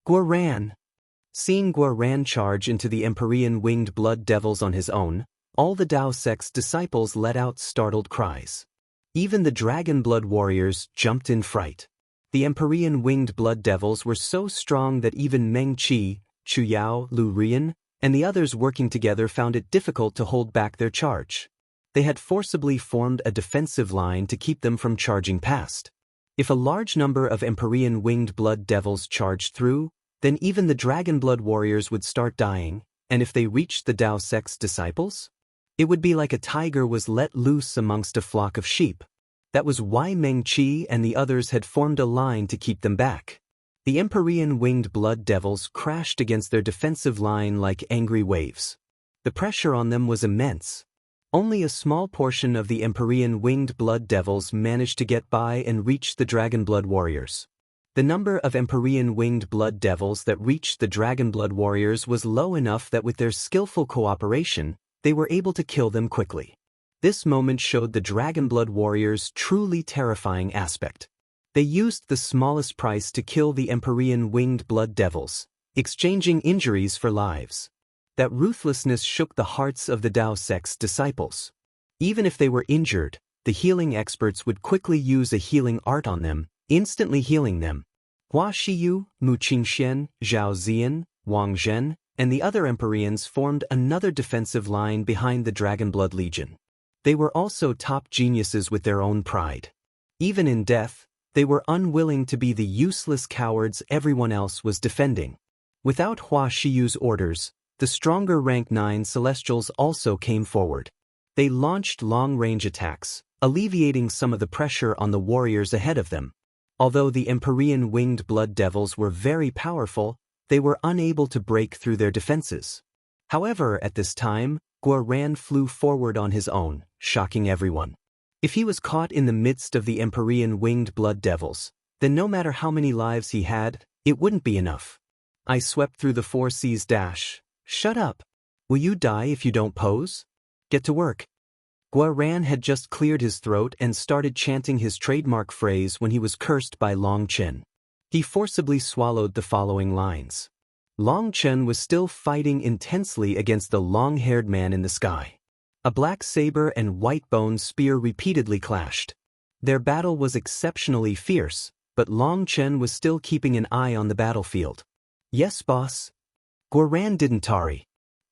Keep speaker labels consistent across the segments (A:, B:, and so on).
A: Guo ran. Seeing Guo Ran charge into the Empyrean winged blood devils on his own, all the Dao sect's disciples let out startled cries. Even the dragon blood warriors jumped in fright. The Empyrean winged blood devils were so strong that even Meng Qi, Chu Yao, Lu Rian, and the others working together found it difficult to hold back their charge. They had forcibly formed a defensive line to keep them from charging past. If a large number of Empyrean winged blood devils charged through, then even the dragon blood warriors would start dying, and if they reached the Dao sect's disciples, it would be like a tiger was let loose amongst a flock of sheep. That was why Meng Qi and the others had formed a line to keep them back. The Empyrean winged blood devils crashed against their defensive line like angry waves. The pressure on them was immense. Only a small portion of the Empyrean winged blood devils managed to get by and reach the dragon blood warriors. The number of Empyrean winged blood devils that reached the dragon blood warriors was low enough that with their skillful cooperation, they were able to kill them quickly. This moment showed the dragon blood warriors' truly terrifying aspect. They used the smallest price to kill the Empyrean winged blood devils, exchanging injuries for lives. That ruthlessness shook the hearts of the Dao sect's disciples. Even if they were injured, the healing experts would quickly use a healing art on them, instantly healing them. Hua Shiyu, Mu Qingxian, Zhao Ziyan, Wang Zhen, and the other Empyreans formed another defensive line behind the Dragon Blood Legion. They were also top geniuses with their own pride. Even in death, they were unwilling to be the useless cowards everyone else was defending. Without Hua Shiyu's orders, the stronger rank 9 Celestials also came forward. They launched long-range attacks, alleviating some of the pressure on the warriors ahead of them. Although the Empyrean winged blood devils were very powerful, they were unable to break through their defenses. However, at this time, Guo Ran flew forward on his own, shocking everyone. If he was caught in the midst of the Empyrean winged blood devils, then no matter how many lives he had, it wouldn't be enough. I swept through the 4 seas dash. Shut up. Will you die if you don't pose? Get to work. Guo Ran had just cleared his throat and started chanting his trademark phrase when he was cursed by Long Chen. He forcibly swallowed the following lines. Long Chen was still fighting intensely against the long-haired man in the sky. A black saber and white bone spear repeatedly clashed. Their battle was exceptionally fierce, but Long Chen was still keeping an eye on the battlefield. Yes, boss. Guo Ran didn't tarry.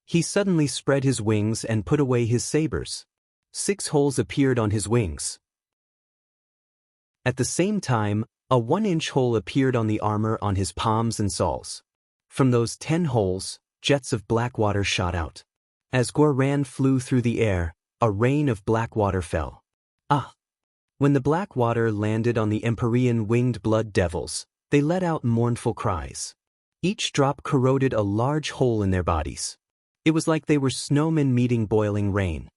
A: He suddenly spread his wings and put away his sabers. 6 holes appeared on his wings. At the same time, a 1-inch hole appeared on the armor on his palms and soles. From those 10 holes, jets of black water shot out. As Guo Ran flew through the air, a rain of black water fell. Ah! When the black water landed on the Empyrean winged blood devils, they let out mournful cries. Each drop corroded a large hole in their bodies. It was like they were snowmen meeting boiling rain.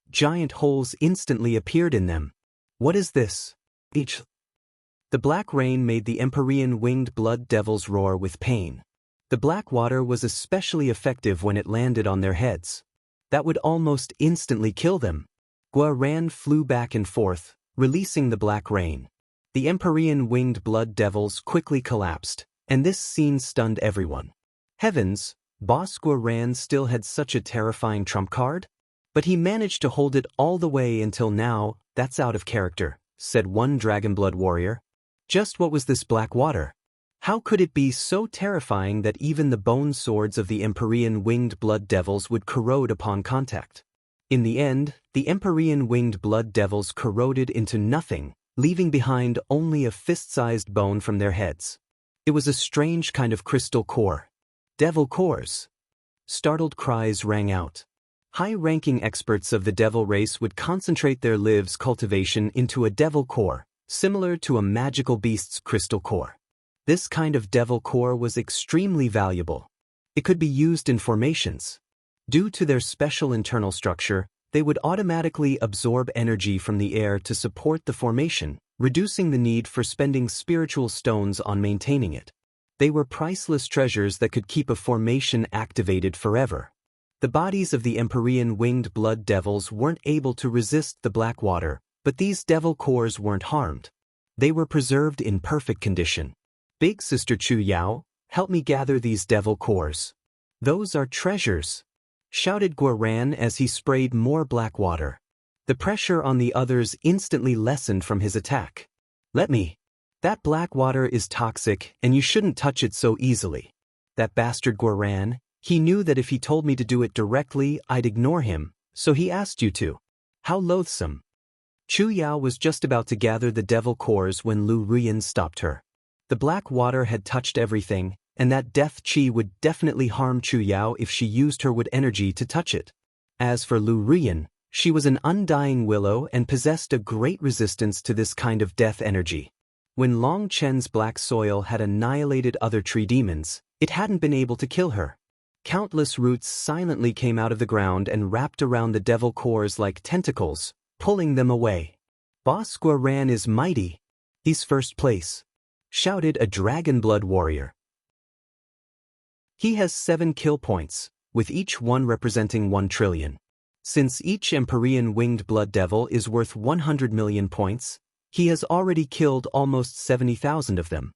A: Giant holes instantly appeared in them. What is this? The black rain made the Empyrean winged blood devils roar with pain. The black water was especially effective when it landed on their heads. That would almost instantly kill them. Guo Ran flew back and forth, releasing the black rain. The Empyrean winged blood devils quickly collapsed, and this scene stunned everyone. Heavens, Boss Guo Ran still had such a terrifying trump card? But he managed to hold it all the way until now. That's out of character, said one dragon blood warrior. Just what was this black water? How could it be so terrifying that even the bone swords of the Empyrean winged blood devils would corrode upon contact? In the end, the Empyrean winged blood devils corroded into nothing, leaving behind only a fist-sized bone from their heads. It was a strange kind of crystal core. Devil cores. Startled cries rang out. High-ranking experts of the devil race would concentrate their lives cultivation into a devil core, similar to a magical beast's crystal core. This kind of devil core was extremely valuable. It could be used in formations. Due to their special internal structure, they would automatically absorb energy from the air to support the formation, reducing the need for spending spiritual stones on maintaining it. They were priceless treasures that could keep a formation activated forever. The bodies of the Empyrean winged blood devils weren't able to resist the black water, but these devil cores weren't harmed. They were preserved in perfect condition. Big Sister Chu Yao, help me gather these devil cores. Those are treasures, shouted Guoran as he sprayed more black water. The pressure on the others instantly lessened from his attack. Let me. That black water is toxic and you shouldn't touch it so easily. That bastard Guoran, he knew that if he told me to do it directly, I'd ignore him, so he asked you to. How loathsome. Chu Yao was just about to gather the devil cores when Lu Ruyan stopped her. The black water had touched everything, and that death chi would definitely harm Chu Yao if she used her wood energy to touch it. As for Lu Ruyan, she was an undying willow and possessed a great resistance to this kind of death energy. When Long Chen's black soil had annihilated other tree demons, it hadn't been able to kill her. Countless roots silently came out of the ground and wrapped around the devil cores like tentacles, pulling them away. Boss Guoran is mighty. He's first place, shouted a dragon blood warrior. He has 7 kill points, with each one representing 1 trillion. Since each Empyrean winged blood devil is worth 100 million points, he has already killed almost 70,000 of them.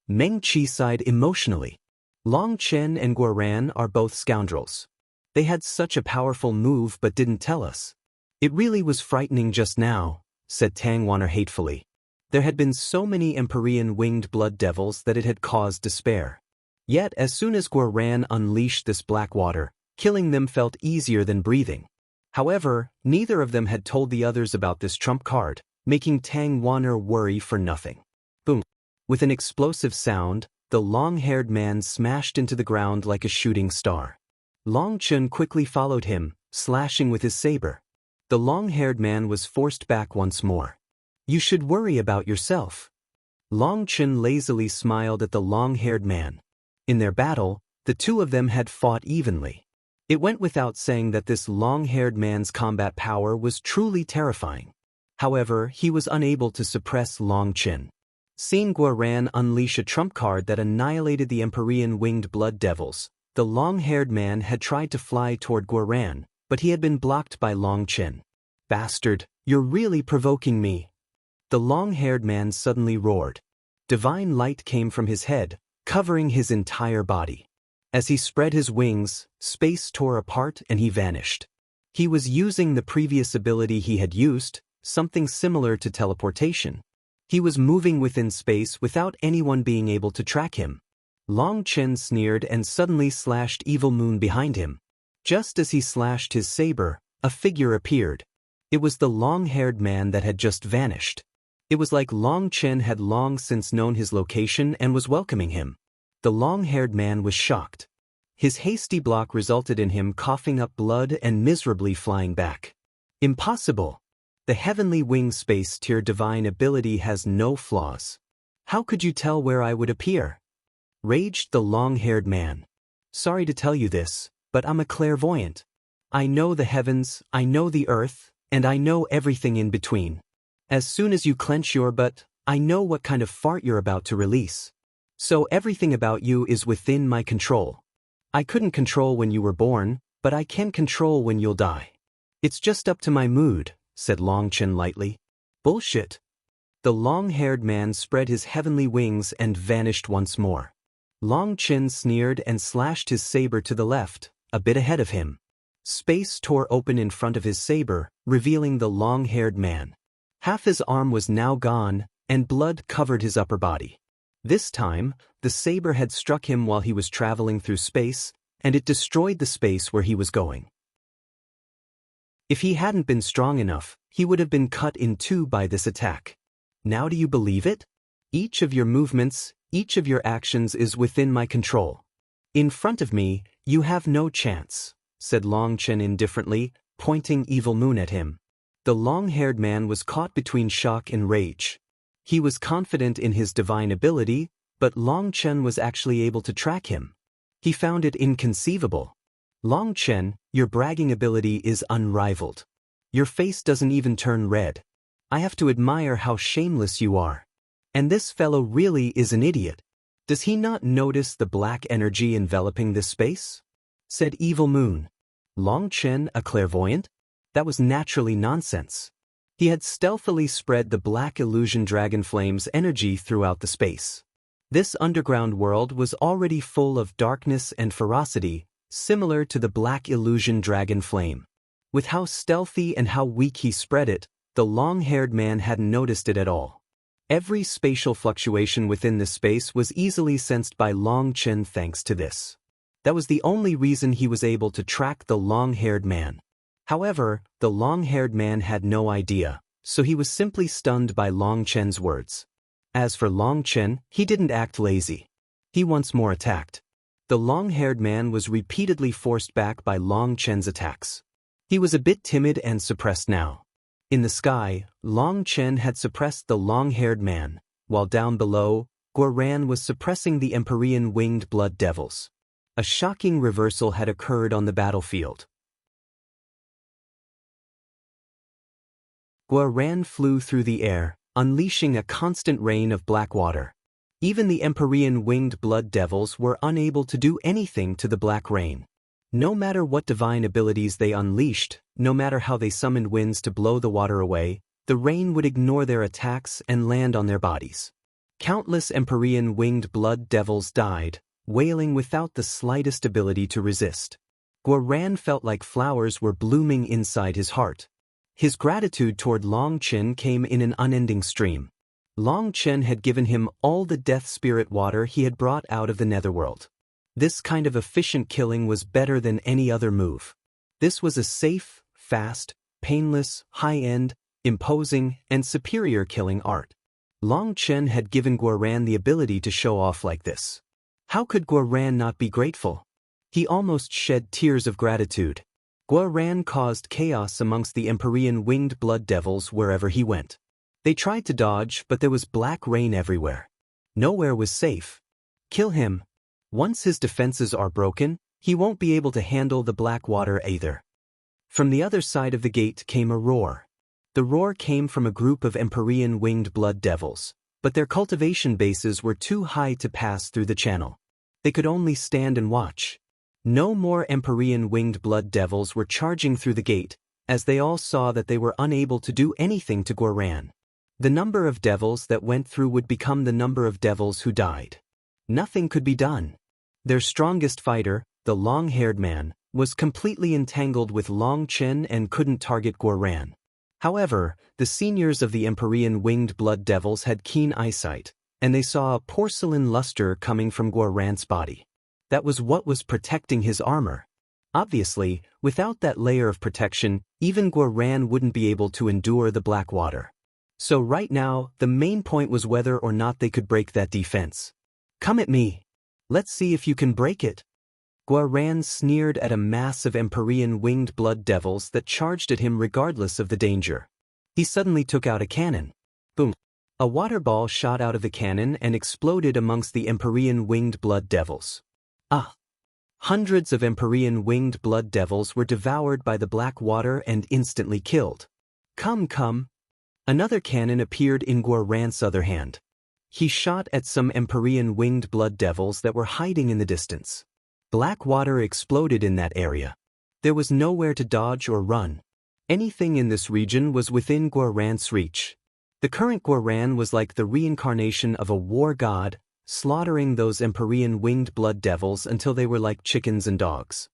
A: Meng Qi sighed emotionally. Long Chen and Guoran are both scoundrels. They had such a powerful move but didn't tell us. It really was frightening just now, said Tang Wanner hatefully. There had been so many Empyrean winged blood devils that it had caused despair. Yet as soon as Guoran unleashed this black water, killing them felt easier than breathing. However, neither of them had told the others about this trump card, making Tang Wanner worry for nothing. Boom! With an explosive sound, the long-haired man smashed into the ground like a shooting star. Long Chen quickly followed him, slashing with his saber. The long-haired man was forced back once more. You should worry about yourself. Long Chen lazily smiled at the long-haired man. In their battle, the two of them had fought evenly. It went without saying that this long-haired man's combat power was truly terrifying. However, he was unable to suppress Long Chen. Seeing Guoran unleash a trump card that annihilated the Empyrean winged blood devils, the long-haired man had tried to fly toward Guoran, but he had been blocked by Long Chen. Bastard, you're really provoking me. The long-haired man suddenly roared. Divine light came from his head, covering his entire body. As he spread his wings, space tore apart and he vanished. He was using the previous ability he had used, something similar to teleportation. He was moving within space without anyone being able to track him. Long Chen sneered and suddenly slashed Evil Moon behind him. Just as he slashed his saber, a figure appeared. It was the long-haired man that had just vanished. It was like Long Chen had long since known his location and was welcoming him. The long-haired man was shocked. His hasty block resulted in him coughing up blood and miserably flying back. Impossible! The heavenly wing space tier divine ability has no flaws. How could you tell where I would appear? Raged the long-haired man. Sorry to tell you this, but I'm a clairvoyant. I know the heavens, I know the earth, and I know everything in between. As soon as you clench your butt, I know what kind of fart you're about to release. So everything about you is within my control. I couldn't control when you were born, but I can control when you'll die. It's just up to my mood, said Long Chen lightly. Bullshit. The long-haired man spread his heavenly wings and vanished once more. Long Chen sneered and slashed his saber to the left, a bit ahead of him. Space tore open in front of his saber, revealing the long-haired man. Half his arm was now gone, and blood covered his upper body. This time, the saber had struck him while he was traveling through space, and it destroyed the space where he was going. If he hadn't been strong enough, he would have been cut in two by this attack. Now do you believe it? Each of your movements, each of your actions is within my control. In front of me, you have no chance, said Long Chen indifferently, pointing Evil Moon at him. The long-haired man was caught between shock and rage. He was confident in his divine ability, but Long Chen was actually able to track him. He found it inconceivable. Long Chen, your bragging ability is unrivaled. Your face doesn't even turn red. I have to admire how shameless you are. And this fellow really is an idiot. Does he not notice the black energy enveloping this space? Said Evil Moon. Long Chen, a clairvoyant? That was naturally nonsense. He had stealthily spread the black illusion dragon flame's energy throughout the space. This underground world was already full of darkness and ferocity, similar to the black illusion dragon flame. With how stealthy and how weak he spread it, the long-haired man hadn't noticed it at all. Every spatial fluctuation within this space was easily sensed by Long Chen thanks to this. That was the only reason he was able to track the long-haired man. However, the long-haired man had no idea, so he was simply stunned by Long Chen's words. As for Long Chen, he didn't act lazy. He once more attacked. The long-haired man was repeatedly forced back by Long Chen's attacks. He was a bit timid and suppressed now. In the sky, Long Chen had suppressed the long-haired man, while down below, Guoran was suppressing the Empyrean winged blood devils. A shocking reversal had occurred on the battlefield. Guoran flew through the air, unleashing a constant rain of black water. Even the Empyrean winged blood devils were unable to do anything to the black rain. No matter what divine abilities they unleashed, no matter how they summoned winds to blow the water away, the rain would ignore their attacks and land on their bodies. Countless Empyrean winged blood devils died, wailing without the slightest ability to resist. Guoran felt like flowers were blooming inside his heart. His gratitude toward Long Chen came in an unending stream. Long Chen had given him all the death spirit water he had brought out of the netherworld. This kind of efficient killing was better than any other move. This was a safe, fast, painless, high-end, imposing, and superior killing art. Long Chen had given Guoran the ability to show off like this. How could Guoran not be grateful? He almost shed tears of gratitude. Guoran caused chaos amongst the Empyrean winged blood devils wherever he went. They tried to dodge, but there was black rain everywhere. Nowhere was safe. Kill him. Once his defenses are broken, he won't be able to handle the black water either. From the other side of the gate came a roar. The roar came from a group of Empyrean winged blood devils, but their cultivation bases were too high to pass through the channel. They could only stand and watch. No more Empyrean winged blood devils were charging through the gate, as they all saw that they were unable to do anything to Guoran. The number of devils that went through would become the number of devils who died. Nothing could be done. Their strongest fighter, the long-haired man, was completely entangled with Long Chen and couldn't target Guoran. However, the seniors of the Empyrean winged blood devils had keen eyesight, and they saw a porcelain luster coming from Guoran's body. That was what was protecting his armor. Obviously, without that layer of protection, even Guoran wouldn't be able to endure the black water. So right now, the main point was whether or not they could break that defense. Come at me. Let's see if you can break it. Guoran sneered at a mass of Empyrean winged blood devils that charged at him regardless of the danger. He suddenly took out a cannon. Boom. A water ball shot out of the cannon and exploded amongst the Empyrean winged blood devils. Ah! Hundreds of Empyrean winged blood devils were devoured by the black water and instantly killed. Come. Another cannon appeared in Guoran's other hand. He shot at some Empyrean winged blood devils that were hiding in the distance. Black water exploded in that area. There was nowhere to dodge or run. Anything in this region was within Guoran's reach. The current Guoran was like the reincarnation of a war god, slaughtering those Empyrean winged blood devils until they were like chickens and dogs.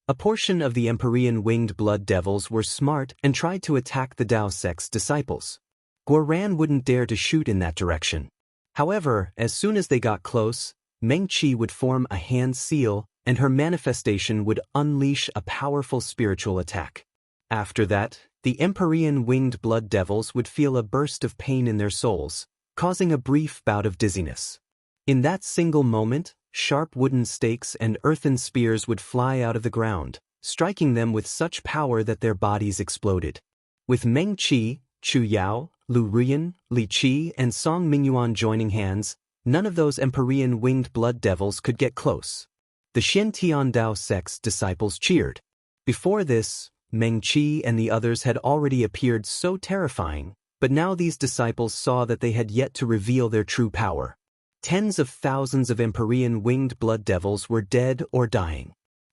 A: A portion of the Empyrean winged blood devils were smart and tried to attack the Dao sect's disciples. Guoran wouldn't dare to shoot in that direction. However, as soon as they got close, Meng Qi would form a hand seal, and her manifestation would unleash a powerful spiritual attack. After that, the Empyrean winged blood devils would feel a burst of pain in their souls, causing a brief bout of dizziness. In that single moment, sharp wooden stakes and earthen spears would fly out of the ground, striking them with such power that their bodies exploded. With Meng Qi, Chu Yao, Lu Ruyan, Li Qi, and Song Mingyuan joining hands, none of those Empyrean winged blood devils could get close. The Xuantian Dao sect's disciples cheered. Before this, Meng Qi and the others had already appeared so terrifying, but now these disciples saw that they had yet to reveal their true power. Tens of thousands of Empyrean winged blood devils were dead or dying.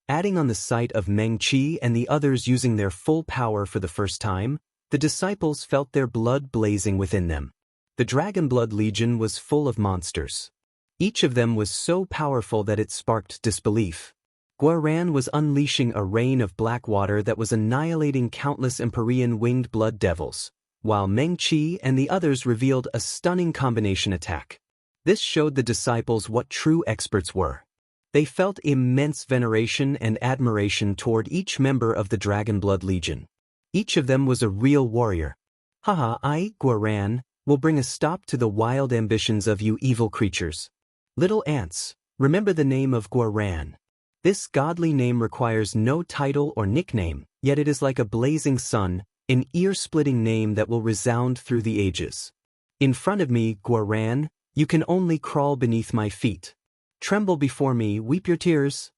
A: Adding on the sight of Meng Qi and the others using their full power for the first time, the disciples felt their blood blazing within them. The Dragonblood Legion was full of monsters. Each of them was so powerful that it sparked disbelief. Guoran was unleashing a rain of black water that was annihilating countless Empyrean winged blood devils, while Meng Qi and the others revealed a stunning combination attack. This showed the disciples what true experts were. They felt immense veneration and admiration toward each member of the Dragonblood Legion. Each of them was a real warrior. Haha, Guoran, will bring a stop to the wild ambitions of you evil creatures. Little ants, remember the name of Guoran. This godly name requires no title or nickname, yet it is like a blazing sun, an ear-splitting name that will resound through the ages. In front of me, Guoran, you can only crawl beneath my feet. Tremble before me, weep your tears.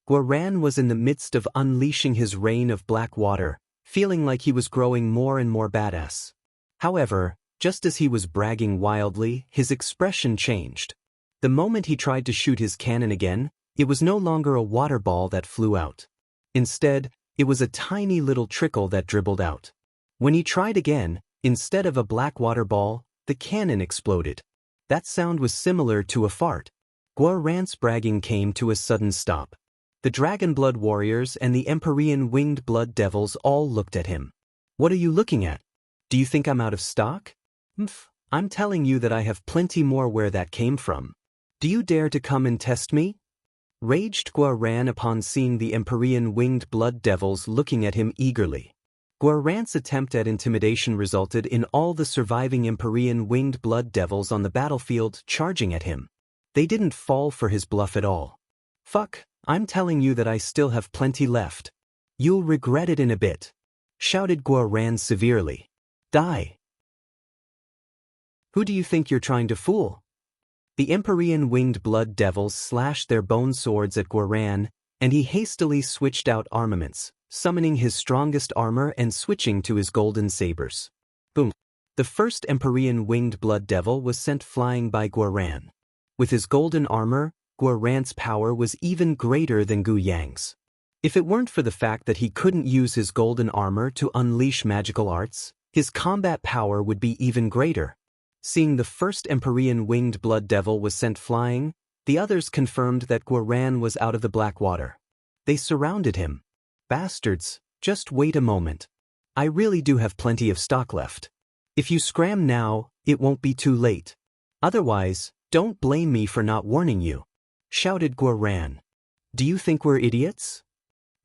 A: Guoran was in the midst of unleashing his rain of black water, feeling like he was growing more and more badass. However, just as he was bragging wildly, his expression changed. The moment he tried to shoot his cannon again, it was no longer a water ball that flew out. Instead, it was a tiny little trickle that dribbled out. When he tried again, instead of a black water ball, the cannon exploded. That sound was similar to a fart. Guoran's bragging came to a sudden stop. The Dragonblood warriors and the Empyrean winged blood devils all looked at him. What are you looking at? Do you think I'm out of stock? I'm telling you that I have plenty more where that came from. Do you dare to come and test me? Raged Guoran upon seeing the Empyrean winged blood devils looking at him eagerly. Guoran's attempt at intimidation resulted in all the surviving Empyrean winged blood devils on the battlefield charging at him. They didn't fall for his bluff at all. Fuck, I'm telling you that I still have plenty left. You'll regret it in a bit, shouted Guoran severely. Die. Who do you think you're trying to fool? The Empyrean winged blood devils slashed their bone swords at Guoran, and he hastily switched out armaments, summoning his strongest armor and switching to his golden sabers. Boom. The first Empyrean winged blood devil was sent flying by Guoran. With his golden armor, Guoran's power was even greater than Gu Yang's. If it weren't for the fact that he couldn't use his golden armor to unleash magical arts, his combat power would be even greater. Seeing the first Empyrean winged blood devil was sent flying, the others confirmed that Guoran was out of the black water. They surrounded him. Bastards, just wait a moment. I really do have plenty of stock left. If you scram now, it won't be too late. Otherwise, don't blame me for not warning you, shouted Guoran. Do you think we're idiots?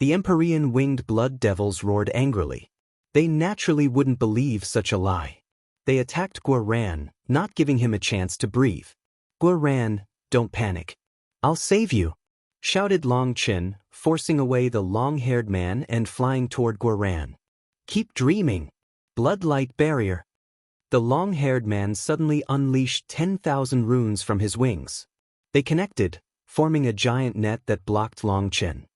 A: The Empyrean winged blood devils roared angrily. They naturally wouldn't believe such a lie. They attacked Guoran, not giving him a chance to breathe. Guoran, don't panic. I'll save you, shouted Long Chen, forcing away the long-haired man and flying toward Guoran. Keep dreaming. Bloodlight barrier. The long-haired man suddenly unleashed 10,000 runes from his wings. They connected, forming a giant net that blocked Long Chen.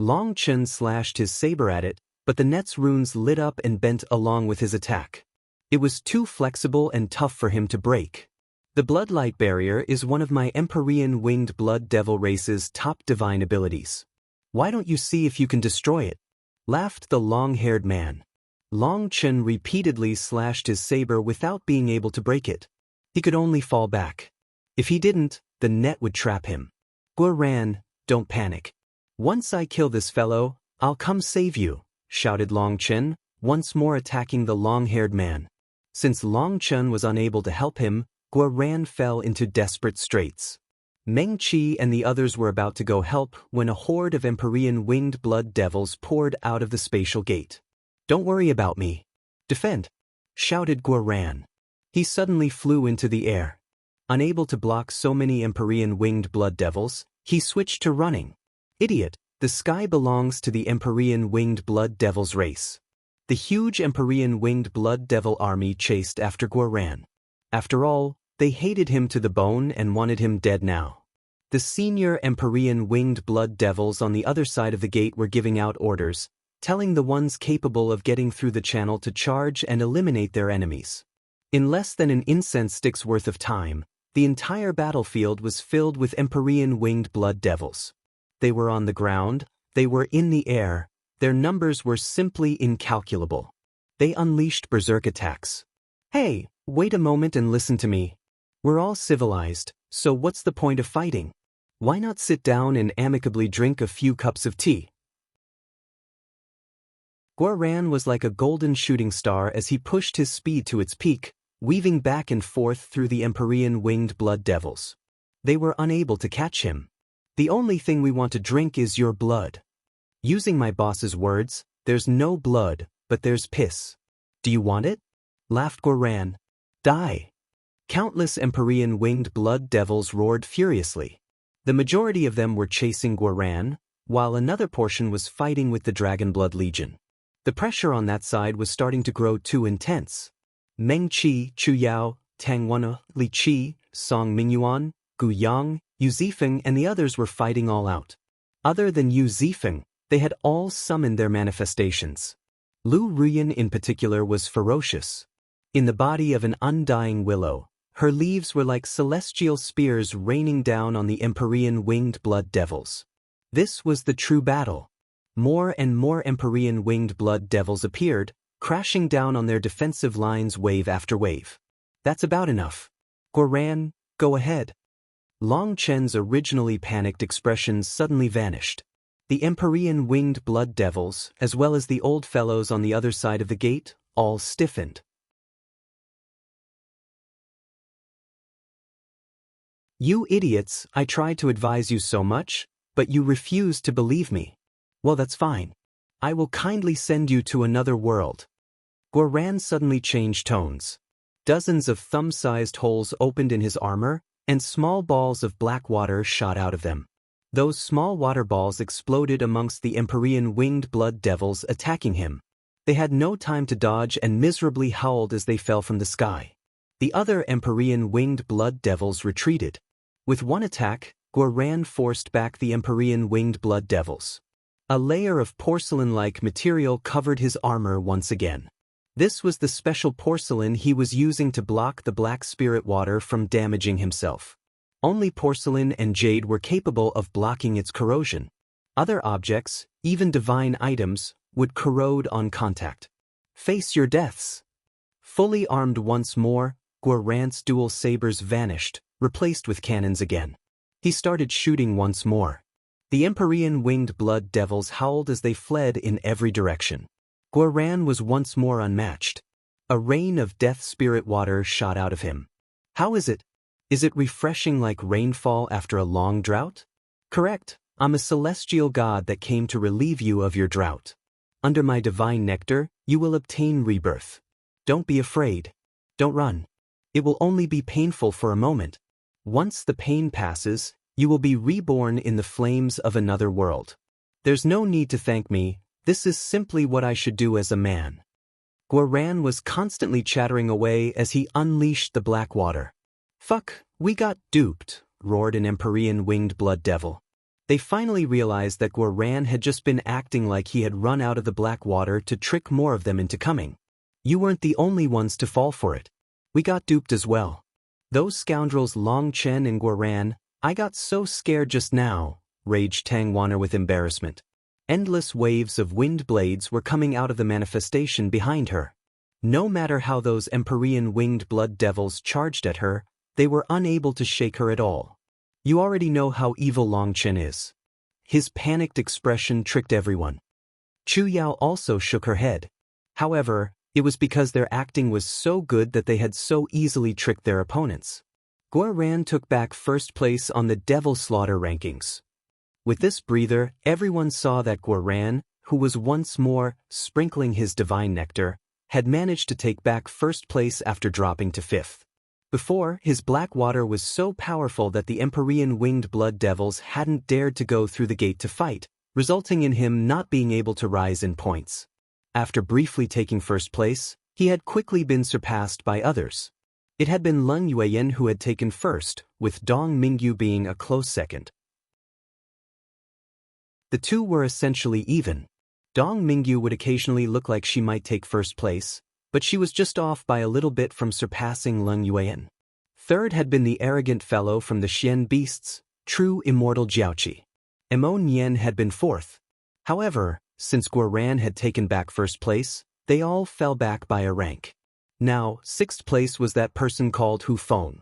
A: Long Chen slashed his saber at it, but the net's runes lit up and bent along with his attack. It was too flexible and tough for him to break. The Bloodlight Barrier is one of my Empyrean winged blood devil race's top divine abilities. Why don't you see if you can destroy it? Laughed the long-haired man. Long Chen repeatedly slashed his saber without being able to break it. He could only fall back. If he didn't, the net would trap him. Guoran, don't panic. Once I kill this fellow, I'll come save you, shouted Long Chen, once more attacking the long-haired man. Since Long Chen was unable to help him, Guoran fell into desperate straits. Meng Qi and the others were about to go help when a horde of Empyrean winged blood devils poured out of the spatial gate. Don't worry about me. Defend, shouted Guoran. He suddenly flew into the air. Unable to block so many Empyrean winged blood devils, he switched to running. Idiot, the sky belongs to the Empyrean winged blood devils race. The huge Empyrean winged blood devil army chased after Guoran. After all, they hated him to the bone and wanted him dead now. The senior Empyrean winged blood devils on the other side of the gate were giving out orders, telling the ones capable of getting through the channel to charge and eliminate their enemies. In less than an incense stick's worth of time, the entire battlefield was filled with Empyrean winged blood devils. They were on the ground, they were in the air, their numbers were simply incalculable. They unleashed berserk attacks. Hey, wait a moment and listen to me. We're all civilized, so what's the point of fighting? Why not sit down and amicably drink a few cups of tea? Guoran was like a golden shooting star as he pushed his speed to its peak, weaving back and forth through the Empyrean winged blood devils. They were unable to catch him. The only thing we want to drink is your blood. Using my boss's words, there's no blood, but there's piss. Do you want it? Laughed Guoran. Die. Countless Empyrean winged blood devils roared furiously. The majority of them were chasing Guoran, while another portion was fighting with the Dragonblood Legion. The pressure on that side was starting to grow too intense. Meng Qi, Chu Yao, Tang Wana, Li Qi, Song Mingyuan, Gu Yang, Yu Zifeng and the others were fighting all out. Other than Yu Zifeng, they had all summoned their manifestations. Lu Ruyan in particular was ferocious. In the body of an undying willow, her leaves were like celestial spears raining down on the Empyrean winged blood devils. This was the true battle. More and more Empyrean winged blood devils appeared, crashing down on their defensive lines wave after wave. That's about enough. Guoran, go ahead. Long Chen's originally panicked expression suddenly vanished. The Empyrean winged blood devils, as well as the old fellows on the other side of the gate, all stiffened. You idiots, I tried to advise you so much, but you refused to believe me. Well, that's fine. I will kindly send you to another world. Guoran suddenly changed tones. Dozens of thumb-sized holes opened in his armor, and small balls of black water shot out of them. Those small water balls exploded amongst the Empyrean winged blood devils attacking him. They had no time to dodge and miserably howled as they fell from the sky. The other Empyrean winged blood devils retreated. With one attack, Guoran forced back the Empyrean winged blood devils. A layer of porcelain-like material covered his armor once again. This was the special porcelain he was using to block the black spirit water from damaging himself. Only porcelain and jade were capable of blocking its corrosion. Other objects, even divine items, would corrode on contact. Face your deaths. Fully armed once more, Guoran's dual sabers vanished, replaced with cannons again. He started shooting once more. The Empyrean winged blood devils howled as they fled in every direction. Guoran was once more unmatched. A rain of death spirit water shot out of him. How is it? Is it refreshing like rainfall after a long drought? Correct, I'm a celestial god that came to relieve you of your drought. Under my divine nectar, you will obtain rebirth. Don't be afraid. Don't run. It will only be painful for a moment. Once the pain passes, you will be reborn in the flames of another world. There's no need to thank me, this is simply what I should do as a man. Guoran was constantly chattering away as he unleashed the black water. Fuck, we got duped, roared an Empyrean winged blood devil. They finally realized that Guoran had just been acting like he had run out of the black water to trick more of them into coming. You weren't the only ones to fall for it. We got duped as well. Those scoundrels Long Chen and Guoran, I got so scared just now, raged Tang Wana with embarrassment. Endless waves of wind blades were coming out of the manifestation behind her. No matter how those Empyrean winged blood devils charged at her, they were unable to shake her at all. You already know how evil Long Chen is. His panicked expression tricked everyone. Chu Yao also shook her head. However, it was because their acting was so good that they had so easily tricked their opponents. Guoran took back first place on the Devil Slaughter rankings. With this breather, everyone saw that Guoran, who was once more sprinkling his divine nectar, had managed to take back first place after dropping to fifth. Before, his black water was so powerful that the Empyrean winged blood devils hadn't dared to go through the gate to fight, resulting in him not being able to rise in points. After briefly taking first place, he had quickly been surpassed by others. It had been Leng Yueyan who had taken first, with Dong Mingyu being a close second. The two were essentially even. Dong Mingyu would occasionally look like she might take first place, but she was just off by a little bit from surpassing Leng Yueyan. Third had been the arrogant fellow from the Xian beasts, true immortal Jiaoqi. Mo Nian had been fourth. However, since Guoran had taken back first place, they all fell back by a rank. Now, 6th place was that person called Hu Feng.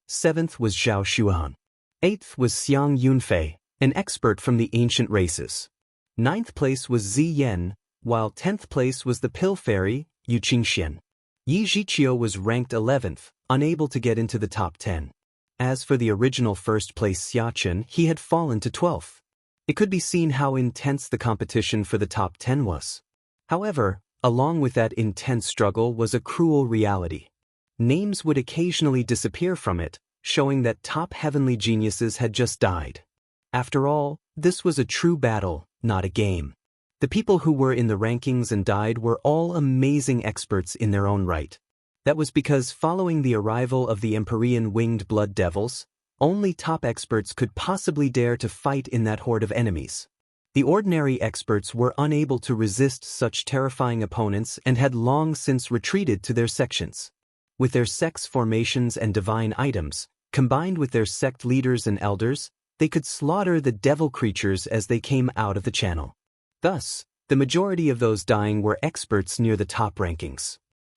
A: 7th was Zhao Xuan. 8th was Xiang Yunfei, an expert from the ancient races. 9th place was Zi Yen, while 10th place was the pill fairy, Yu Qingxian. Yi Zhiqiu was ranked 11th, unable to get into the top 10. As for the original first place Xuantian, he had fallen to 12th. It could be seen how intense the competition for the top 10 was. However, along with that intense struggle was a cruel reality. Names would occasionally disappear from it, showing that top heavenly geniuses had just died. After all, this was a true battle, not a game. The people who were in the rankings and died were all amazing experts in their own right. That was because following the arrival of the Empyrean winged blood devils, only top experts could possibly dare to fight in that horde of enemies. The ordinary experts were unable to resist such terrifying opponents and had long since retreated to their sections. With their sects formations and divine items, combined with their sect leaders and elders, they could slaughter the devil creatures as they came out of the channel. Thus, the majority of those dying were experts near the top rankings.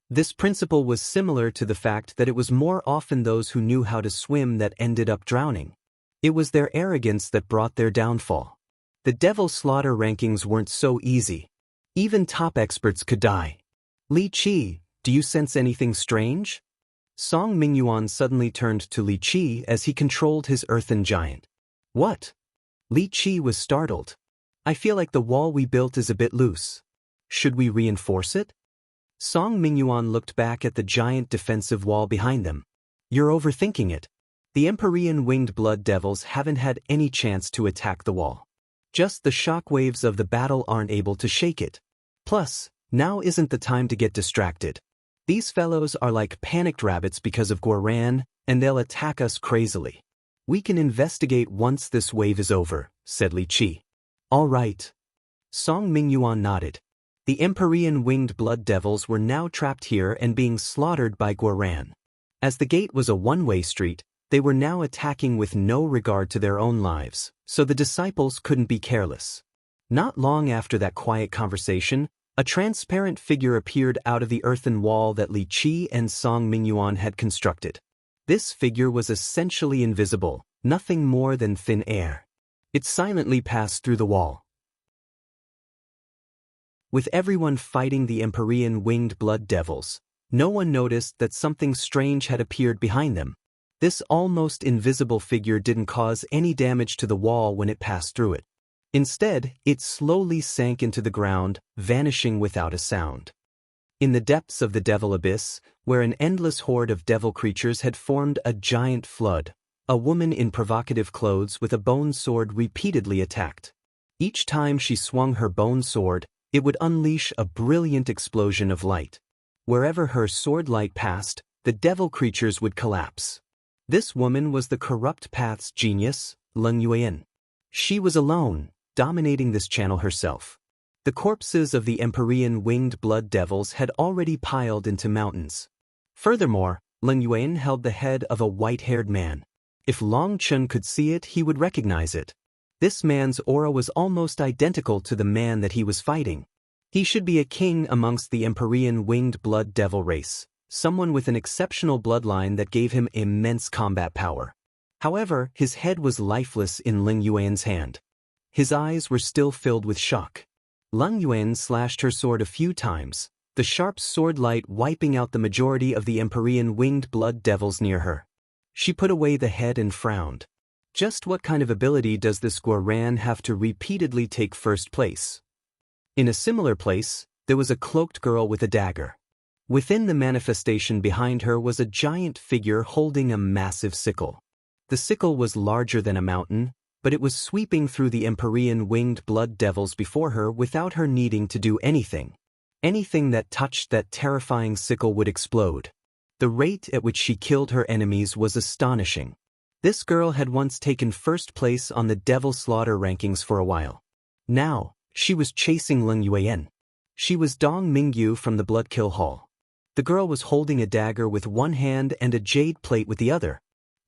A: This principle was similar to the fact that it was more often those who knew how to swim that ended up drowning. It was their arrogance that brought their downfall. The devil slaughter rankings weren't so easy. Even top experts could die. Li Qi, do you sense anything strange? Song Mingyuan suddenly turned to Li Qi as he controlled his earthen giant. What? Li Qi was startled. I feel like the wall we built is a bit loose. Should we reinforce it? Song Mingyuan looked back at the giant defensive wall behind them. You're overthinking it. The Empyrean winged blood devils haven't had any chance to attack the wall. Just the shock waves of the battle aren't able to shake it. Plus, now isn't the time to get distracted. These fellows are like panicked rabbits because of Guoran, and they'll attack us crazily. We can investigate once this wave is over, said Li Qi. All right. Song Mingyuan nodded. The Empyrean winged blood devils were now trapped here and being slaughtered by Guoran. As the gate was a one-way street, they were now attacking with no regard to their own lives, so the disciples couldn't be careless. Not long after that quiet conversation, a transparent figure appeared out of the earthen wall that Li Qi and Song Mingyuan had constructed. This figure was essentially invisible, nothing more than thin air. It silently passed through the wall. With everyone fighting the Empyrean winged blood devils, no one noticed that something strange had appeared behind them. This almost invisible figure didn't cause any damage to the wall when it passed through it. Instead, it slowly sank into the ground, vanishing without a sound. In the depths of the devil abyss, where an endless horde of devil creatures had formed a giant flood, a woman in provocative clothes with a bone sword repeatedly attacked. Each time she swung her bone sword, it would unleash a brilliant explosion of light. Wherever her sword light passed, the devil creatures would collapse. This woman was the corrupt path's genius, Leng Yuan. She was alone, dominating this channel herself. The corpses of the Empyrean winged blood devils had already piled into mountains. Furthermore, Leng Yuan held the head of a white-haired man. If Long Chun could see it, he would recognize it. This man's aura was almost identical to the man that he was fighting. He should be a king amongst the Empyrean winged blood devil race, someone with an exceptional bloodline that gave him immense combat power. However, his head was lifeless in Leng Yuan's hand. His eyes were still filled with shock. Leng Yuan slashed her sword a few times, the sharp sword light wiping out the majority of the Empyrean winged blood devils near her. She put away the head and frowned. Just what kind of ability does this Guoran have to repeatedly take first place? In a similar place, there was a cloaked girl with a dagger. Within the manifestation behind her was a giant figure holding a massive sickle. The sickle was larger than a mountain, but it was sweeping through the Empyrean winged blood devils before her without her needing to do anything. Anything that touched that terrifying sickle would explode. The rate at which she killed her enemies was astonishing. This girl had once taken first place on the devil slaughter rankings for a while. Now, she was chasing Leng Yuan. She was Dong Mingyu from the Bloodkill Hall. The girl was holding a dagger with one hand and a jade plate with the other.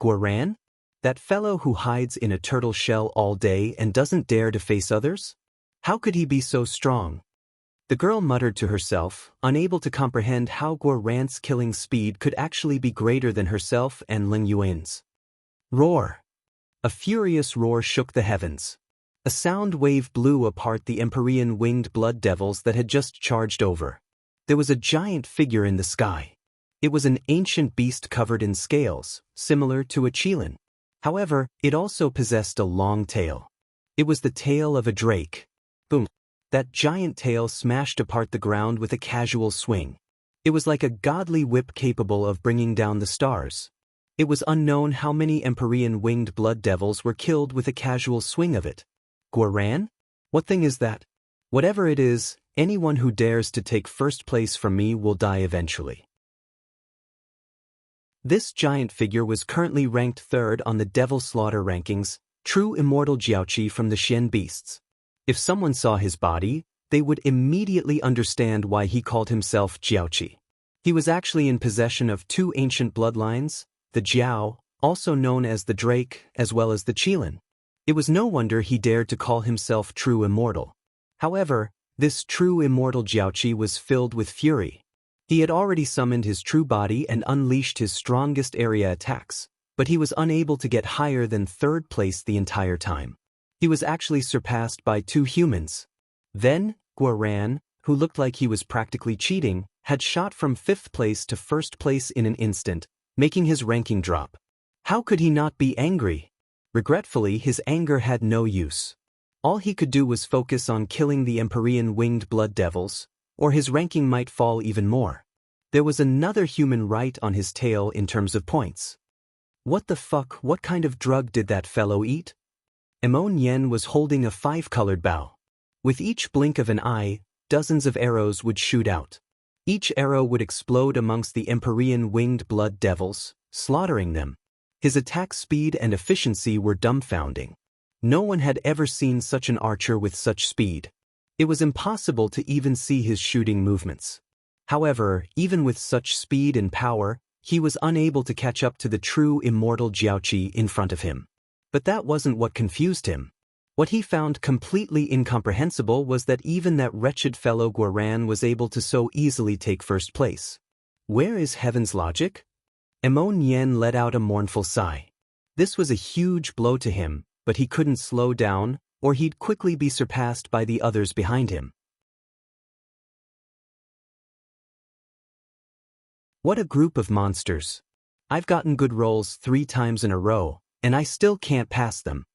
A: Guoran? That fellow who hides in a turtle shell all day and doesn't dare to face others? How could he be so strong? The girl muttered to herself, unable to comprehend how Guorran's killing speed could actually be greater than herself and Ling Yuan's. Roar! A furious roar shook the heavens. A sound wave blew apart the Empyrean winged blood devils that had just charged over. There was a giant figure in the sky. It was an ancient beast covered in scales, similar to a qilin. However, it also possessed a long tail. It was the tail of a drake. Boom! That giant tail smashed apart the ground with a casual swing. It was like a godly whip capable of bringing down the stars. It was unknown how many Empyrean winged blood devils were killed with a casual swing of it. Guorran? What thing is that? Whatever it is, anyone who dares to take first place from me will die eventually. This giant figure was currently ranked third on the Devil Slaughter rankings, true immortal Jiaoqi from the Xian beasts. If someone saw his body, they would immediately understand why he called himself Jiaoqi. He was actually in possession of two ancient bloodlines, the Jiao, also known as the Drake, as well as the Qilin. It was no wonder he dared to call himself true immortal. However, this true immortal Jiaoqi was filled with fury. He had already summoned his true body and unleashed his strongest area attacks, but he was unable to get higher than third place the entire time. He was actually surpassed by two humans. Then, Guorran, who looked like he was practically cheating, had shot from fifth place to first place in an instant, making his ranking drop. How could he not be angry? Regretfully, his anger had no use. All he could do was focus on killing the Empyrean winged blood devils, or his ranking might fall even more. There was another human right on his tail in terms of points. What the fuck, what kind of drug did that fellow eat? Emon Yen was holding a 5-colored bow. With each blink of an eye, dozens of arrows would shoot out. Each arrow would explode amongst the Empyrean winged blood devils, slaughtering them. His attack speed and efficiency were dumbfounding. No one had ever seen such an archer with such speed. It was impossible to even see his shooting movements. However, even with such speed and power, he was unable to catch up to the true immortal Jiaoqi in front of him. But that wasn't what confused him. What he found completely incomprehensible was that even that wretched fellow Guorran was able to so easily take first place. Where is heaven's logic? Emon Yen let out a mournful sigh. This was a huge blow to him, but he couldn't slow down, or he'd quickly be surpassed by the others behind him. What a group of monsters. I've gotten good rolls 3 times in a row, and I still can't pass them.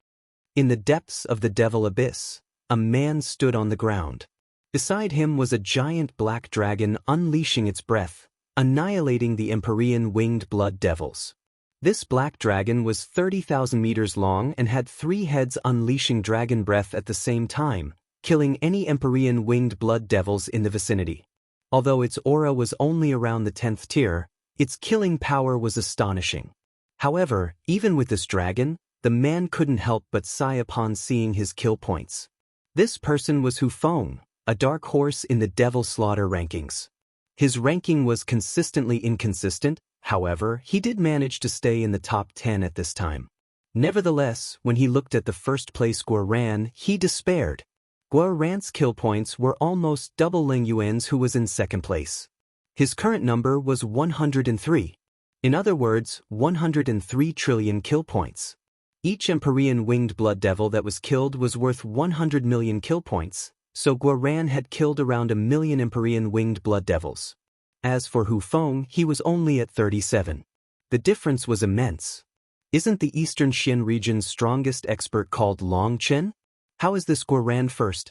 A: In the depths of the devil abyss, a man stood on the ground. Beside him was a giant black dragon unleashing its breath, annihilating the Empyrean winged blood devils. This black dragon was 30,000 meters long and had 3 heads unleashing dragon breath at the same time, killing any Empyrean winged blood devils in the vicinity. Although its aura was only around the 10th tier, its killing power was astonishing. However, even with this dragon, the man couldn't help but sigh upon seeing his kill points. This person was Hufeng, a dark horse in the Devil Slaughter rankings. His ranking was consistently inconsistent, however, he did manage to stay in the top 10 at this time. Nevertheless, when he looked at the first place Guorran, he despaired. Guorran's kill points were almost double Ling Yuan's, who was in second place. His current number was 103. In other words, 103 trillion kill points. Each Empyrean winged blood devil that was killed was worth 100 million kill points, so Guorran had killed around 1 million Empyrean winged blood devils. As for Hufeng, he was only at 37. The difference was immense. Isn't the Eastern Xian region's strongest expert called Long Chen? How is this Guorran first?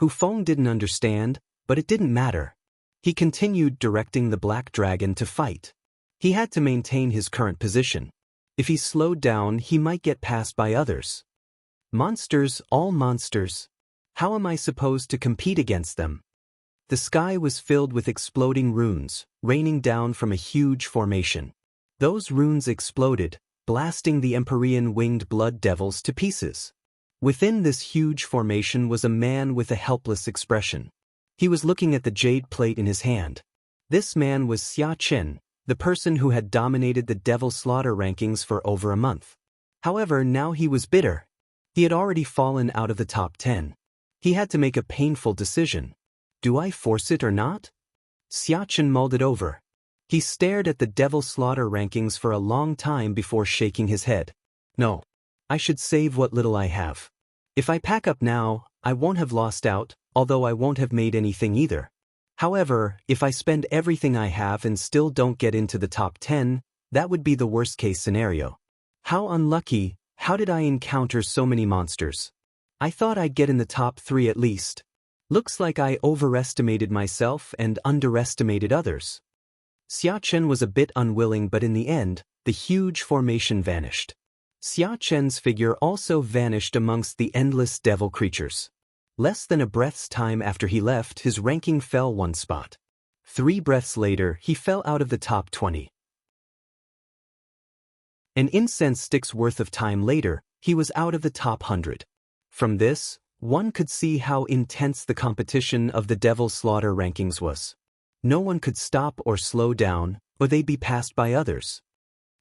A: Hufeng didn't understand, but it didn't matter. He continued directing the black dragon to fight. He had to maintain his current position. If he slowed down, he might get passed by others. Monsters, all monsters. How am I supposed to compete against them? The sky was filled with exploding runes, raining down from a huge formation. Those runes exploded, blasting the Empyrean winged blood devils to pieces. Within this huge formation was a man with a helpless expression. He was looking at the jade plate in his hand. This man was Xia Chen, the person who had dominated the Devil Slaughter rankings for over a month. However, now he was bitter. He had already fallen out of the top 10. He had to make a painful decision. Do I force it or not? Xuantian mulled it over. He stared at the devil slaughter rankings for a long time before shaking his head. No. I should save what little I have. If I pack up now, I won't have lost out, although I won't have made anything either. However, if I spend everything I have and still don't get into the top 10, that would be the worst-case scenario. How unlucky, how did I encounter so many monsters? I thought I'd get in the top 3 at least. Looks like I overestimated myself and underestimated others. Xuantian was a bit unwilling, but in the end, the huge formation vanished. Xuantian's figure also vanished amongst the endless devil creatures. Less than a breath's time after he left, his ranking fell 1 spot. 3 breaths later, he fell out of the top 20. An incense stick's worth of time later, he was out of the top 100. From this, one could see how intense the competition of the Devil Slaughter rankings was. No one could stop or slow down, or they'd be passed by others.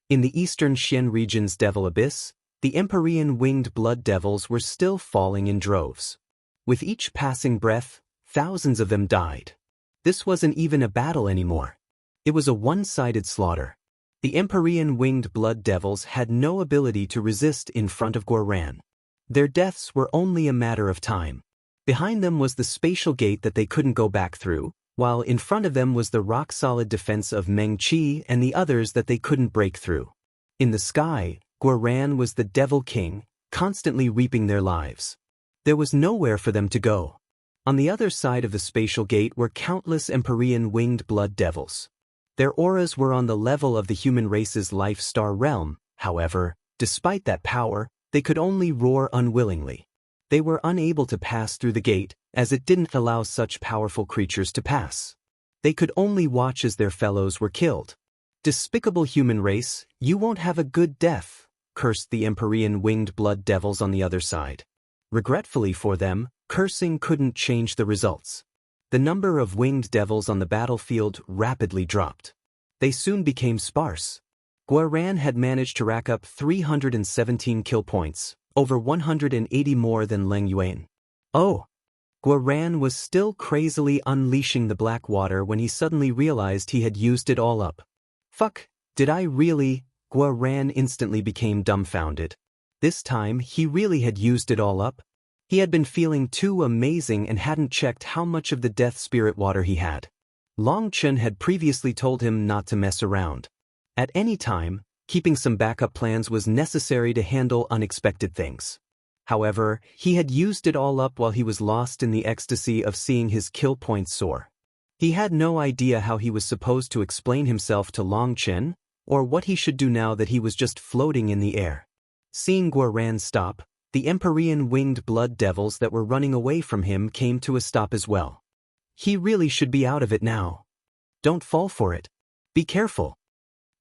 A: In the eastern Xian region's Devil Abyss, the Empyrean winged blood devils were still falling in droves. With each passing breath, thousands of them died. This wasn't even a battle anymore. It was a one-sided slaughter. The Empyrean winged blood devils had no ability to resist in front of Guoran. Their deaths were only a matter of time. Behind them was the spatial gate that they couldn't go back through, while in front of them was the rock-solid defense of Mengqi and the others that they couldn't break through. In the sky, Guoran was the Devil King, constantly reaping their lives. There was nowhere for them to go. On the other side of the spatial gate were countless Empyrean winged blood devils. Their auras were on the level of the human race's life star realm. However, despite that power, they could only roar unwillingly. They were unable to pass through the gate, as it didn't allow such powerful creatures to pass. They could only watch as their fellows were killed. Despicable human race, you won't have a good death, cursed the Empyrean winged blood devils on the other side. Regretfully for them, cursing couldn't change the results. The number of winged devils on the battlefield rapidly dropped. They soon became sparse. Guoran had managed to rack up 317 kill points, over 180 more than Leng Yuan. Oh! Guoran was still crazily unleashing the black water when he suddenly realized he had used it all up. Fuck, did I really? Guoran instantly became dumbfounded. This time, he really had used it all up? He had been feeling too amazing and hadn't checked how much of the death spirit water he had. Longchen had previously told him not to mess around. At any time, keeping some backup plans was necessary to handle unexpected things. However, he had used it all up while he was lost in the ecstasy of seeing his kill points soar. He had no idea how he was supposed to explain himself to Longchen, or what he should do now that he was just floating in the air. Seeing Guoran stop, the Empyrean winged blood devils that were running away from him came to a stop as well. He really should be out of it now. Don't fall for it. Be careful.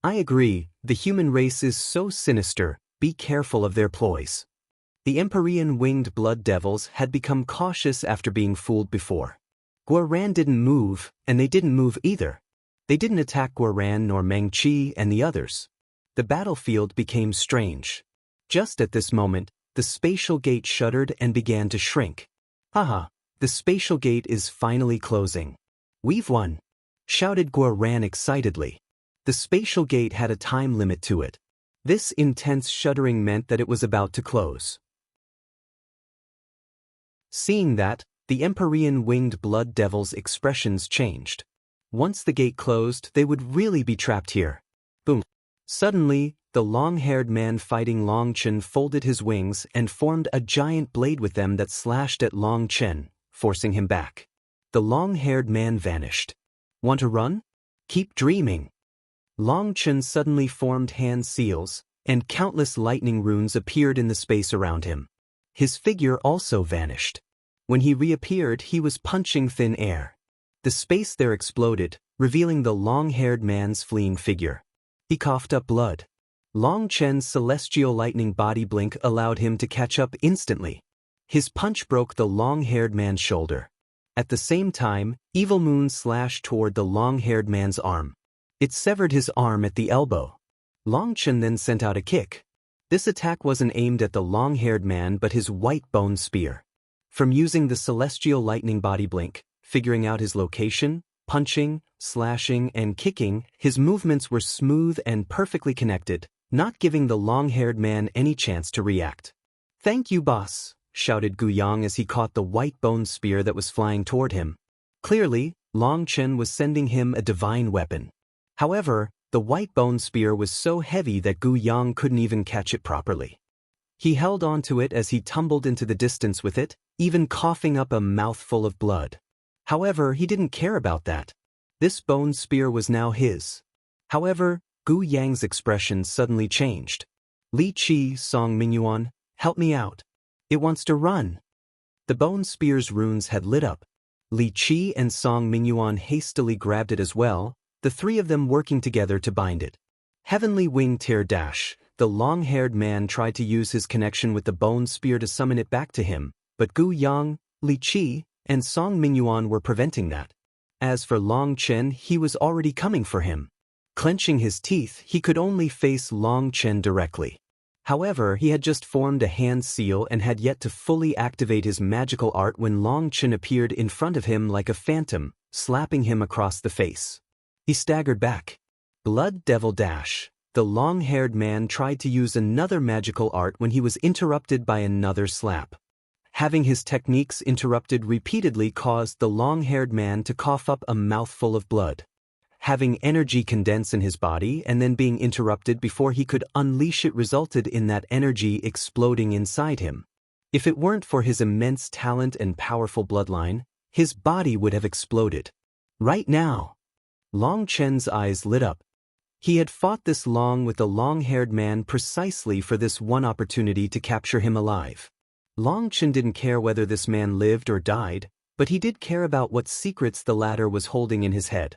A: I agree, the human race is so sinister, be careful of their ploys. The Empyrean winged blood devils had become cautious after being fooled before. Guoran didn't move, and they didn't move either. They didn't attack Guoran nor Mengqi and the others. The battlefield became strange. Just at this moment, the spatial gate shuddered and began to shrink. Haha, the spatial gate is finally closing. We've won! Shouted Guoran excitedly. The spatial gate had a time limit to it. This intense shuddering meant that it was about to close. Seeing that, the Empyrean winged blood devils' expressions changed. Once the gate closed, they would really be trapped here. Boom! Suddenly, the long-haired man fighting Longchen folded his wings and formed a giant blade with them that slashed at Longchen, forcing him back. The long-haired man vanished. Want to run? Keep dreaming. Longchen suddenly formed hand seals, and countless lightning runes appeared in the space around him. His figure also vanished. When he reappeared, he was punching thin air. The space there exploded, revealing the long-haired man's fleeing figure. He coughed up blood. Longchen's celestial lightning body blink allowed him to catch up instantly. His punch broke the long-haired man's shoulder. At the same time, Evil Moon slashed toward the long-haired man's arm. It severed his arm at the elbow. Longchen then sent out a kick. This attack wasn't aimed at the long-haired man but his white bone spear. From using the celestial lightning body blink, figuring out his location, punching, slashing, and kicking. His movements were smooth and perfectly connected, not giving the long-haired man any chance to react. "Thank you, boss," shouted Gu Yang as he caught the white bone spear that was flying toward him. Clearly, Long Chen was sending him a divine weapon. However, the white bone spear was so heavy that Gu Yang couldn't even catch it properly. He held onto it as he tumbled into the distance with it, even coughing up a mouthful of blood. However, he didn't care about that. This bone spear was now his. However, Gu Yang's expression suddenly changed. "Li Qi, Song Mingyuan, help me out. It wants to run." The bone spear's runes had lit up. Li Qi and Song Mingyuan hastily grabbed it as well, the three of them working together to bind it. Heavenly Wing Tear Dash. The long-haired man tried to use his connection with the bone spear to summon it back to him, but Gu Yang, Li Qi, and Song Mingyuan were preventing that. As for Long Chen, he was already coming for him. Clenching his teeth, he could only face Long Chen directly. However, he had just formed a hand seal and had yet to fully activate his magical art when Long Chen appeared in front of him like a phantom, slapping him across the face. He staggered back. Blood Devil Dash. The long-haired man tried to use another magical art when he was interrupted by another slap. Having his techniques interrupted repeatedly caused the long-haired man to cough up a mouthful of blood. Having energy condense in his body and then being interrupted before he could unleash it resulted in that energy exploding inside him. If it weren't for his immense talent and powerful bloodline, his body would have exploded. Right now. Long Chen's eyes lit up. He had fought this long with the long-haired man precisely for this one opportunity to capture him alive. Long Chen didn't care whether this man lived or died, but he did care about what secrets the latter was holding in his head.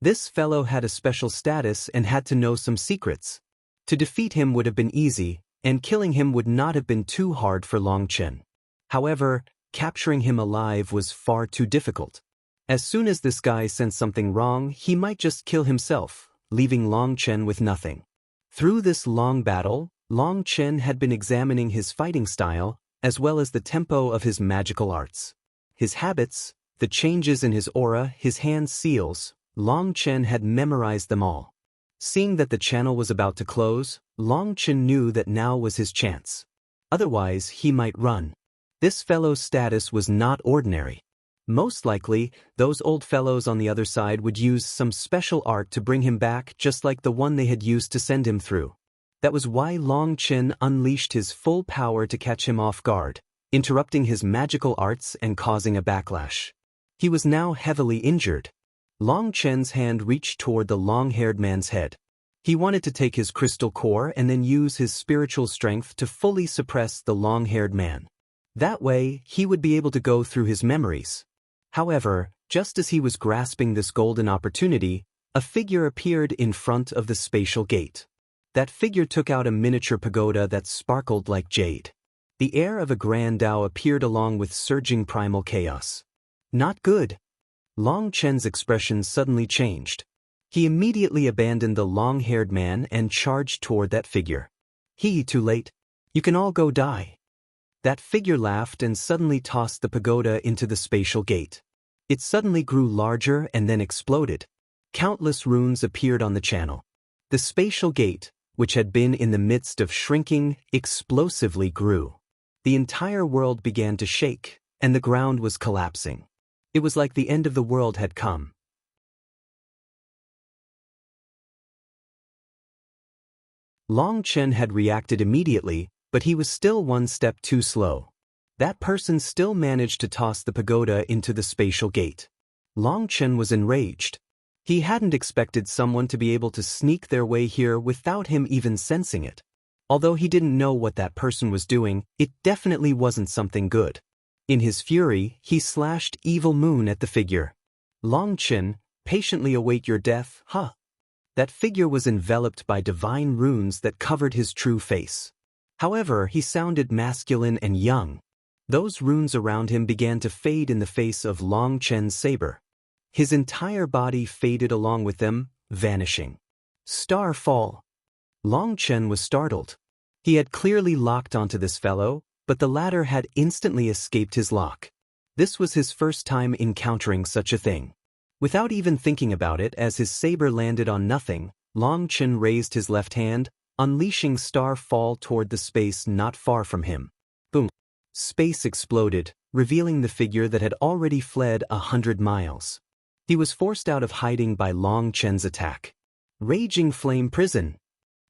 A: This fellow had a special status and had to know some secrets. To defeat him would have been easy, and killing him would not have been too hard for Long Chen. However, capturing him alive was far too difficult. As soon as this guy sensed something wrong, he might just kill himself, leaving Long Chen with nothing. Through this long battle, Long Chen had been examining his fighting style, as well as the tempo of his magical arts. His habits, the changes in his aura, his hand seals, Long Chen had memorized them all. Seeing that the channel was about to close, Long Chen knew that now was his chance. Otherwise, he might run. This fellow's status was not ordinary. Most likely, those old fellows on the other side would use some special art to bring him back just like the one they had used to send him through. That was why Long Chen unleashed his full power to catch him off guard, interrupting his magical arts and causing a backlash. He was now heavily injured. Long Chen's hand reached toward the long-haired man's head. He wanted to take his crystal core and then use his spiritual strength to fully suppress the long-haired man. That way, he would be able to go through his memories. However, just as he was grasping this golden opportunity, a figure appeared in front of the spatial gate. That figure took out a miniature pagoda that sparkled like jade. The air of a grand Tao appeared along with surging primal chaos. Not good. Long Chen's expression suddenly changed. He immediately abandoned the long-haired man and charged toward that figure. Too late. You can all go die. That figure laughed and suddenly tossed the pagoda into the spatial gate. It suddenly grew larger and then exploded. Countless runes appeared on the channel. The spatial gate, which had been in the midst of shrinking, explosively grew. The entire world began to shake, and the ground was collapsing. It was like the end of the world had come. Long Chen had reacted immediately, but he was still one step too slow. That person still managed to toss the pagoda into the spatial gate. Long Chen was enraged. He hadn't expected someone to be able to sneak their way here without him even sensing it. Although he didn't know what that person was doing, it definitely wasn't something good. In his fury, he slashed Evil Moon at the figure. Long Chen, patiently await your death, huh? That figure was enveloped by divine runes that covered his true face. However, he sounded masculine and young. Those runes around him began to fade in the face of Long Chen's saber. His entire body faded along with them, vanishing. Starfall. Long Chen was startled. He had clearly locked onto this fellow, but the latter had instantly escaped his lock. This was his first time encountering such a thing. Without even thinking about it, as his saber landed on nothing, Long Chen raised his left hand, unleashing star fall toward the space not far from him. Boom! Space exploded, revealing the figure that had already fled 100 miles. He was forced out of hiding by Long Chen's attack. Raging Flame Prison.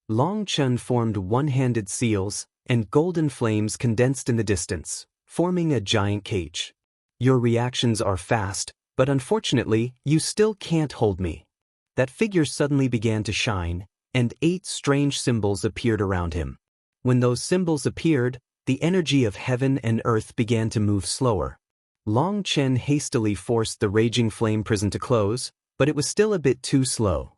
A: Long Chen formed one-handed seals, and golden flames condensed in the distance, forming a giant cage. Your reactions are fast, but unfortunately, you still can't hold me. That figure suddenly began to shine, and 8 strange symbols appeared around him. When those symbols appeared, the energy of heaven and earth began to move slower. Long Chen hastily forced the raging flame prison to close, but it was still a bit too slow.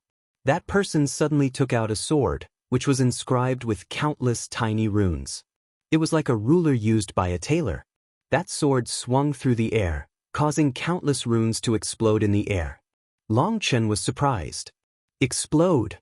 A: That person suddenly took out a sword, which was inscribed with countless tiny runes. It was like a ruler used by a tailor. That sword swung through the air, causing countless runes to explode in the air. Long Chen was surprised. Explode!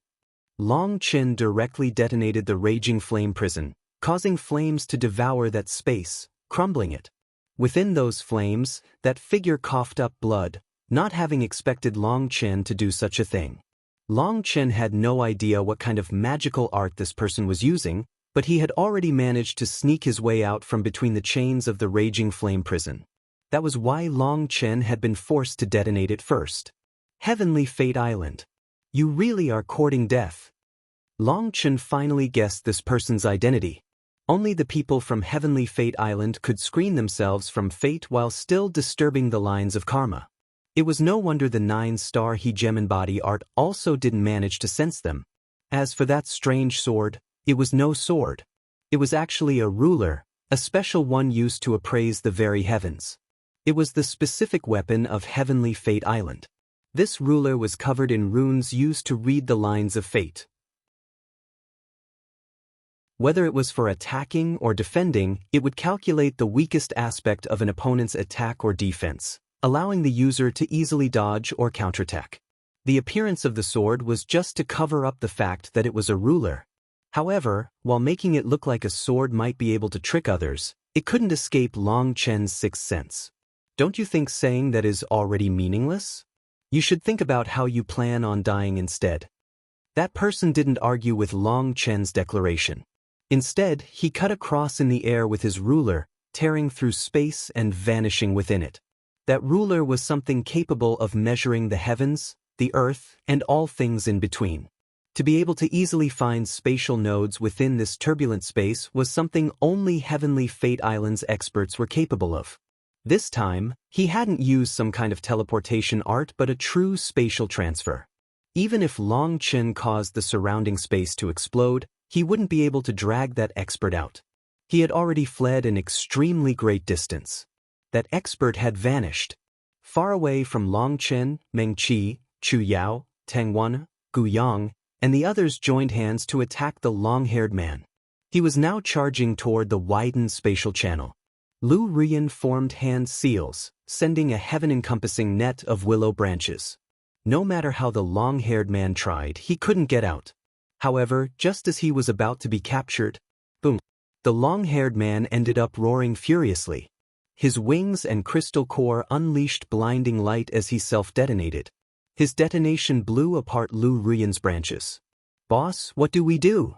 A: Long Chen directly detonated the raging flame prison, causing flames to devour that space, crumbling it. Within those flames, that figure coughed up blood, not having expected Long Chen to do such a thing. Long Chen had no idea what kind of magical art this person was using, but he had already managed to sneak his way out from between the chains of the raging flame prison. That was why Long Chen had been forced to detonate it first. Heavenly Fate Island. You really are courting death. Long Chen finally guessed this person's identity. Only the people from Heavenly Fate Island could screen themselves from fate while still disturbing the lines of karma. It was no wonder the 9-star He Gem Embody art also didn't manage to sense them. As for that strange sword, it was no sword. It was actually a ruler, a special one used to appraise the very heavens. It was the specific weapon of Heavenly Fate Island. This ruler was covered in runes used to read the lines of fate. Whether it was for attacking or defending, it would calculate the weakest aspect of an opponent's attack or defense, allowing the user to easily dodge or counterattack. The appearance of the sword was just to cover up the fact that it was a ruler. However, while making it look like a sword might be able to trick others, it couldn't escape Long Chen's sixth sense. Don't you think saying that is already meaningless? You should think about how you plan on dying instead. That person didn't argue with Long Chen's declaration. Instead, he cut a cross in the air with his ruler, tearing through space and vanishing within it. That ruler was something capable of measuring the heavens, the earth, and all things in between. To be able to easily find spatial nodes within this turbulent space was something only Heavenly Fate Island's experts were capable of. This time, he hadn't used some kind of teleportation art but a true spatial transfer. Even if Long Chen caused the surrounding space to explode, he wouldn't be able to drag that expert out. He had already fled an extremely great distance. That expert had vanished. Far away from Long Chen, Meng Qi, Chu Yao, Tang Wan, Gu Yang, and the others joined hands to attack the long-haired man. He was now charging toward the widened spatial channel. Lu Rian formed hand seals, sending a heaven-encompassing net of willow branches. No matter how the long-haired man tried, he couldn't get out. However, just as he was about to be captured, boom, the long-haired man ended up roaring furiously. His wings and crystal core unleashed blinding light as he self-detonated. His detonation blew apart Lu Rian's branches. "Boss, what do we do?"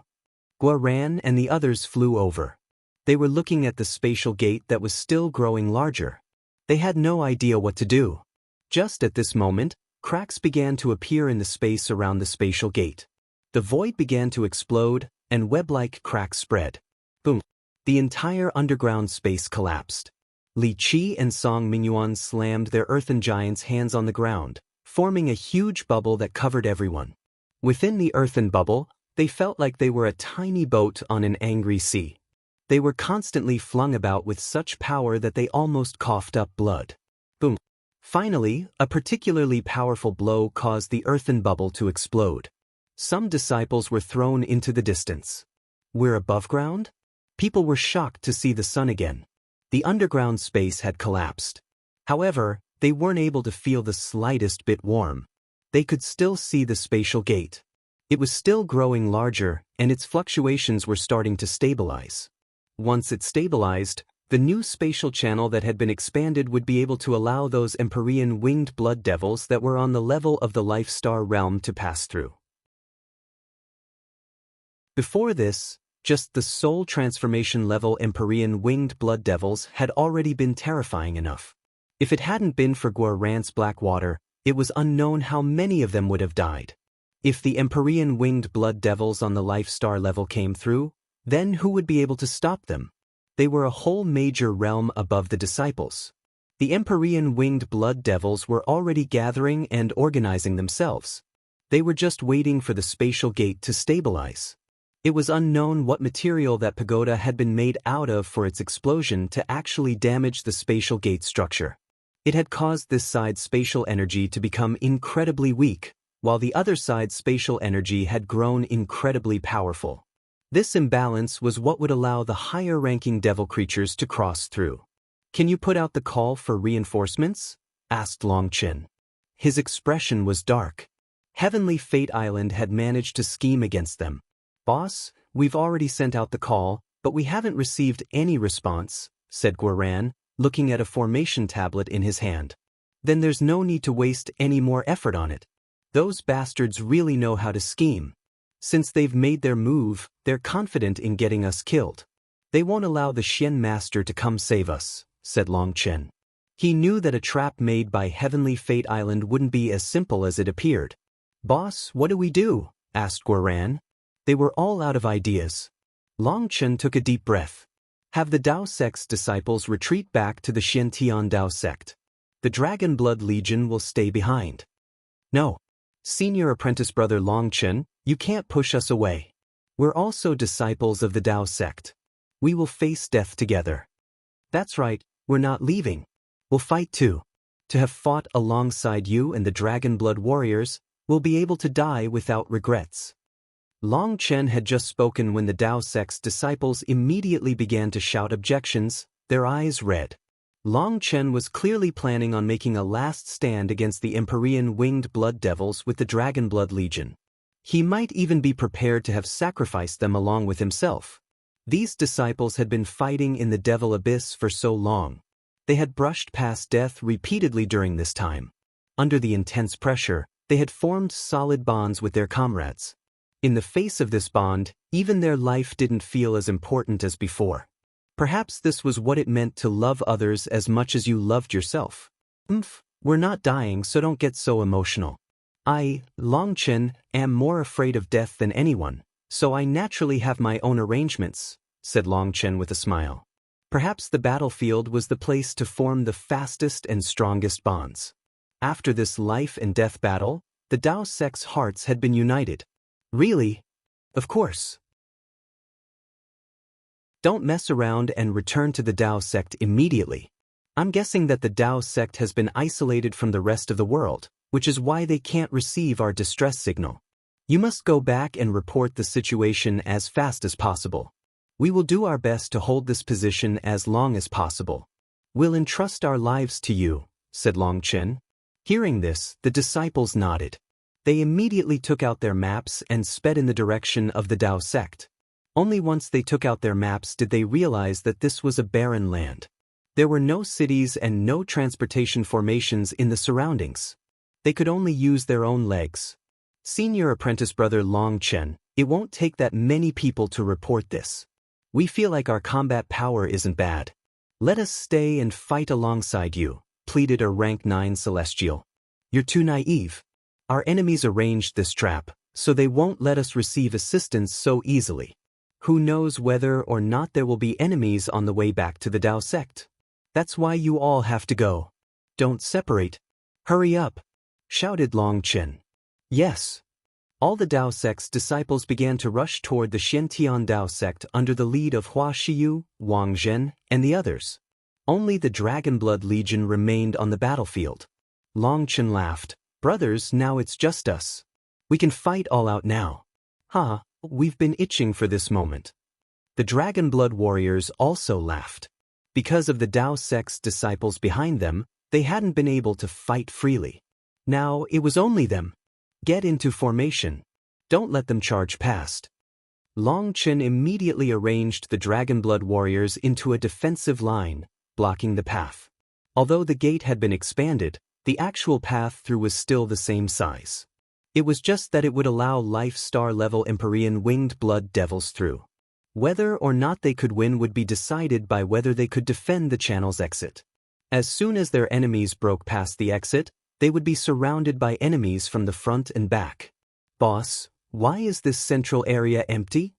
A: Gua Ran and the others flew over. They were looking at the spatial gate that was still growing larger. They had no idea what to do. Just at this moment, cracks began to appear in the space around the spatial gate. The void began to explode, and web-like cracks spread. Boom! The entire underground space collapsed. Li Qi and Song Mingyuan slammed their earthen giants' hands on the ground, forming a huge bubble that covered everyone. Within the earthen bubble, they felt like they were a tiny boat on an angry sea. They were constantly flung about with such power that they almost coughed up blood. Boom! Finally, a particularly powerful blow caused the earthen bubble to explode. Some disciples were thrown into the distance. We're above ground? People were shocked to see the sun again. The underground space had collapsed. However, they weren't able to feel the slightest bit warm. They could still see the spatial gate. It was still growing larger, and its fluctuations were starting to stabilize. Once it stabilized, The new spatial channel that had been expanded would be able to allow those Empyrean winged blood devils that were on the level of the Life Star realm to pass through. Before this, just the soul transformation level Empyrean winged blood devils had already been terrifying enough. If it hadn't been for Guarant's black water, it was unknown how many of them would have died. If the Empyrean winged blood devils on the Life Star level came through, then who would be able to stop them? They were a whole major realm above the disciples. The Empyrean winged blood devils were already gathering and organizing themselves. They were just waiting for the spatial gate to stabilize. It was unknown what material that pagoda had been made out of for its explosion to actually damage the spatial gate structure. It had caused this side's spatial energy to become incredibly weak, while the other side's spatial energy had grown incredibly powerful. This imbalance was what would allow the higher-ranking devil creatures to cross through. "Can you put out the call for reinforcements?" asked Longchen. His expression was dark. Heavenly Fate Island had managed to scheme against them. "Boss, we've already sent out the call, but we haven't received any response," said Guaran, looking at a formation tablet in his hand. "Then there's no need to waste any more effort on it. Those bastards really know how to scheme. Since they've made their move, they're confident in getting us killed. They won't allow the Xian Master to come save us," said Longchen. He knew that a trap made by Heavenly Fate Island wouldn't be as simple as it appeared. "Boss, what do we do?" asked Guaran. They were all out of ideas. Longchen took a deep breath. "Have the Dao Sect's disciples retreat back to the Xuantian Dao Sect. The Dragon Blood Legion will stay behind." "No. Senior Apprentice Brother Longchen, you can't push us away. We're also disciples of the Dao Sect. We will face death together." "That's right, we're not leaving. We'll fight too. To have fought alongside you and the Dragon Blood Warriors, we'll be able to die without regrets." Longchen had just spoken when the Dao Sect's disciples immediately began to shout objections, their eyes red. Longchen was clearly planning on making a last stand against the Empyrean winged blood devils with the Dragon Blood Legion. He might even be prepared to have sacrificed them along with himself. These disciples had been fighting in the Devil Abyss for so long. They had brushed past death repeatedly during this time. Under the intense pressure, they had formed solid bonds with their comrades. In the face of this bond, even their life didn't feel as important as before. Perhaps this was what it meant to love others as much as you loved yourself. We're not dying, so don't get so emotional. I, Longchen, am more afraid of death than anyone, so I naturally have my own arrangements," said Longchen with a smile. Perhaps the battlefield was the place to form the fastest and strongest bonds. After this life and death battle, the Dao Sect's hearts had been united. "Really? Of course. Don't mess around and return to the Dao Sect immediately. I'm guessing that the Dao Sect has been isolated from the rest of the world, which is why they can't receive our distress signal. You must go back and report the situation as fast as possible. We will do our best to hold this position as long as possible. We'll entrust our lives to you," said Longchen. Hearing this, the disciples nodded. They immediately took out their maps and sped in the direction of the Dao Sect. Only once they took out their maps did they realize that this was a barren land. There were no cities and no transportation formations in the surroundings. They could only use their own legs. "Senior Apprentice Brother Longchen, it won't take that many people to report this. We feel like our combat power isn't bad. Let us stay and fight alongside you," pleaded a rank 9 Celestial. "You're too naive. Our enemies arranged this trap, so they won't let us receive assistance so easily. Who knows whether or not there will be enemies on the way back to the Dao Sect? That's why you all have to go. Don't separate. Hurry up," shouted Longchen. Yes. All the Dao Sect's disciples began to rush toward the Xuantian Dao Sect under the lead of Hua Shiyu, Wang Zhen, and the others. Only the Dragon Blood Legion remained on the battlefield. Longchen laughed. "Brothers, now it's just us. We can fight all out now. We've been itching for this moment." The Dragon Blood Warriors also laughed. Because of the Dao Sect's disciples behind them, they hadn't been able to fight freely. Now it was only them. Get into formation. Don't let them charge past. Long Chen immediately arranged the Dragonblood warriors into a defensive line, blocking the path. Although the gate had been expanded, the actual path through was still the same size. It was just that it would allow Life Star level Empyrean winged blood devils through. Whether or not they could win would be decided by whether they could defend the channel's exit. As soon as their enemies broke past the exit, they would be surrounded by enemies from the front and back. Boss, why is this central area empty?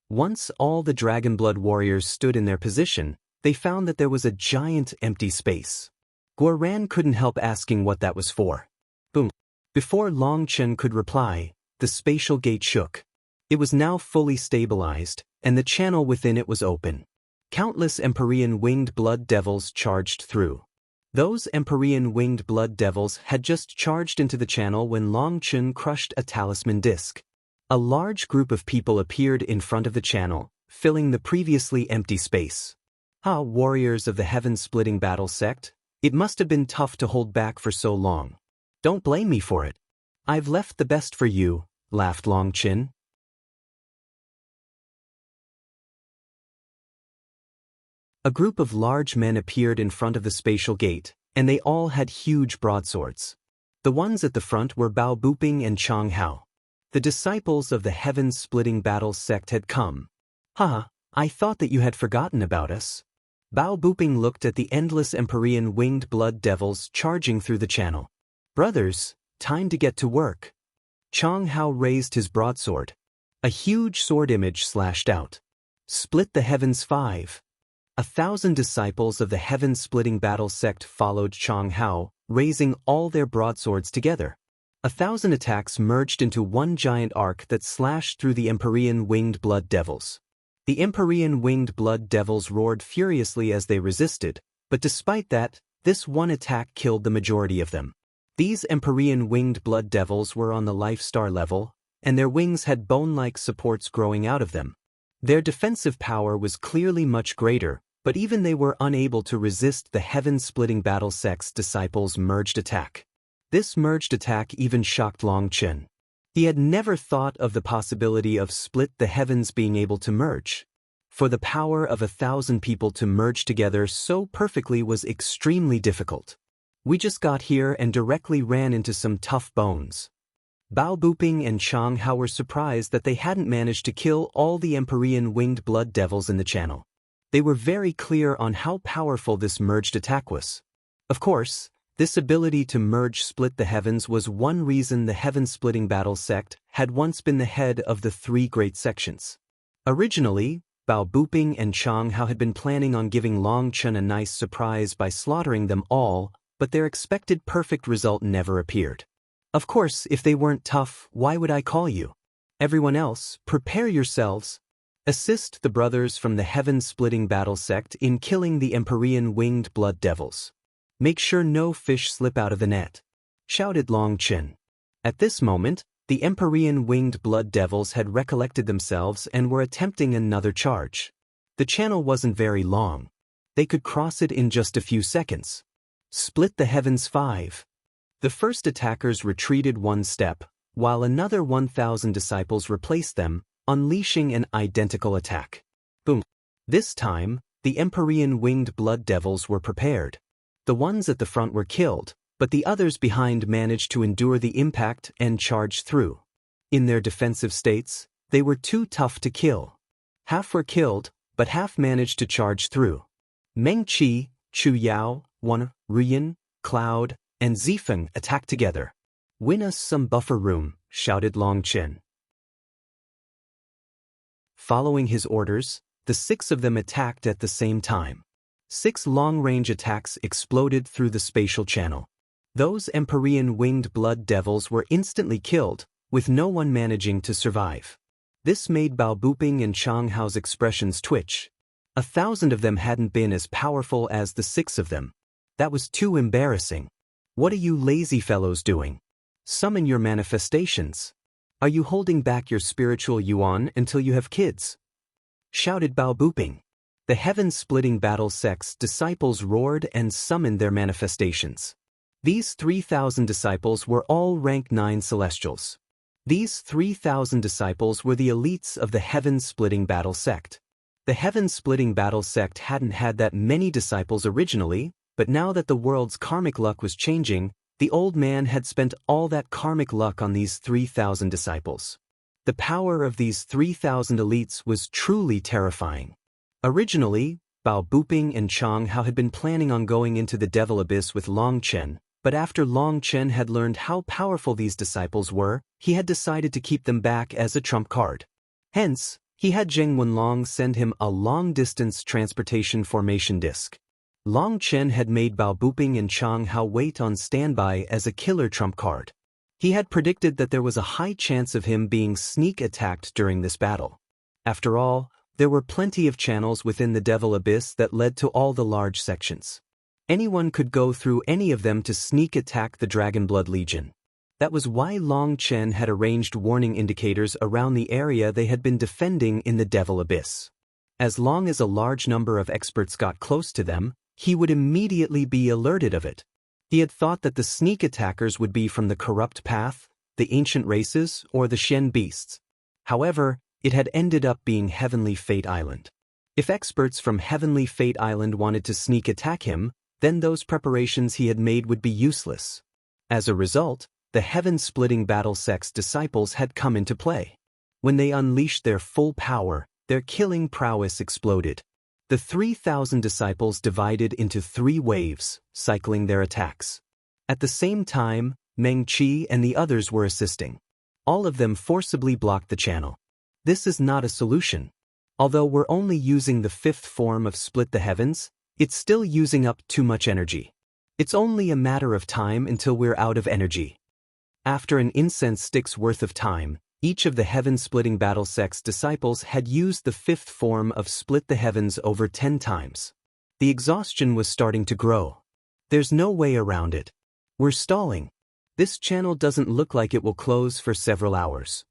A: Once all the Dragonblood warriors stood in their position, they found that there was a giant empty space. Guoran couldn't help asking what that was for. Boom. Before Long Chen could reply, the spatial gate shook. It was now fully stabilized, and the channel within it was open. Countless Empyrean winged blood devils charged through. Those Empyrean winged blood devils had just charged into the channel when Long Chen crushed a talisman disc. A large group of people appeared in front of the channel, filling the previously empty space. Ah, warriors of the heaven-splitting battle sect, it must have been tough to hold back for so long. Don't blame me for it. I've left the best for you, laughed Long Chen. A group of large men appeared in front of the spatial gate, and they all had huge broadswords. The ones at the front were Bao Buping and Chang Hao. The disciples of the heaven-splitting battle sect had come. Haha, I thought that you had forgotten about us. Bao Buping looked at the endless Empyrean winged blood devils charging through the channel. Brothers, time to get to work. Chang Hao raised his broadsword. A huge sword image slashed out. Split the heavens 5. 1,000 disciples of the heaven-splitting battle sect followed Chang Hao, raising all their broadswords together. 1,000 attacks merged into one giant arc that slashed through the Empyrean winged blood devils. The Empyrean winged blood devils roared furiously as they resisted, but despite that, this one attack killed the majority of them. These Empyrean winged blood devils were on the Life Star level, and their wings had bone-like supports growing out of them. Their defensive power was clearly much greater, but even they were unable to resist the heaven-splitting battle sect's disciples' merged attack. This merged attack even shocked Long Chen. He had never thought of the possibility of split the heavens being able to merge. For the power of 1,000 people to merge together so perfectly was extremely difficult. We just got here and directly ran into some tough bones. Bao Buping and Chang Hao were surprised that they hadn't managed to kill all the Empyrean winged blood devils in the channel. They were very clear on how powerful this merged attack was. Of course, this ability to merge split the heavens was one reason the heaven-splitting battle sect had once been the head of the 3 great sections. Originally, Bao Buping and Chang Hao had been planning on giving Long Chen a nice surprise by slaughtering them all, but their expected perfect result never appeared. Of course, if they weren't tough, why would I call you? Everyone else, prepare yourselves. Assist the brothers from the heaven-splitting battle sect in killing the Empyrean winged blood devils. Make sure no fish slip out of the net, shouted Long Chen. At this moment, the Empyrean winged blood devils had recollected themselves and were attempting another charge. The channel wasn't very long. They could cross it in just a few seconds. Split the heavens 5. The first attackers retreated one step, while another 1,000 disciples replaced them, unleashing an identical attack. Boom. This time, the Empyrean winged blood devils were prepared. The ones at the front were killed, but the others behind managed to endure the impact and charge through. In their defensive states, they were too tough to kill. Half were killed, but half managed to charge through. Meng Qi, Chu Yao, Wan, Ruyan, Cloud, and Zifeng attacked together. Win us some buffer room, shouted Long Chen. Following his orders, the 6 of them attacked at the same time. 6 long-range attacks exploded through the spatial channel. Those Empyrean winged blood devils were instantly killed, with no one managing to survive. This made Bao Buping and Chang Hao's expressions twitch. 1,000 of them hadn't been as powerful as the 6 of them. That was too embarrassing. What are you lazy fellows doing? Summon your manifestations. Are you holding back your spiritual yuan until you have kids? Shouted Bao Buping. The heaven-splitting battle sect's disciples roared and summoned their manifestations. These 3,000 disciples were all rank 9 celestials. These 3,000 disciples were the elites of the Heaven-Splitting Battle Sect. The Heaven-Splitting Battle Sect hadn't had that many disciples originally, but now that the world's karmic luck was changing, the old man had spent all that karmic luck on these 3,000 disciples. The power of these 3,000 elites was truly terrifying. Originally, Bao Buping and Chang Hao had been planning on going into the Devil Abyss with Long Chen, but after Long Chen had learned how powerful these disciples were, he had decided to keep them back as a trump card. Hence, he had Zheng Wenlong send him a long-distance transportation formation disc. Long Chen had made Bao Buping and Chang Hao wait on standby as a killer trump card. He had predicted that there was a high chance of him being sneak attacked during this battle. After all, there were plenty of channels within the Devil Abyss that led to all the large sections. Anyone could go through any of them to sneak attack the Dragonblood Legion. That was why Long Chen had arranged warning indicators around the area they had been defending in the Devil Abyss. As long as a large number of experts got close to them, he would immediately be alerted of it. He had thought that the sneak attackers would be from the Corrupt Path, the Ancient Races, or the Shen Beasts. However, it had ended up being Heavenly Fate Island. If experts from Heavenly Fate Island wanted to sneak attack him, then those preparations he had made would be useless. As a result, the Heaven-Splitting Battle Sect's disciples had come into play. When they unleashed their full power, their killing prowess exploded. The 3,000 disciples divided into 3 waves, cycling their attacks. At the same time, Meng Qi and the others were assisting. All of them forcibly blocked the channel. This is not a solution. Although we're only using the 5th form of Split the Heavens, it's still using up too much energy. It's only a matter of time until we're out of energy. After an incense stick's worth of time, each of the Heaven-Splitting Battle Sect's disciples had used the 5th form of Split the Heavens over 10 times. The exhaustion was starting to grow. There's no way around it. We're stalling. This channel doesn't look like it will close for several hours.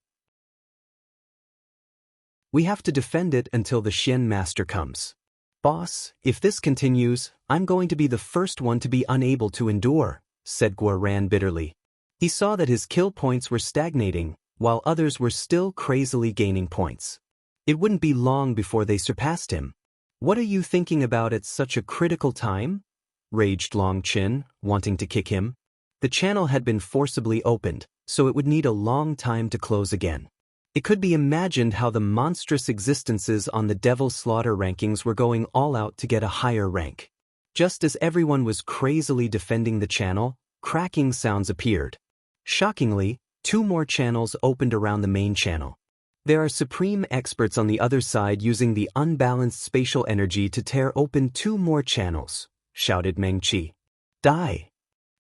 A: We have to defend it until the Xian Master comes. Boss, if this continues, I'm going to be the first one to be unable to endure, said Guoran bitterly. He saw that his kill points were stagnating, while others were still crazily gaining points. It wouldn't be long before they surpassed him. What are you thinking about at such a critical time? Raged Long Chen, wanting to kick him. The channel had been forcibly opened, so it would need a long time to close again. It could be imagined how the monstrous existences on the Devil Slaughter rankings were going all out to get a higher rank. Just as everyone was crazily defending the channel, cracking sounds appeared. Shockingly, 2 more channels opened around the main channel. There are supreme experts on the other side using the unbalanced spatial energy to tear open 2 more channels, shouted Meng Qi. Die!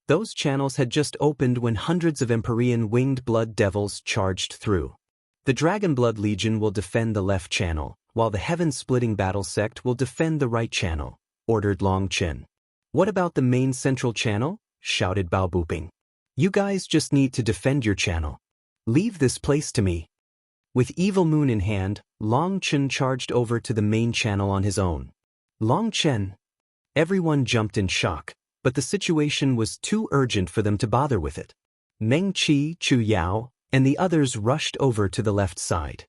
A: Those channels had just opened when hundreds of Empyrean winged blood devils charged through. The Dragonblood Legion will defend the left channel, while the Heaven-Splitting Battle Sect will defend the right channel, ordered Long Chen. What about the main central channel? Shouted Bao Buping. You guys just need to defend your channel. Leave this place to me. With Evil Moon in hand, Long Chen charged over to the main channel on his own. Long Chen. Everyone jumped in shock, but the situation was too urgent for them to bother with it. Meng Qi, Chu Yao, and the others rushed over to the left side.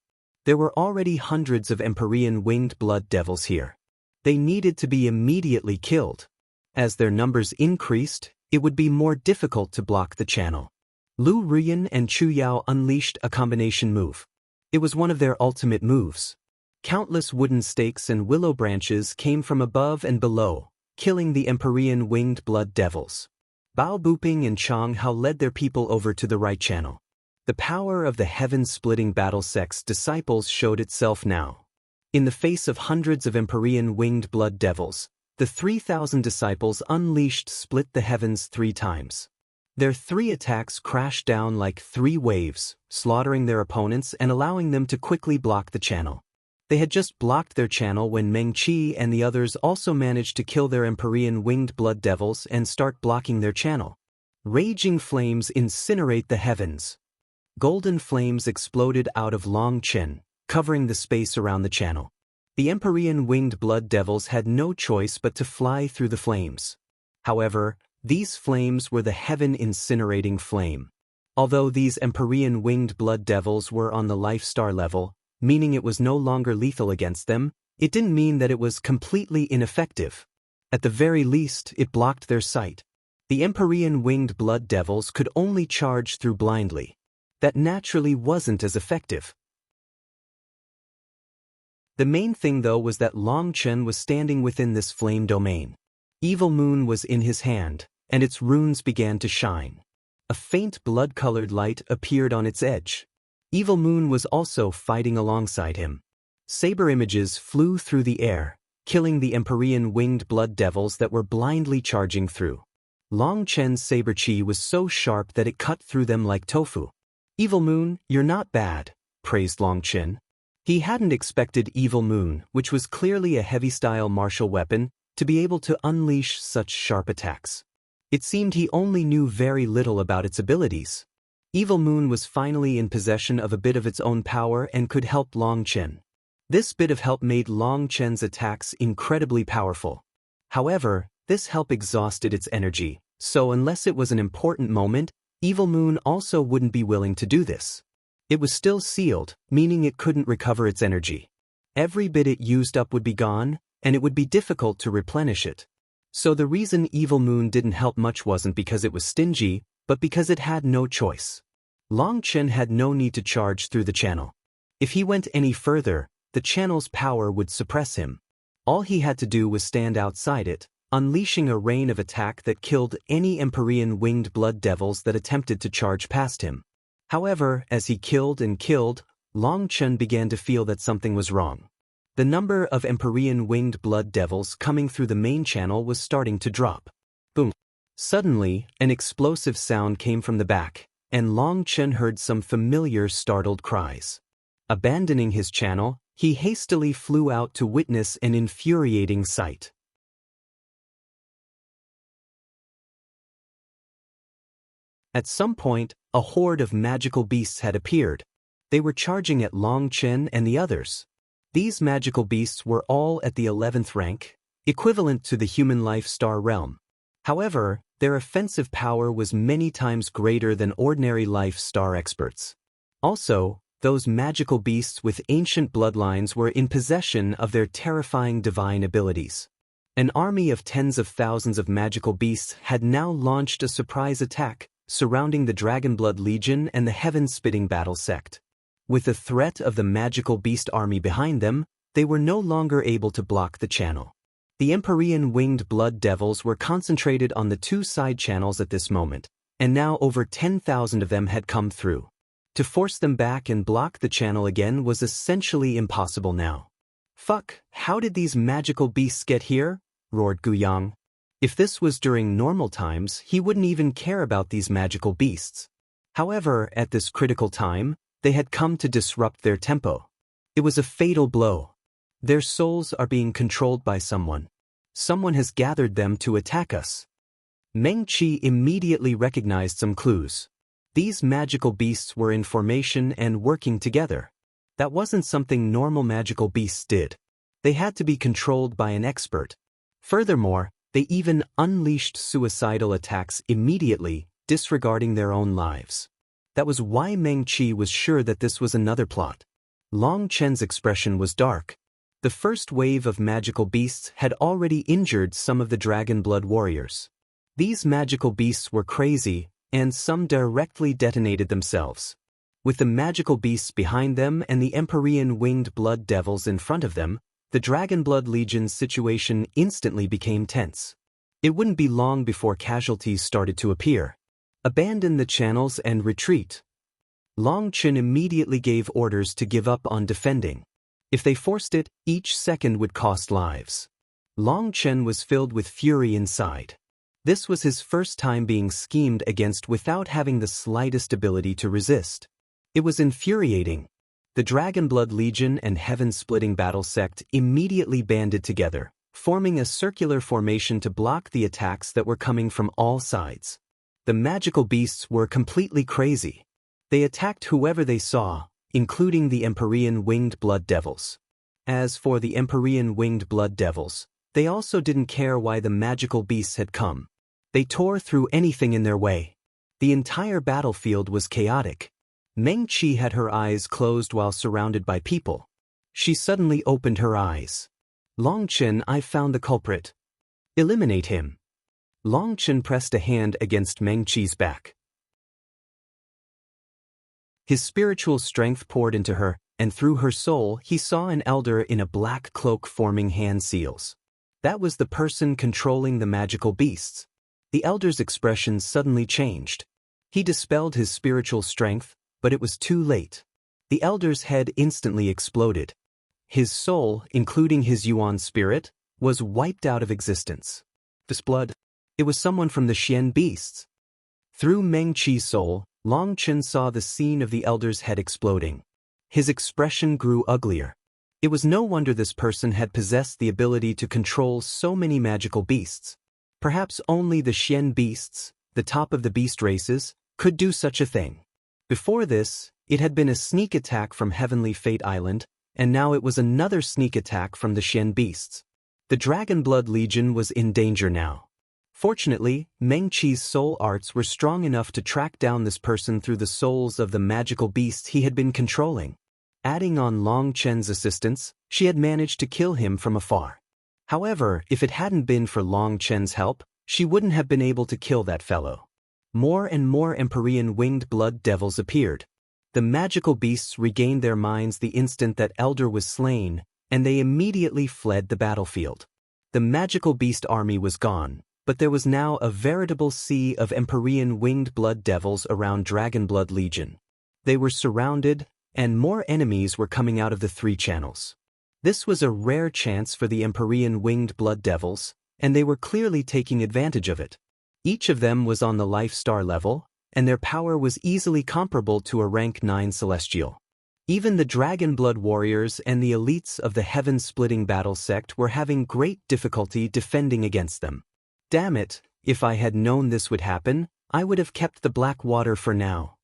A: There were already hundreds of Empyrean winged blood devils here. They needed to be immediately killed. As their numbers increased, it would be more difficult to block the channel. Lu Ruyan and Chu Yao unleashed a combination move. It was one of their ultimate moves. Countless wooden stakes and willow branches came from above and below, killing the Empyrean winged blood devils. Bao Buping and Chang Hao led their people over to the right channel. The power of the Heaven-Splitting Battle Sect's disciples showed itself now. In the face of hundreds of Empyrean winged blood devils, the 3,000 disciples unleashed Split the Heavens 3 times. Their 3 attacks crashed down like 3 waves, slaughtering their opponents and allowing them to quickly block the channel. They had just blocked their channel when Meng Qi and the others also managed to kill their Empyrean winged blood devils and start blocking their channel. Raging flames incinerate the heavens. Golden flames exploded out of Long Chen, covering the space around the channel. The Empyrean winged blood devils had no choice but to fly through the flames. However, these flames were the heaven-incinerating flame. Although these Empyrean winged blood devils were on the life star level, meaning it was no longer lethal against them, it didn't mean that it was completely ineffective. At the very least, it blocked their sight. The Empyrean winged blood devils could only charge through blindly. That naturally wasn't as effective. The main thing though was that Long Chen was standing within this flame domain. Evil Moon was in his hand, and its runes began to shine. A faint blood-colored light appeared on its edge. Evil Moon was also fighting alongside him. Saber images flew through the air, killing the Empyrean winged blood devils that were blindly charging through. Long Chen's saber chi was so sharp that it cut through them like tofu. Evil Moon, you're not bad, praised Long Chen. He hadn't expected Evil Moon, which was clearly a heavy-style martial weapon, to be able to unleash such sharp attacks. It seemed he only knew very little about its abilities. Evil Moon was finally in possession of a bit of its own power and could help Long Chen. This bit of help made Long Chen's attacks incredibly powerful. However, this help exhausted its energy, so unless it was an important moment, Evil Moon also wouldn't be willing to do this. It was still sealed, meaning it couldn't recover its energy. Every bit it used up would be gone, and it would be difficult to replenish it. So the reason Evil Moon didn't help much wasn't because it was stingy, but because it had no choice. Long Chen had no need to charge through the channel. If he went any further, the channel's power would suppress him. All he had to do was stand outside it, unleashing a rain of attack that killed any Empyrean winged blood devils that attempted to charge past him. However, as he killed and killed, Long Chen began to feel that something was wrong. The number of Empyrean winged blood devils coming through the main channel was starting to drop. Boom. Suddenly, an explosive sound came from the back, and Long Chen heard some familiar startled cries. Abandoning his channel, he hastily flew out to witness an infuriating sight. At some point, a horde of magical beasts had appeared. They were charging at Long Chen and the others. These magical beasts were all at the 11th rank, equivalent to the human life star realm. However, their offensive power was many times greater than ordinary life star experts. Also, those magical beasts with ancient bloodlines were in possession of their terrifying divine abilities. An army of tens of thousands of magical beasts had now launched a surprise attack, surrounding the Dragonblood Legion and the Heaven-Spitting Battle Sect. With the threat of the magical beast army behind them, they were no longer able to block the channel. The Empyrean winged blood devils were concentrated on the two side channels at this moment, and now over 10,000 of them had come through. To force them back and block the channel again was essentially impossible now. Fuck, how did these magical beasts get here? Roared Guyang. If this was during normal times, he wouldn't even care about these magical beasts. However, at this critical time, they had come to disrupt their tempo. It was a fatal blow. Their souls are being controlled by someone. Someone has gathered them to attack us. Meng Qi immediately recognized some clues. These magical beasts were in formation and working together. That wasn't something normal magical beasts did. They had to be controlled by an expert. Furthermore, they even unleashed suicidal attacks immediately, disregarding their own lives. That was why Meng Qi was sure that this was another plot. Long Chen's expression was dark. The first wave of magical beasts had already injured some of the Dragonblood warriors. These magical beasts were crazy, and some directly detonated themselves. With the magical beasts behind them and the Empyrean winged blood devils in front of them, the Dragonblood Legion's situation instantly became tense. It wouldn't be long before casualties started to appear. Abandon the channels and retreat. Long Chen immediately gave orders to give up on defending. If they forced it, each second would cost lives. Long Chen was filled with fury inside. This was his first time being schemed against without having the slightest ability to resist. It was infuriating. The Dragonblood Legion and Heaven-Splitting Battle Sect immediately banded together, forming a circular formation to block the attacks that were coming from all sides. The magical beasts were completely crazy. They attacked whoever they saw, including the Empyrean winged blood devils. As for the Empyrean winged blood devils, they also didn't care why the magical beasts had come. They tore through anything in their way. The entire battlefield was chaotic. Meng Qi had her eyes closed while surrounded by people. She suddenly opened her eyes. Long Chen, I found the culprit. Eliminate him. Long Chen pressed a hand against Meng Qi's back. His spiritual strength poured into her, and through her soul he saw an elder in a black cloak forming hand seals. That was the person controlling the magical beasts. The elder's expression suddenly changed. He dispelled his spiritual strength, but it was too late. The elder's head instantly exploded. His soul, including his Yuan spirit, was wiped out of existence. This blood, it was someone from the Xian beasts. Through Meng Qi's soul, Long Chen saw the scene of the elder's head exploding. His expression grew uglier. It was no wonder this person had possessed the ability to control so many magical beasts. Perhaps only the Xian beasts, the top of the beast races, could do such a thing. Before this, it had been a sneak attack from Heavenly Fate Island, and now it was another sneak attack from the Xian beasts. The Dragon Blood Legion was in danger now. Fortunately, Meng Qi's soul arts were strong enough to track down this person through the souls of the magical beasts he had been controlling. Adding on Long Chen's assistance, she had managed to kill him from afar. However, if it hadn't been for Long Chen's help, she wouldn't have been able to kill that fellow. More and more Empyrean winged blood devils appeared. The magical beasts regained their minds the instant that Elder was slain, and they immediately fled the battlefield. The magical beast army was gone, but there was now a veritable sea of Empyrean winged blood devils around Dragon Blood Legion. They were surrounded, and more enemies were coming out of the 3 channels. This was a rare chance for the Empyrean winged blood devils, and they were clearly taking advantage of it. Each of them was on the life star level, and their power was easily comparable to a rank 9 celestial. Even the Dragon Blood warriors and the elites of the heaven-splitting battle sect were having great difficulty defending against them. Damn it, if I had known this would happen, I would have kept the black water for now.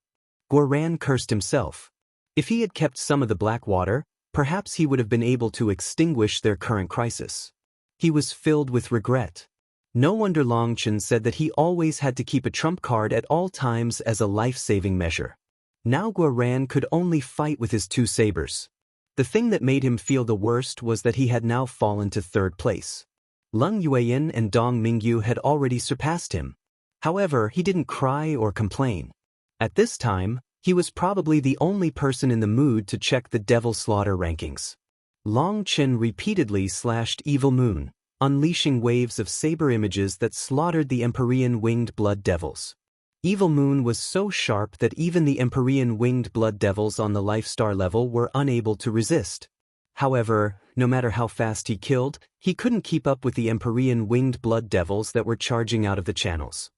A: Guoran cursed himself. If he had kept some of the black water, perhaps he would have been able to extinguish their current crisis. He was filled with regret. No wonder Long Chen said that he always had to keep a trump card at all times as a life-saving measure. Now Guoran could only fight with his 2 sabers. The thing that made him feel the worst was that he had now fallen to 3rd place. Leng Yueyin and Dong Mingyu had already surpassed him. However, he didn't cry or complain. At this time, he was probably the only person in the mood to check the Devil Slaughter rankings. Long Chen repeatedly slashed Evil Moon, unleashing waves of saber images that slaughtered the Empyrean winged blood devils. Evil Moon was so sharp that even the Empyrean winged blood devils on the life star level were unable to resist. However, no matter how fast he killed, he couldn't keep up with the Empyrean winged blood devils that were charging out of the channels.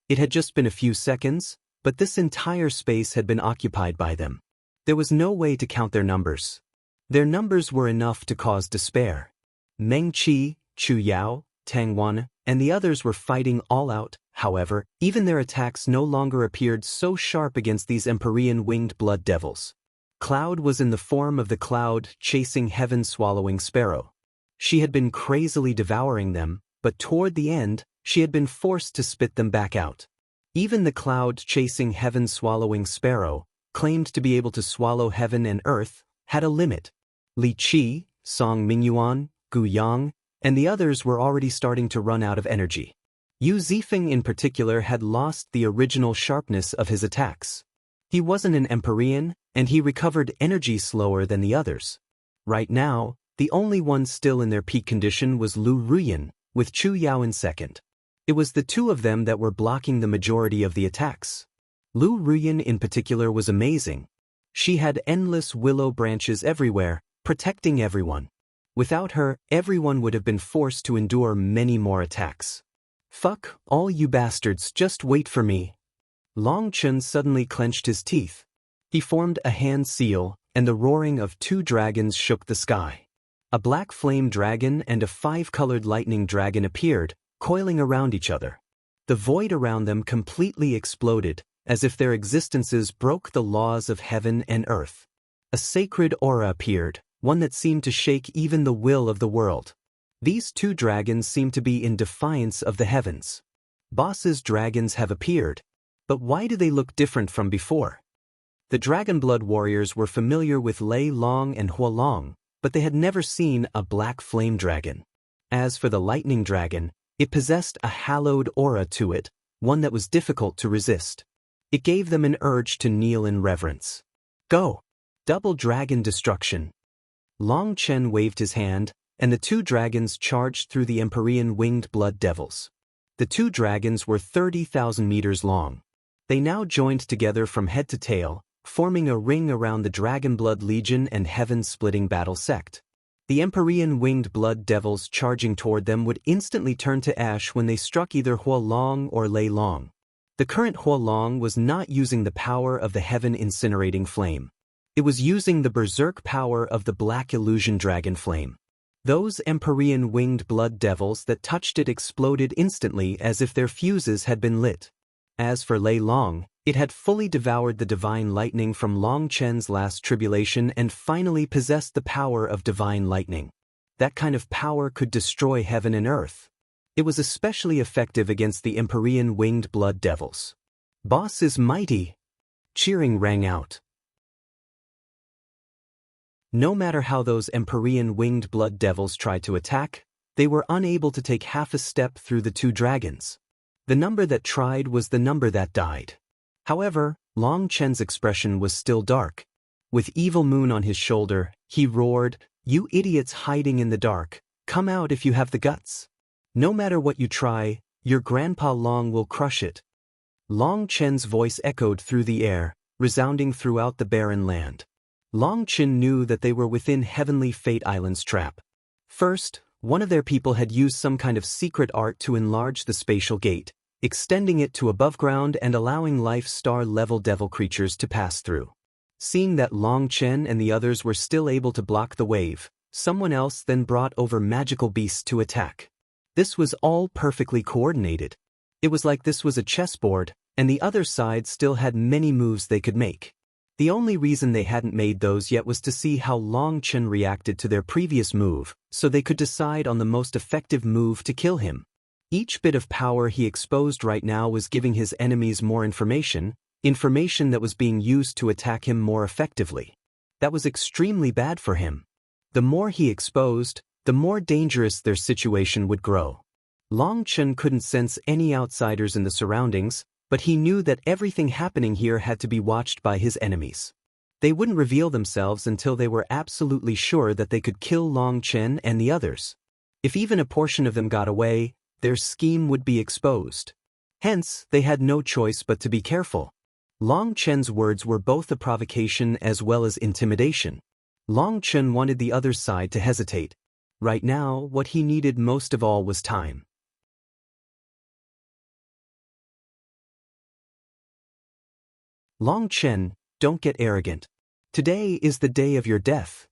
A: It had just been a few seconds, but this entire space had been occupied by them. There was no way to count their numbers. Their numbers were enough to cause despair. Meng Qi, Chu Yao, Tang Wan, and the others were fighting all out. However, even their attacks no longer appeared so sharp against these Empyrean winged blood devils. Cloud was in the form of the cloud chasing heaven-swallowing sparrow. She had been crazily devouring them, but toward the end, she had been forced to spit them back out. Even the cloud chasing heaven-swallowing sparrow, claimed to be able to swallow heaven and earth, had a limit. Li Qi, Song Mingyuan, Gu Yang, and the others were already starting to run out of energy. Yu Zifeng in particular had lost the original sharpness of his attacks. He wasn't an Empyrean, and he recovered energy slower than the others. Right now, the only one still in their peak condition was Lu Ruyan, with Chu Yao in second. It was the 2 of them that were blocking the majority of the attacks. Lu Ruyan in particular was amazing. She had endless willow branches everywhere, protecting everyone. Without her, everyone would have been forced to endure many more attacks. Fuck, all you bastards, just wait for me. Long Chen suddenly clenched his teeth. He formed a hand seal, and the roaring of 2 dragons shook the sky. A black flame dragon and a 5-colored lightning dragon appeared, coiling around each other. The void around them completely exploded, as if their existences broke the laws of heaven and earth. A sacred aura appeared, one that seemed to shake even the will of the world. These 2 dragons seemed to be in defiance of the heavens. Boss's dragons have appeared. But why do they look different from before? The Dragonblood warriors were familiar with Lei Long and Hua Long, but they had never seen a black flame dragon. As for the lightning dragon, it possessed a hallowed aura to it, one that was difficult to resist. It gave them an urge to kneel in reverence. Go! Double dragon destruction. Long Chen waved his hand, and the two dragons charged through the Empyrean winged blood devils. The two dragons were 30,000 meters long. They now joined together from head to tail, forming a ring around the Dragonblood Legion and heaven-splitting battle sect. The Empyrean winged blood devils charging toward them would instantly turn to ash when they struck either Hua Long or Lei Long. The current Hua Long was not using the power of the heaven-incinerating flame. It was using the berserk power of the black illusion dragon flame. Those Empyrean winged blood devils that touched it exploded instantly as if their fuses had been lit. As for Lei Long, it had fully devoured the divine lightning from Long Chen's last tribulation and finally possessed the power of divine lightning. That kind of power could destroy heaven and earth. It was especially effective against the Empyrean winged blood devils. Boss is mighty! Cheering rang out. No matter how those Empyrean winged blood devils tried to attack, they were unable to take half a step through the two dragons. The number that tried was the number that died. However, Long Chen's expression was still dark. With Evil Moon on his shoulder, he roared, "You idiots hiding in the dark, come out if you have the guts. No matter what you try, your Grandpa Long will crush it." Long Chen's voice echoed through the air, resounding throughout the barren land. Long Chen knew that they were within Heavenly Fate Island's trap. First, one of their people had used some kind of secret art to enlarge the spatial gate, extending it to above ground and allowing life star-level devil creatures to pass through. Seeing that Long Chen and the others were still able to block the wave, someone else then brought over magical beasts to attack. This was all perfectly coordinated. It was like this was a chessboard, and the other side still had many moves they could make. The only reason they hadn't made those yet was to see how Long Chen reacted to their previous move, so they could decide on the most effective move to kill him. Each bit of power he exposed right now was giving his enemies more information that was being used to attack him more effectively. That was extremely bad for him. The more he exposed, the more dangerous their situation would grow. Long Chen couldn't sense any outsiders in the surroundings, but he knew that everything happening here had to be watched by his enemies. They wouldn't reveal themselves until they were absolutely sure that they could kill Long Chen and the others. If even a portion of them got away, their scheme would be exposed. Hence, they had no choice but to be careful. Long Chen's words were both a provocation as well as intimidation. Long Chen wanted the other side to hesitate. Right now, what he needed most of all was time. Long Chen, don't get arrogant. Today is the day of your death.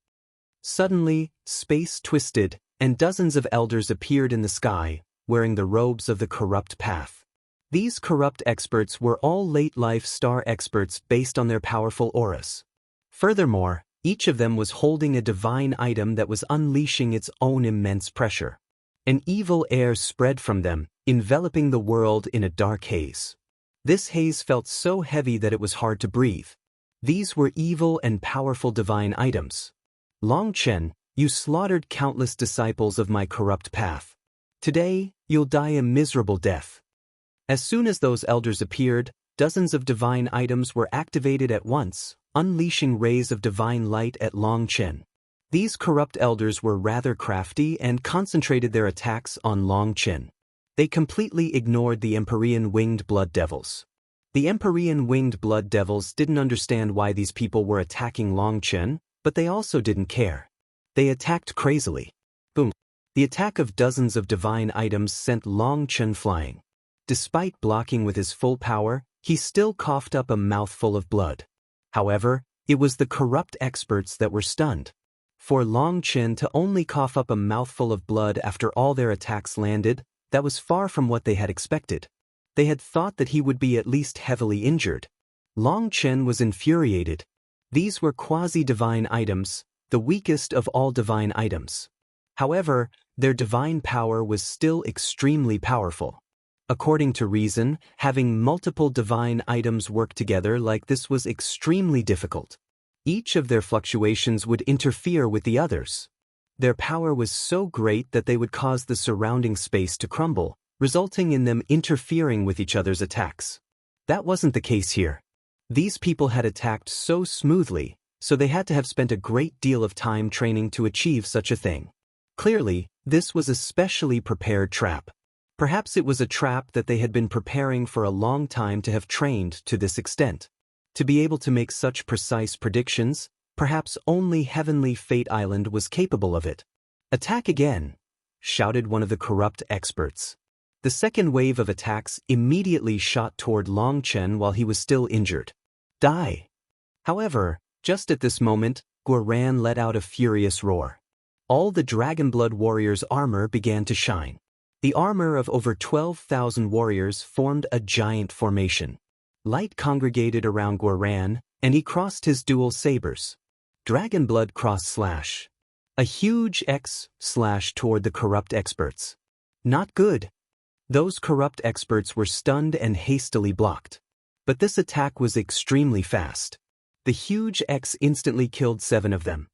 A: Suddenly, space twisted, and dozens of elders appeared in the sky, wearing the robes of the corrupt path. These corrupt experts were all late-life star experts based on their powerful auras. Furthermore, each of them was holding a divine item that was unleashing its own immense pressure. An evil air spread from them, enveloping the world in a dark haze. This haze felt so heavy that it was hard to breathe. These were evil and powerful divine items. Long Chen, you slaughtered countless disciples of my corrupt path. Today, you'll die a miserable death. As soon as those elders appeared, dozens of divine items were activated at once, unleashing rays of divine light at Long Chen. These corrupt elders were rather crafty and concentrated their attacks on Long Chen. They completely ignored the Empyrean winged blood devils. The Empyrean winged blood devils didn't understand why these people were attacking Long Chen, but they also didn't care. They attacked crazily. Boom. The attack of dozens of divine items sent Long Chen flying. Despite blocking with his full power, he still coughed up a mouthful of blood. However, it was the corrupt experts that were stunned. For Long Chen to only cough up a mouthful of blood after all their attacks landed, that was far from what they had expected. They had thought that he would be at least heavily injured. Long Chen was infuriated. These were quasi-divine items, the weakest of all divine items. However, their divine power was still extremely powerful. According to reason, having multiple divine items work together like this was extremely difficult. Each of their fluctuations would interfere with the others. Their power was so great that they would cause the surrounding space to crumble, resulting in them interfering with each other's attacks. That wasn't the case here. These people had attacked so smoothly, so they had to have spent a great deal of time training to achieve such a thing. Clearly, this was a specially prepared trap. Perhaps it was a trap that they had been preparing for a long time to have trained to this extent. To be able to make such precise predictions, perhaps only Heavenly Fate Island was capable of it. "Attack again!" shouted one of the corrupt experts. The second wave of attacks immediately shot toward Long Chen while he was still injured. "Die!" However, just at this moment, Guoran let out a furious roar. All the Dragonblood warriors' armor began to shine. The armor of over 12,000 warriors formed a giant formation. Light congregated around Guoran, and he crossed his dual sabers. Dragonblood cross/slash. A huge X/slash toward the corrupt experts. Not good. Those corrupt experts were stunned and hastily blocked. But this attack was extremely fast. The huge X instantly killed 7 of them.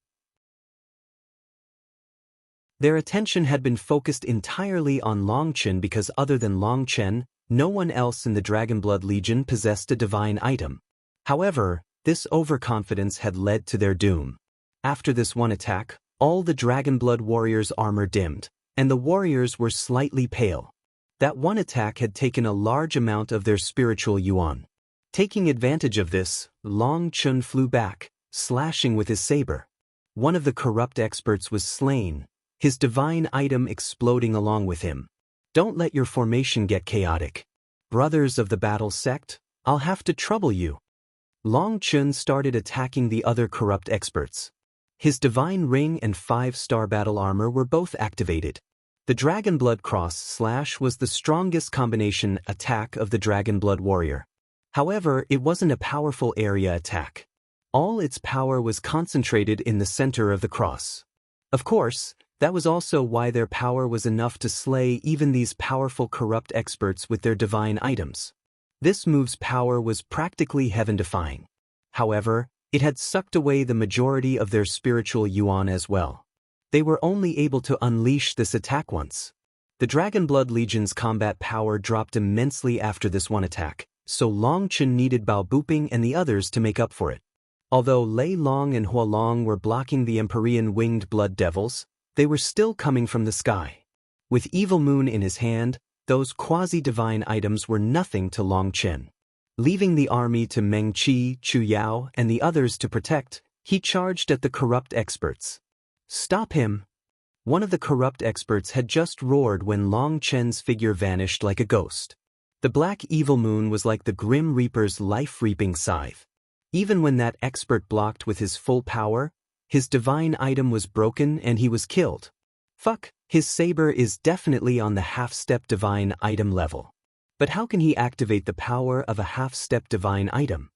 A: Their attention had been focused entirely on Long Chen because other than Long Chen, no one else in the Dragonblood Legion possessed a divine item. However, this overconfidence had led to their doom. After this one attack, all the Dragonblood warriors' armor dimmed, and the warriors were slightly pale. That one attack had taken a large amount of their spiritual yuan. Taking advantage of this, Long Chen flew back, slashing with his saber. One of the corrupt experts was slain, his divine item exploding along with him. "Don't let your formation get chaotic. Brothers of the battle sect, I'll have to trouble you." Long Chen started attacking the other corrupt experts. His divine ring and 5-star battle armor were both activated. The Dragonblood cross/slash was the strongest combination attack of the Dragonblood warrior. However, it wasn't a powerful area attack. All its power was concentrated in the center of the cross. Of course, that was also why their power was enough to slay even these powerful corrupt experts with their divine items. This move's power was practically heaven-defying. However, it had sucked away the majority of their spiritual yuan as well. They were only able to unleash this attack once. The Dragonblood Legion's combat power dropped immensely after this one attack, so Long Chen needed Bao Buping and the others to make up for it. Although Lei Long and Hua Long were blocking the Empyrean winged blood devils, they were still coming from the sky. With Evil Moon in his hand, those quasi-divine items were nothing to Long Chen. Leaving the army to Meng Qi, Chu Yao, and the others to protect, he charged at the corrupt experts. "Stop him!" One of the corrupt experts had just roared when Long Chen's figure vanished like a ghost. The black Evil Moon was like the Grim Reaper's life-reaping scythe. Even when that expert blocked with his full power, his divine item was broken and he was killed. Fuck, his saber is definitely on the half-step divine item level. But how can he activate the power of a half-step divine item?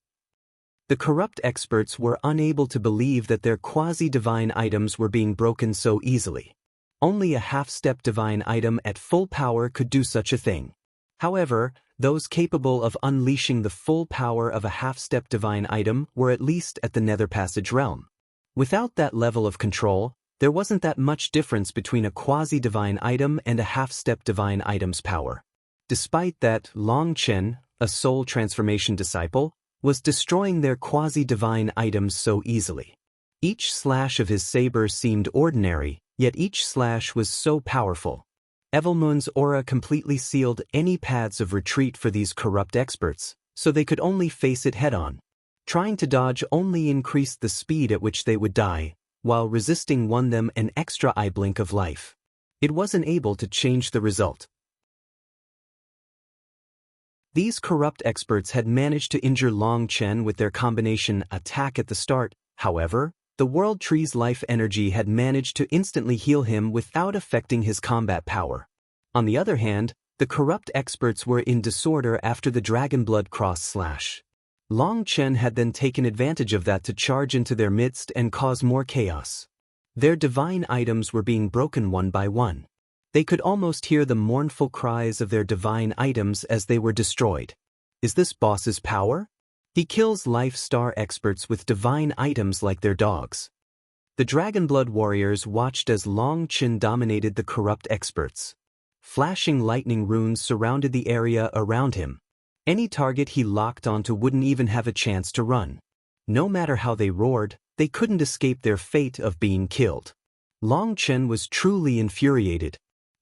A: The corrupt experts were unable to believe that their quasi-divine items were being broken so easily. Only a half-step divine item at full power could do such a thing. However, those capable of unleashing the full power of a half-step divine item were at least at the Nether Passage realm. Without that level of control, there wasn't that much difference between a quasi-divine item and a half-step divine item's power. Despite that, Long Chen, a soul transformation disciple, was destroying their quasi-divine items so easily. Each slash of his saber seemed ordinary, yet each slash was so powerful. Evilmoon's aura completely sealed any paths of retreat for these corrupt experts, so they could only face it head-on. Trying to dodge only increased the speed at which they would die, while resisting won them an extra eye blink of life. It wasn't able to change the result. These corrupt experts had managed to injure Long Chen with their combination attack at the start. However, the World Tree's life energy had managed to instantly heal him without affecting his combat power. On the other hand, the corrupt experts were in disorder after the Dragonblood cross/slash. Long Chen had then taken advantage of that to charge into their midst and cause more chaos. Their divine items were being broken one by one. They could almost hear the mournful cries of their divine items as they were destroyed. Is this boss's power? He kills life star experts with divine items like their dogs. The Dragonblood warriors watched as Long Chen dominated the corrupt experts. Flashing lightning runes surrounded the area around him. Any target he locked onto wouldn't even have a chance to run. No matter how they roared, they couldn't escape their fate of being killed. Long Chen was truly infuriated.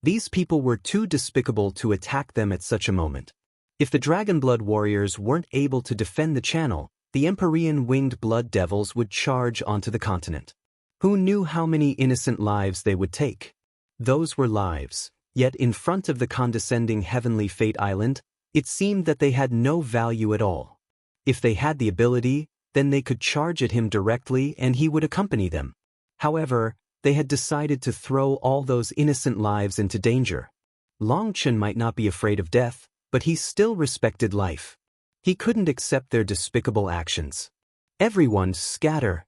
A: These people were too despicable to attack them at such a moment. If the Dragonblood warriors weren't able to defend the channel, the Empyrean winged blood devils would charge onto the continent. Who knew how many innocent lives they would take? Those were lives, yet in front of the condescending heavenly fate island, it seemed that they had no value at all. If they had the ability, then they could charge at him directly and he would accompany them. However, they had decided to throw all those innocent lives into danger. Long Chen might not be afraid of death, but he still respected life. He couldn't accept their despicable actions. Everyone scatter.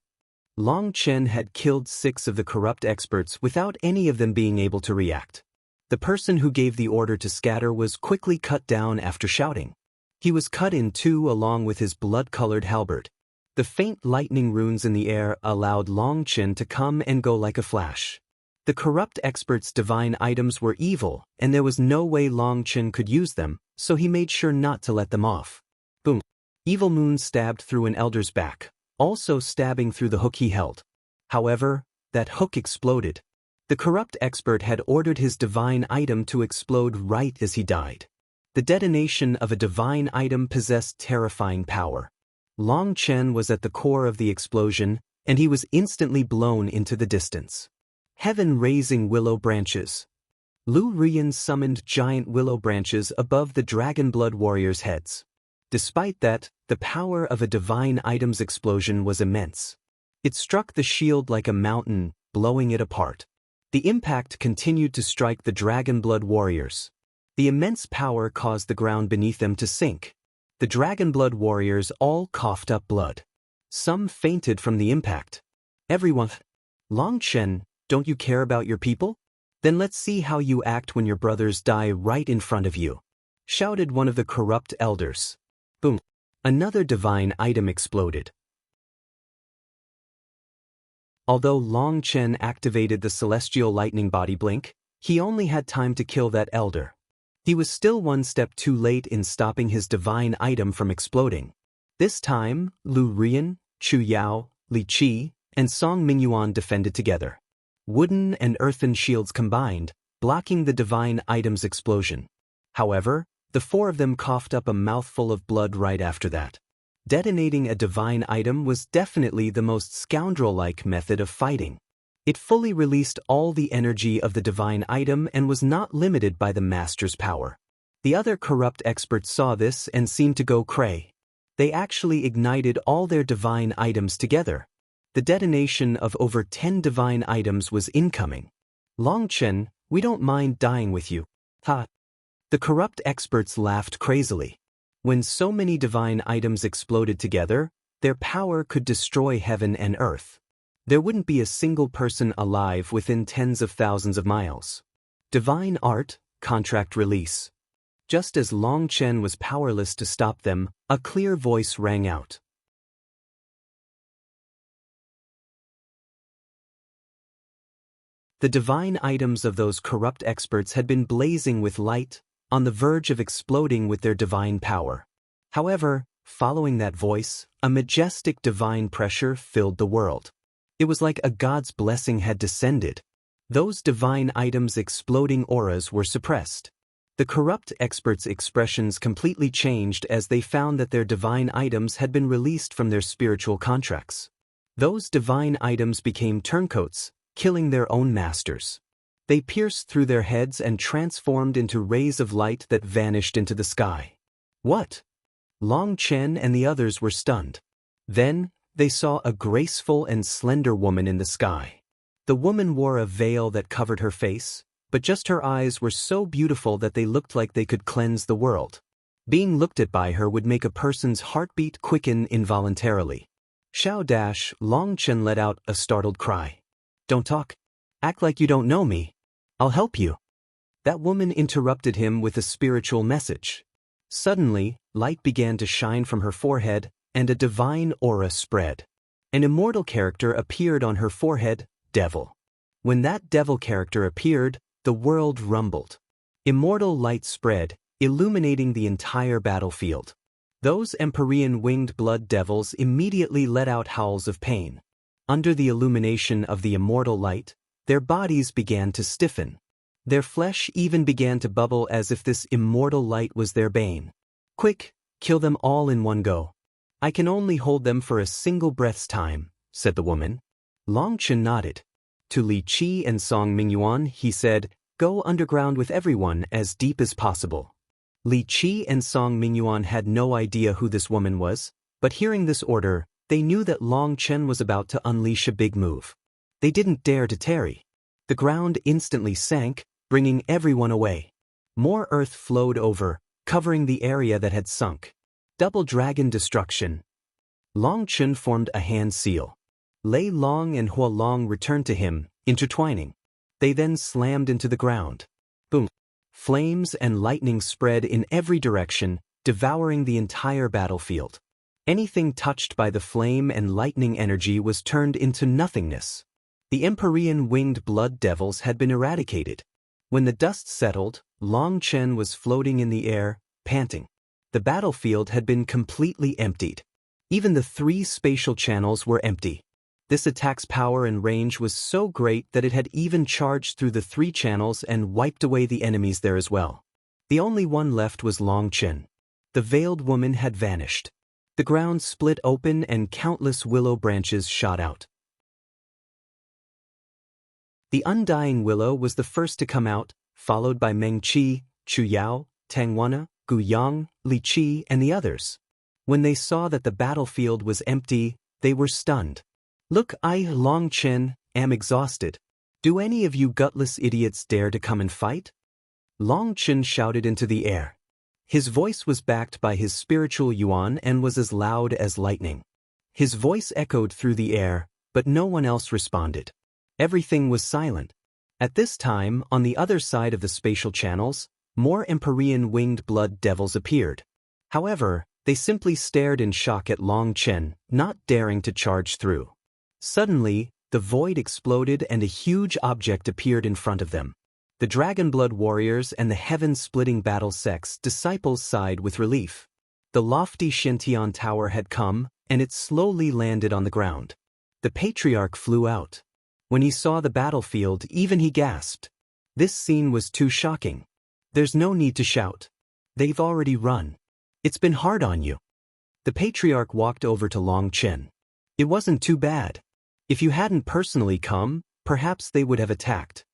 A: Long Chen had killed 6 of the corrupt experts without any of them being able to react. The person who gave the order to scatter was quickly cut down after shouting. He was cut in 2 along with his blood-colored halberd. The faint lightning runes in the air allowed Long Chen to come and go like a flash. The corrupt experts' divine items were evil, and there was no way Long Chen could use them, so he made sure not to let them off. Boom! Evil Moon stabbed through an elder's back, also stabbing through the hook he held. However, that hook exploded. The corrupt expert had ordered his divine item to explode right as he died. The detonation of a divine item possessed terrifying power. Long Chen was at the core of the explosion, and he was instantly blown into the distance. Heaven-raising willow branches. Lu Rian summoned giant willow branches above the Dragonblood warriors' heads. Despite that, the power of a divine item's explosion was immense. It struck the shield like a mountain, blowing it apart. The impact continued to strike the Dragonblood warriors. The immense power caused the ground beneath them to sink. The Dragonblood warriors all coughed up blood. Some fainted from the impact. Everyone, Long Chen, don't you care about your people? Then let's see how you act when your brothers die right in front of you, shouted one of the corrupt elders. Boom! Another divine item exploded. Although Long Chen activated the celestial lightning body blink, he only had time to kill that elder. He was still one step too late in stopping his divine item from exploding. This time, Lu Rian, Chu Yao, Li Qi, and Song Mingyuan defended together. Wooden and earthen shields combined, blocking the divine item's explosion. However, the 4 of them coughed up a mouthful of blood right after that. Detonating a divine item was definitely the most scoundrel-like method of fighting. It fully released all the energy of the divine item and was not limited by the master's power. The other corrupt experts saw this and seemed to go cray. They actually ignited all their divine items together. The detonation of over 10 divine items was incoming. Long Chen, we don't mind dying with you. Ha! The corrupt experts laughed crazily. When so many divine items exploded together, their power could destroy heaven and earth. There wouldn't be a single person alive within tens of thousands of miles. Divine art, contract release. Just as Long Chen was powerless to stop them, a clear voice rang out. The divine items of those corrupt experts had been blazing with light, on the verge of exploding with their divine power. However, following that voice, a majestic divine pressure filled the world. It was like a god's blessing had descended. Those divine items' exploding auras were suppressed. The corrupt experts' expressions completely changed as they found that their divine items had been released from their spiritual contracts. Those divine items became turncoats, killing their own masters. They pierced through their heads and transformed into rays of light that vanished into the sky. What? Long Chen and the others were stunned. Then, they saw a graceful and slender woman in the sky. The woman wore a veil that covered her face, but just her eyes were so beautiful that they looked like they could cleanse the world. Being looked at by her would make a person's heartbeat quicken involuntarily. Long Chen let out a startled cry. Don't talk. Act like you don't know me. I'll help you. That woman interrupted him with a spiritual message. Suddenly, light began to shine from her forehead, and a divine aura spread. An immortal character appeared on her forehead, Devil. When that devil character appeared, the world rumbled. Immortal light spread, illuminating the entire battlefield. Those Empyrean winged blood devils immediately let out howls of pain. Under the illumination of the immortal light, their bodies began to stiffen. Their flesh even began to bubble as if this immortal light was their bane. "Quick, kill them all in one go. I can only hold them for a single breath's time," said the woman. Long Chen nodded. To Li Qi and Song Mingyuan he said, "Go underground with everyone as deep as possible." Li Qi and Song Mingyuan had no idea who this woman was, but hearing this order, they knew that Long Chen was about to unleash a big move. They didn't dare to tarry. The ground instantly sank, bringing everyone away. More earth flowed over, covering the area that had sunk. Double dragon destruction. Long Chen formed a hand seal. Lei Long and Hua Long returned to him, intertwining. They then slammed into the ground. Boom. Flames and lightning spread in every direction, devouring the entire battlefield. Anything touched by the flame and lightning energy was turned into nothingness. The Empyrean winged blood devils had been eradicated. When the dust settled, Long Chen was floating in the air, panting. The battlefield had been completely emptied. Even the 3 spatial channels were empty. This attack's power and range was so great that it had even charged through the 3 channels and wiped away the enemies there as well. The only one left was Long Chen. The veiled woman had vanished. The ground split open and countless willow branches shot out. The undying willow was the first to come out, followed by Meng Qi, Chu Yao, Tang Wana, Gu Yang, Li Qi, and the others. When they saw that the battlefield was empty, they were stunned. "Look, I, Long Chen, am exhausted. Do any of you gutless idiots dare to come and fight?" Long Chen shouted into the air. His voice was backed by his spiritual yuan and was as loud as lightning. His voice echoed through the air, but no one else responded. Everything was silent. At this time, on the other side of the spatial channels, more Empyrean winged blood devils appeared. However, they simply stared in shock at Long Chen, not daring to charge through. Suddenly, the void exploded and a huge object appeared in front of them. The Dragonblood warriors and the heaven-splitting battle sect's disciples sighed with relief. The lofty Xuantian tower had come, and it slowly landed on the ground. The patriarch flew out. When he saw the battlefield, even he gasped. This scene was too shocking. "There's no need to shout. They've already run. It's been hard on you." The patriarch walked over to Long Chen. "It wasn't too bad. If you hadn't personally come, perhaps they would have attacked."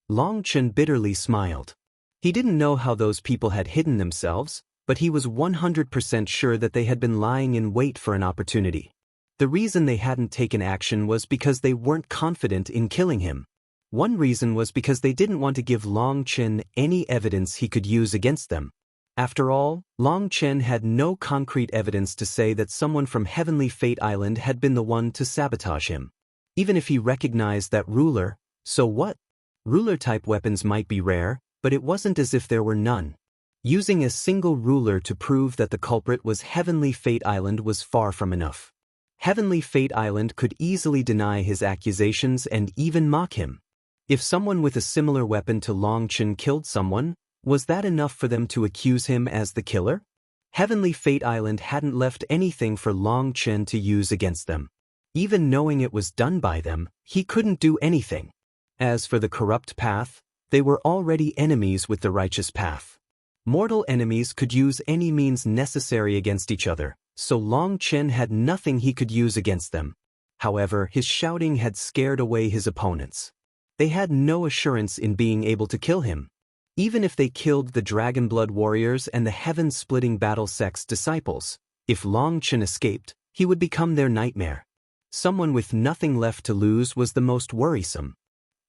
A: Long Chen bitterly smiled. He didn't know how those people had hidden themselves, but he was 100% sure that they had been lying in wait for an opportunity. The reason they hadn't taken action was because they weren't confident in killing him. One reason was because they didn't want to give Long Chen any evidence he could use against them. After all, Long Chen had no concrete evidence to say that someone from Heavenly Fate Island had been the one to sabotage him. Even if he recognized that ruler, so what? Ruler-type weapons might be rare, but it wasn't as if there were none. Using a single ruler to prove that the culprit was Heavenly Fate Island was far from enough. Heavenly Fate Island could easily deny his accusations and even mock him. If someone with a similar weapon to Long Chen killed someone, was that enough for them to accuse him as the killer? Heavenly Fate Island hadn't left anything for Long Chen to use against them. Even knowing it was done by them, he couldn't do anything. As for the corrupt path, they were already enemies with the righteous path. Mortal enemies could use any means necessary against each other, so Long Chen had nothing he could use against them. However, his shouting had scared away his opponents. They had no assurance in being able to kill him. Even if they killed the Dragonblood warriors and the heaven-splitting battle sect's disciples, if Long Chen escaped, he would become their nightmare. Someone with nothing left to lose was the most worrisome.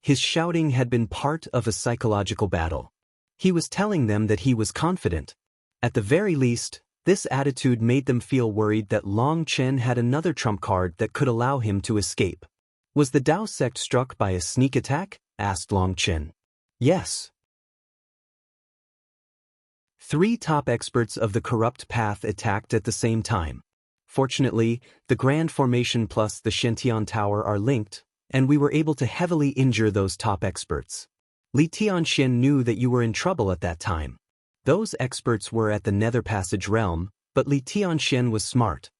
A: His shouting had been part of a psychological battle. He was telling them that he was confident. At the very least, this attitude made them feel worried that Long Chen had another trump card that could allow him to escape. "Was the Dao sect struck by a sneak attack?" asked Long Chen. "Yes." 3 top experts of the corrupt path attacked at the same time. Fortunately, the Grand Formation plus the Xuantian Tower are linked, and we were able to heavily injure those top experts. Xuantian knew that you were in trouble at that time. Those experts were at the Nether Passage realm, but Xuantian was smart.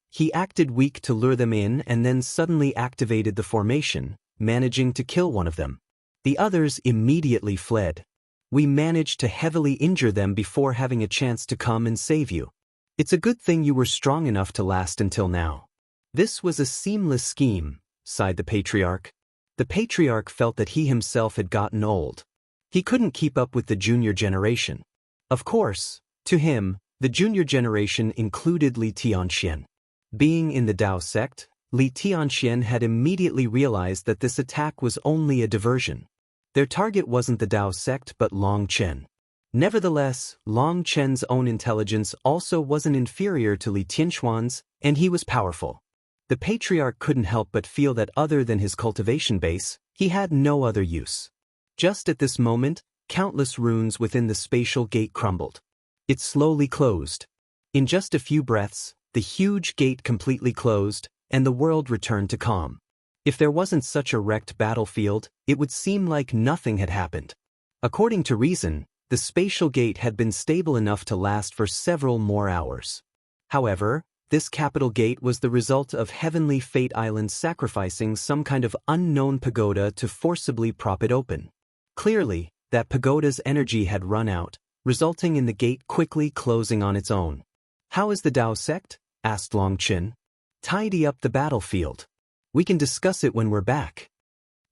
A: He acted weak to lure them in and then suddenly activated the formation, managing to kill one of them. The others immediately fled. We managed to heavily injure them before having a chance to come and save you. It's a good thing you were strong enough to last until now. This was a seamless scheme, sighed the Patriarch. The Patriarch felt that he himself had gotten old. He couldn't keep up with the junior generation. Of course, to him, the junior generation included Xuantian. Being in the Dao sect, Xuantian had immediately realized that this attack was only a diversion. Their target wasn't the Dao sect but Long Chen. Nevertheless, Long Chen's own intelligence also wasn't inferior to Xuantian's, and he was powerful. The Patriarch couldn't help but feel that other than his cultivation base, he had no other use. Just at this moment, countless runes within the spatial gate crumbled. It slowly closed. In just a few breaths, the huge gate completely closed, and the world returned to calm. If there wasn't such a wrecked battlefield, it would seem like nothing had happened. According to reason, the spatial gate had been stable enough to last for several more hours. However, this capital gate was the result of Heavenly Fate Island sacrificing some kind of unknown pagoda to forcibly prop it open. Clearly, that pagoda's energy had run out, resulting in the gate quickly closing on its own. "How is the Dao sect?" asked Long Chen. "Tidy up the battlefield. We can discuss it when we're back."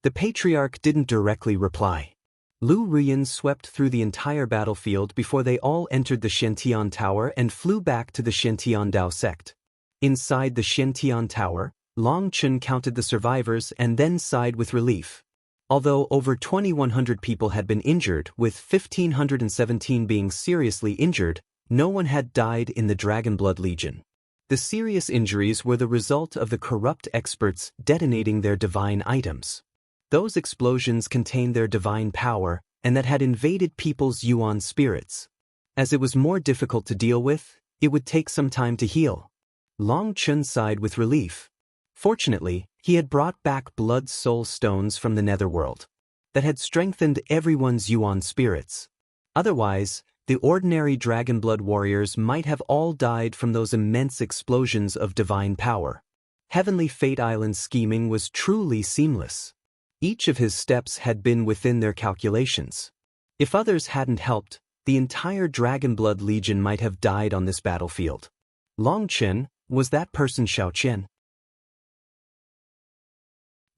A: The Patriarch didn't directly reply. Lu Ruyan swept through the entire battlefield before they all entered the Xuantian Tower and flew back to the Xuantian Dao sect. Inside the Xuantian Tower, Long Chen counted the survivors and then sighed with relief. Although over 2,100 people had been injured, with 1,517 being seriously injured, no one had died in the Dragonblood Legion. The serious injuries were the result of the corrupt experts detonating their divine items. Those explosions contained their divine power, and that had invaded people's Yuan spirits. As it was more difficult to deal with, it would take some time to heal. Long Chen sighed with relief. Fortunately, he had brought back blood soul stones from the netherworld. That had strengthened everyone's Yuan spirits. Otherwise, the ordinary Dragonblood warriors might have all died from those immense explosions of divine power. Heavenly Fate Island's scheming was truly seamless. Each of his steps had been within their calculations. If others hadn't helped, the entire Dragonblood Legion might have died on this battlefield. Long Chen, was that person Xuantian?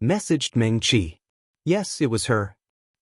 A: Messaged Meng Qi. Yes, it was her.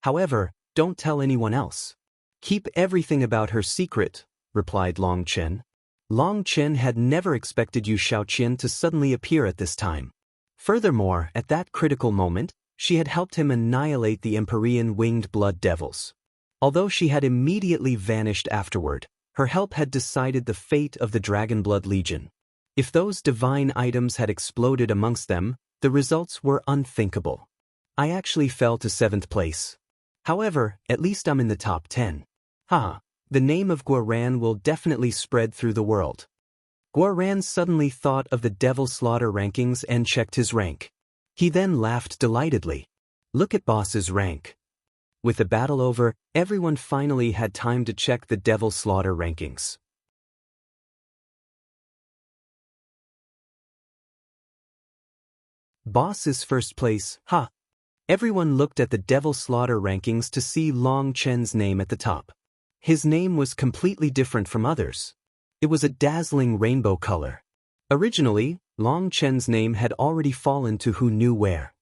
A: However, don't tell anyone else. Keep everything about her secret, replied Long Chen. Long Chen had never expected Yu Xuantian to suddenly appear at this time. Furthermore, at that critical moment, she had helped him annihilate the Empyrean winged blood devils. Although she had immediately vanished afterward, her help had decided the fate of the Dragonblood Legion. If those divine items had exploded amongst them, the results were unthinkable. I actually fell to 7th place. However, at least I'm in the top 10. The name of Guoran will definitely spread through the world. Guoran suddenly thought of the Devil Slaughter rankings and checked his rank. He then laughed delightedly. Look at Boss's rank. With the battle over, everyone finally had time to check the Devil Slaughter rankings. Boss is first place, Everyone looked at the Devil Slaughter rankings to see Long Chen's name at the top. His name was completely different from others. It was a dazzling rainbow color. Originally, Long Chen's name had already fallen to who knew where.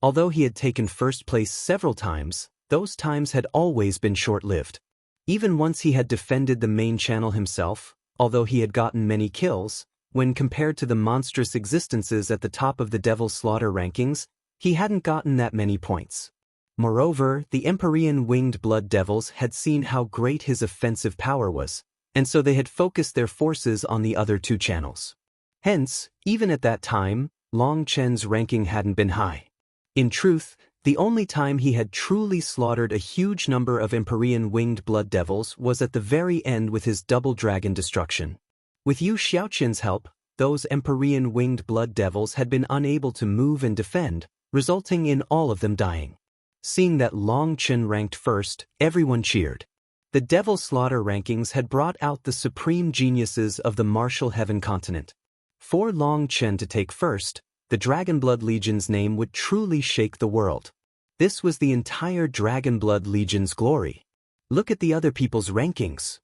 A: Although he had taken first place several times, those times had always been short-lived. Even once he had defended the main channel himself, although he had gotten many kills, when compared to the monstrous existences at the top of the Devil Slaughter rankings, he hadn't gotten that many points. Moreover, the Empyrean winged blood devils had seen how great his offensive power was, and so they had focused their forces on the other two channels. Hence, even at that time, Long Chen's ranking hadn't been high. In truth, The only time he had truly slaughtered a huge number of Empyrean winged blood devils was at the very end with his double dragon destruction. With Yu Xiaoqian's help, those Empyrean winged blood devils had been unable to move and defend, resulting in all of them dying. Seeing that Long Chen ranked first, everyone cheered. The Devil Slaughter rankings had brought out the supreme geniuses of the martial heaven continent. For Long Chen to take first, the Dragonblood Legion's name would truly shake the world. This was the entire Dragonblood Legion's glory. Look at the other people's rankings.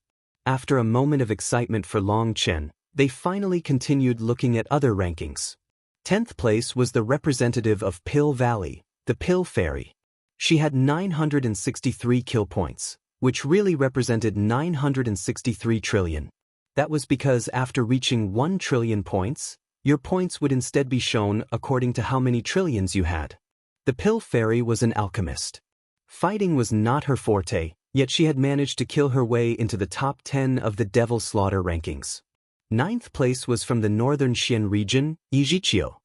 A: After a moment of excitement for Long Chen, they finally continued looking at other rankings. 10th place was the representative of Pill Valley, the Pill Fairy. She had 963 kill points, which really represented 963 trillion. That was because after reaching 1 trillion points, your points would instead be shown according to how many trillions you had. The Pill Fairy was an alchemist. Fighting was not her forte, yet she had managed to kill her way into the top 10 of the Devil Slaughter rankings. 9th place was from the northern Xian region, Yijiqiu.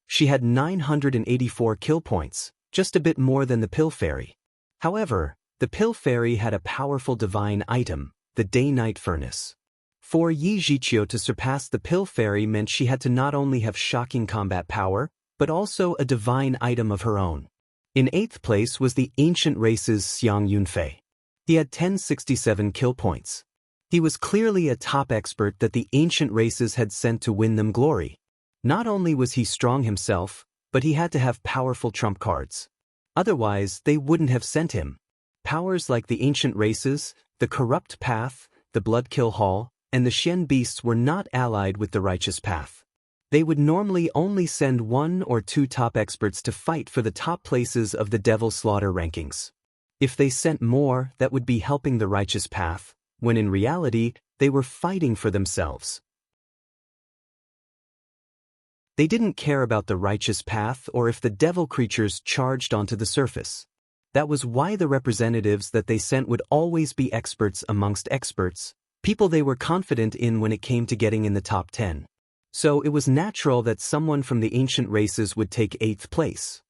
A: She had 984 kill points, just a bit more than the Pill Fairy. However, the Pill Fairy had a powerful divine item, the Day-Night Furnace. For Yijiqiu to surpass the Pill Fairy meant she had to not only have shocking combat power, but also a divine item of her own. In 8th place was the ancient race's Xiang Yunfei. He had 1067 kill points. He was clearly a top expert that the ancient races had sent to win them glory. Not only was he strong himself, but he had to have powerful trump cards. Otherwise, they wouldn't have sent him. Powers like the ancient races, the corrupt path, the Bloodkill Hall, and the Shen beasts were not allied with the righteous path. They would normally only send 1 or 2 top experts to fight for the top places of the Devil Slaughter rankings. If they sent more, that would be helping the righteous path, when in reality, they were fighting for themselves. They didn't care about the righteous path or if the devil creatures charged onto the surface. That was why the representatives that they sent would always be experts amongst experts, people they were confident in when it came to getting in the top 10. So it was natural that someone from the ancient races would take 8th place.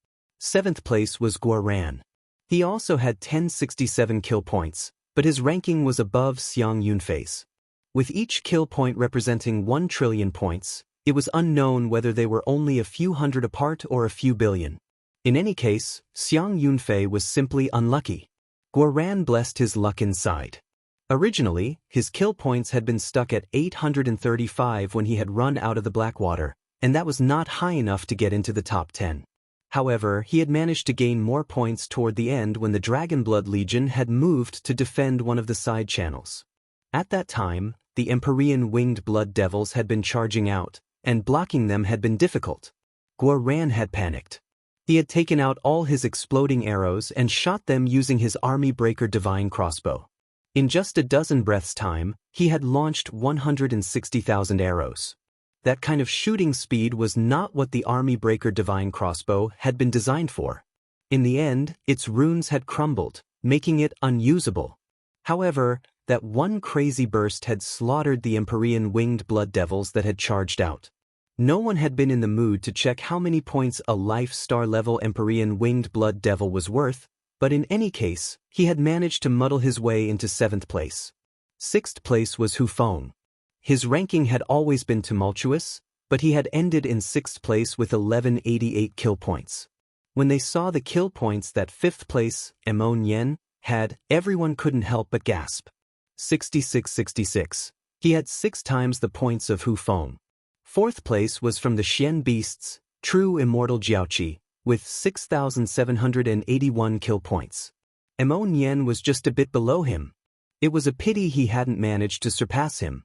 A: 7th place was Guoran. He also had 1067 kill points, but his ranking was above Xiang Yunfei's. With each kill point representing 1 trillion points, it was unknown whether they were only a few hundred apart or a few billion. In any case, Xiang Yunfei was simply unlucky. Guoran blessed his luck inside. Originally, his kill points had been stuck at 835 when he had run out of the Blackwater, and that was not high enough to get into the top 10. However, he had managed to gain more points toward the end when the Dragonblood Legion had moved to defend one of the side channels. At that time, the Empyrean winged blood devils had been charging out, and blocking them had been difficult. Guoran had panicked. He had taken out all his exploding arrows and shot them using his Army Breaker Divine Crossbow. In just a dozen breaths' time, he had launched 160,000 arrows. That kind of shooting speed was not what the Army Breaker Divine Crossbow had been designed for. In the end, its runes had crumbled, making it unusable. However, that one crazy burst had slaughtered the Empyrean winged blood devils that had charged out. No one had been in the mood to check how many points a life star level Empyrean winged blood devil was worth, but in any case, he had managed to muddle his way into 7th place. 6th place was Hu Feng. His ranking had always been tumultuous, but he had ended in 6th place with 1188 kill points. When they saw the kill points that 5th place, Emon Yen, had, everyone couldn't help but gasp. 6666. He had 6 times the points of Hu Feng. 4th place was from the Shen beasts, True Immortal Jiaoqi, with 6,781 kill points. Emon Yen was just a bit below him. It was a pity he hadn't managed to surpass him.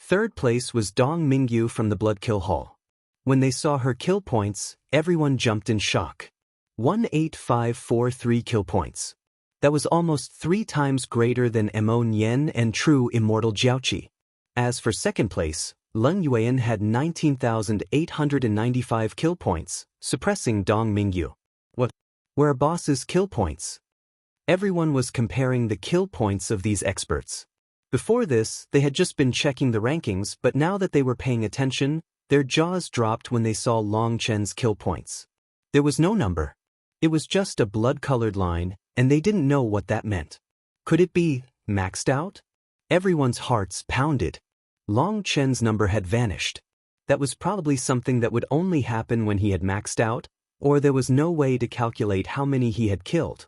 A: 3rd place was Dong Mingyu from the Bloodkill Hall. When they saw her kill points, everyone jumped in shock. 18543 kill points. That was almost 3 times greater than Emon Yen and True Immortal Jiaoqi. As for 2nd place, Leng Yuan had 19,895 kill points, suppressing Dong Mingyu. What were a boss's kill points? Everyone was comparing the kill points of these experts. Before this, they had just been checking the rankings, but now that they were paying attention, their jaws dropped when they saw Long Chen's kill points. There was no number. It was just a blood-colored line, and they didn't know what that meant. Could it be maxed out? Everyone's hearts pounded. Long Chen's number had vanished. That was probably something that would only happen when he had maxed out, or there was no way to calculate how many he had killed.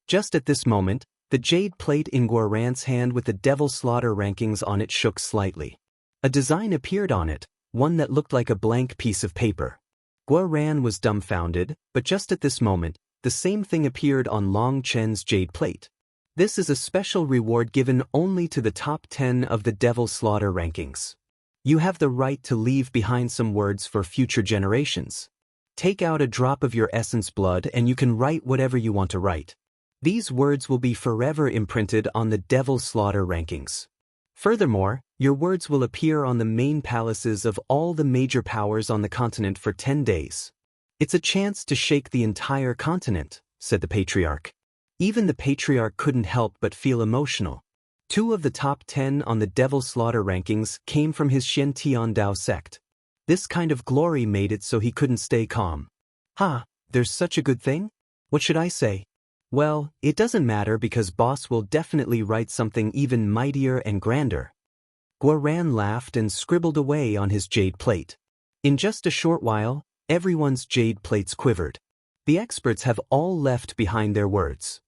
A: Just at this moment, the jade plate in Guoran's hand with the devil slaughter rankings on it shook slightly. A design appeared on it, one that looked like a blank piece of paper. Guoran was dumbfounded, but just at this moment, the same thing appeared on Long Chen's jade plate. This is a special reward given only to the top 10 of the devil slaughter rankings. You have the right to leave behind some words for future generations. Take out a drop of your essence blood and you can write whatever you want to write. These words will be forever imprinted on the devil slaughter rankings. Furthermore, your words will appear on the main palaces of all the major powers on the continent for 10 days. It's a chance to shake the entire continent, said the patriarch. Even the patriarch couldn't help but feel emotional. 2 of the top 10 on the devil slaughter rankings came from his Xuantian Dao sect. This kind of glory made it so he couldn't stay calm. There's such a good thing? What should I say? Well, it doesn't matter because boss will definitely write something even mightier and grander. Guoran laughed and scribbled away on his jade plate. In just a short while, everyone's jade plates quivered. The experts have all left behind their words.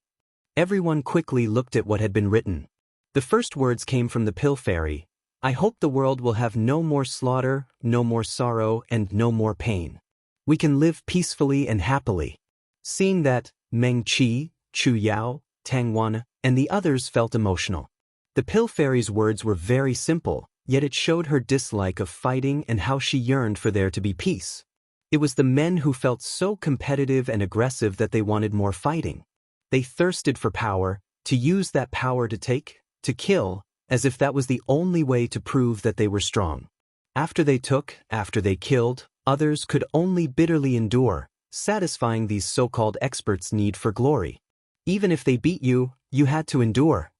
A: Everyone quickly looked at what had been written. The first words came from the Pill Fairy. I hope the world will have no more slaughter, no more sorrow, and no more pain. We can live peacefully and happily. Seeing that, Meng Qi, Chu Yao, Tang Wan, and the others felt emotional. The Pill Fairy's words were very simple, yet it showed her dislike of fighting and how she yearned for there to be peace. It was the men who felt so competitive and aggressive that they wanted more fighting. They thirsted for power, to use that power to take, to kill, as if that was the only way to prove that they were strong. After they took, after they killed, others could only bitterly endure, satisfying these so-called experts' need for glory. Even if they beat you, you had to endure.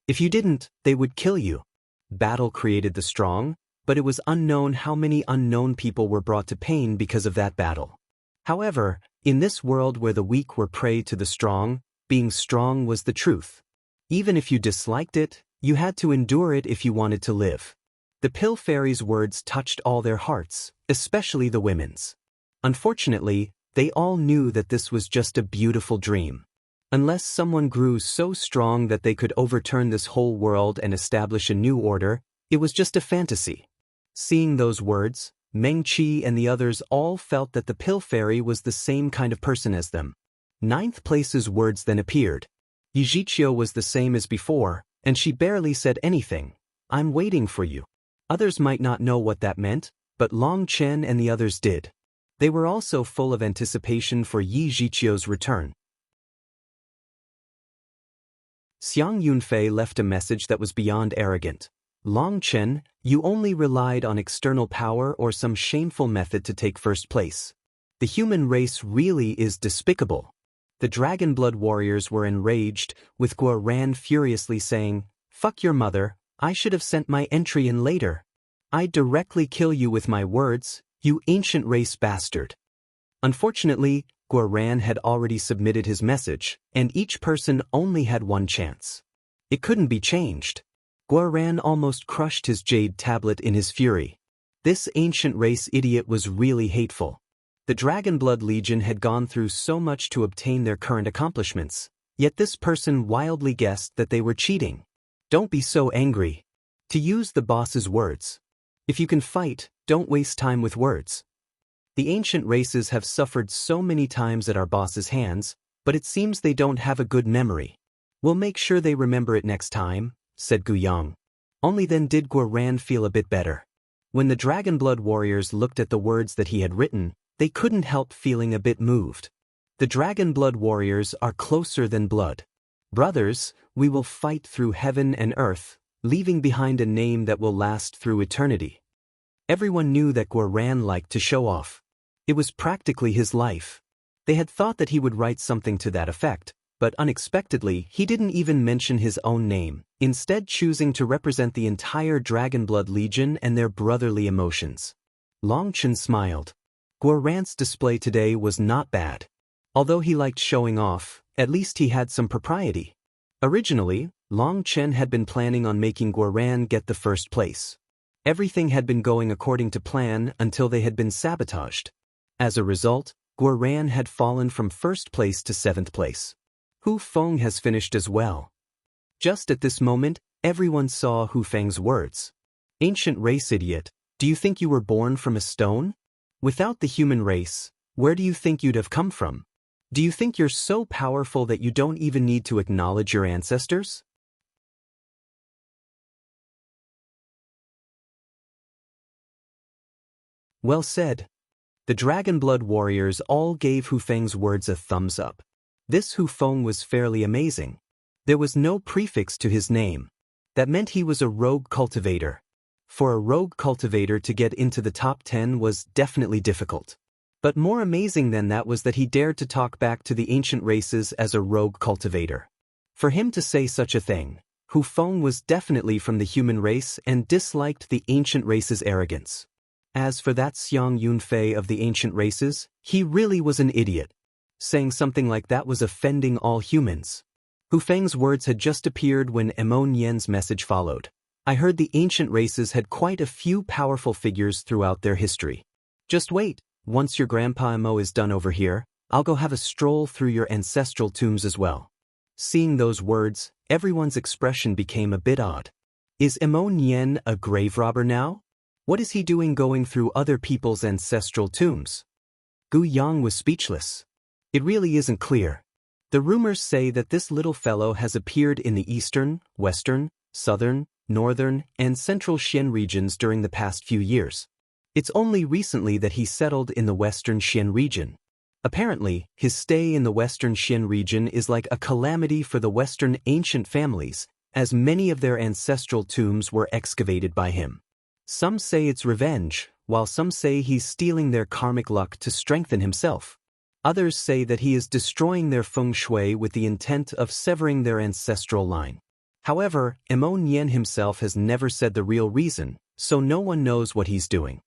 A: If you didn't, they would kill you. Battle created the strong, but it was unknown how many unknown people were brought to pain because of that battle. However, in this world where the weak were prey to the strong, being strong was the truth. Even if you disliked it, you had to endure it if you wanted to live. The Pill Fairy's words touched all their hearts, especially the women's. Unfortunately, they all knew that this was just a beautiful dream. Unless someone grew so strong that they could overturn this whole world and establish a new order, it was just a fantasy. Seeing those words, Meng Qi and the others all felt that the Pill Fairy was the same kind of person as them. Ninth Place's words then appeared. Yijiqiu was the same as before, and she barely said anything. I'm waiting for you. Others might not know what that meant, but Long Chen and the others did. They were also full of anticipation for Yijiqiu's return. Xiang Yunfei left a message that was beyond arrogant. Long Chen, you only relied on external power or some shameful method to take first place. The human race really is despicable. The Dragon Blood warriors were enraged, with Guoran furiously saying, Fuck your mother, I should have sent my entry in later. I'd directly kill you with my words, you ancient race bastard. Unfortunately, Guoran had already submitted his message, and each person only had one chance. It couldn't be changed. Guoran almost crushed his jade tablet in his fury. This ancient race idiot was really hateful. The Dragon Blood Legion had gone through so much to obtain their current accomplishments, yet this person wildly guessed that they were cheating. Don't be so angry. To use the boss's words. If you can fight, don't waste time with words. The ancient races have suffered so many times at our boss's hands, but it seems they don't have a good memory. We'll make sure they remember it next time, said Yang. Only then did Guoran feel a bit better. When the Dragon Blood warriors looked at the words that he had written, they couldn't help feeling a bit moved. The Dragon Blood warriors are closer than blood. Brothers, we will fight through heaven and earth, leaving behind a name that will last through eternity. Everyone knew that Guoran liked to show off. It was practically his life. They had thought that he would write something to that effect, but unexpectedly he didn't even mention his own name, instead choosing to represent the entire Dragon Blood Legion and their brotherly emotions. Long Chen smiled. Guorant's display today was not bad. Although he liked showing off, at least he had some propriety. Originally, Long Chen had been planning on making Guoran get the first place. Everything had been going according to plan until they had been sabotaged. As a result, Guoran had fallen from first place to seventh place. Hu Feng has finished as well. Just at this moment, everyone saw Hu Feng's words. Ancient race idiot, do you think you were born from a stone? Without the human race, where do you think you'd have come from? Do you think you're so powerful that you don't even need to acknowledge your ancestors? Well said. The Dragon Blood warriors all gave Hu Feng's words a thumbs up. This Hu Feng was fairly amazing. There was no prefix to his name. That meant he was a rogue cultivator. For a rogue cultivator to get into the top 10 was definitely difficult. But more amazing than that was that he dared to talk back to the ancient races as a rogue cultivator. For him to say such a thing, Hu Feng was definitely from the human race and disliked the ancient race's arrogance. As for that Xiang Yunfei of the ancient races, he really was an idiot. Saying something like that was offending all humans. Hu Feng's words had just appeared when Emon Yen's message followed. I heard the ancient races had quite a few powerful figures throughout their history. Just wait, once your Grandpa Mo is done over here, I'll go have a stroll through your ancestral tombs as well. Seeing those words, everyone's expression became a bit odd. Is Emon Yen a grave robber now? What is he doing going through other people's ancestral tombs? Gu Yang was speechless. It really isn't clear. The rumors say that this little fellow has appeared in the eastern, western, southern, northern, and central Xian regions during the past few years. It's only recently that he settled in the western Xian region. Apparently, his stay in the western Xian region is like a calamity for the western ancient families, as many of their ancestral tombs were excavated by him. Some say it's revenge, while some say he's stealing their karmic luck to strengthen himself. Others say that he is destroying their feng shui with the intent of severing their ancestral line. However, Emon Yen himself has never said the real reason, so no one knows what he's doing.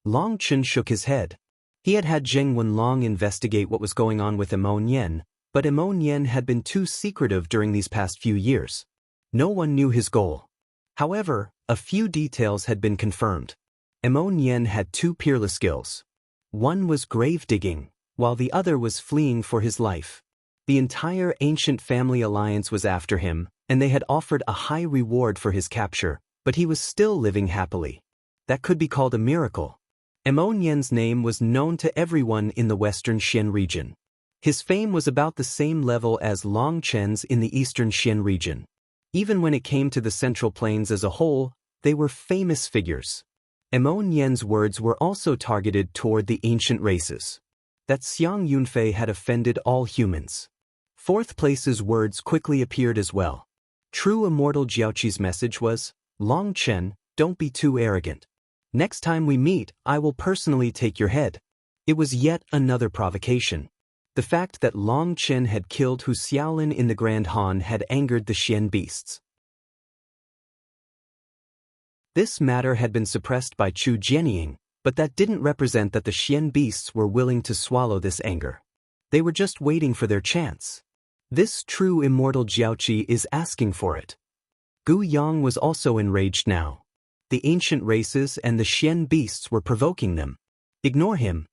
A: Long Chen shook his head. He had had Zheng Wenlong investigate what was going on with Emon Yen, but Emon Yen had been too secretive during these past few years. No one knew his goal. However, a few details had been confirmed. Emon Yen had two peerless skills. One was grave digging, while the other was fleeing for his life. The entire ancient family alliance was after him, and they had offered a high reward for his capture, but he was still living happily. That could be called a miracle. Emon Yen's name was known to everyone in the western Xian region. His fame was about the same level as Long Chen's in the eastern Xian region. Even when it came to the Central Plains as a whole, they were famous figures. Emon Yen's words were also targeted toward the ancient races. That Xiang Yunfei had offended all humans. Fourth place's words quickly appeared as well. True Immortal Jiaoqi's message was, Long Chen, don't be too arrogant. Next time we meet, I will personally take your head. It was yet another provocation. The fact that Long Chen had killed Hu Xiaolin in the Grand Han had angered the Xian beasts. This matter had been suppressed by Chu Jianying, but that didn't represent that the Xian beasts were willing to swallow this anger. They were just waiting for their chance. This true immortal Jiaoqi is asking for it. Gu Yang was also enraged now. The ancient races and the Xian beasts were provoking them. Ignore him.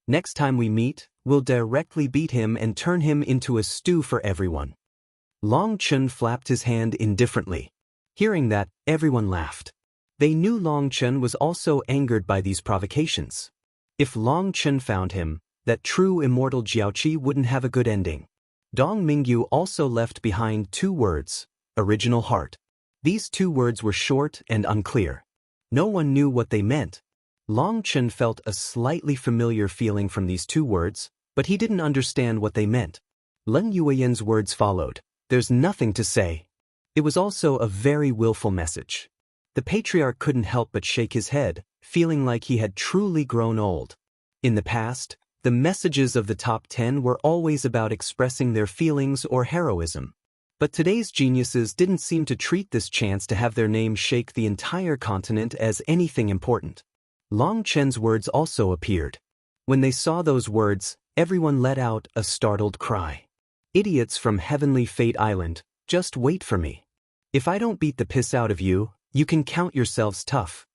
A: Next time we meet, we'll directly beat him and turn him into a stew for everyone. Long Chen flapped his hand indifferently. Hearing that, everyone laughed. They knew Long Chen was also angered by these provocations. If Long Chen found him, that true immortal Jiaoqi wouldn't have a good ending. Dong Mingyu also left behind two words, original heart. These two words were short and unclear. No one knew what they meant. Long Chen felt a slightly familiar feeling from these two words, but he didn't understand what they meant. Leng Yueyan's words followed. There's nothing to say. It was also a very willful message. The patriarch couldn't help but shake his head, feeling like he had truly grown old. In the past, the messages of the top 10 were always about expressing their feelings or heroism. But today's geniuses didn't seem to treat this chance to have their name shake the entire continent as anything important. Long Chen's words also appeared. When they saw those words, everyone let out a startled cry. Idiots from Heavenly Fate Island, just wait for me. If I don't beat the piss out of you, you can count yourselves tough.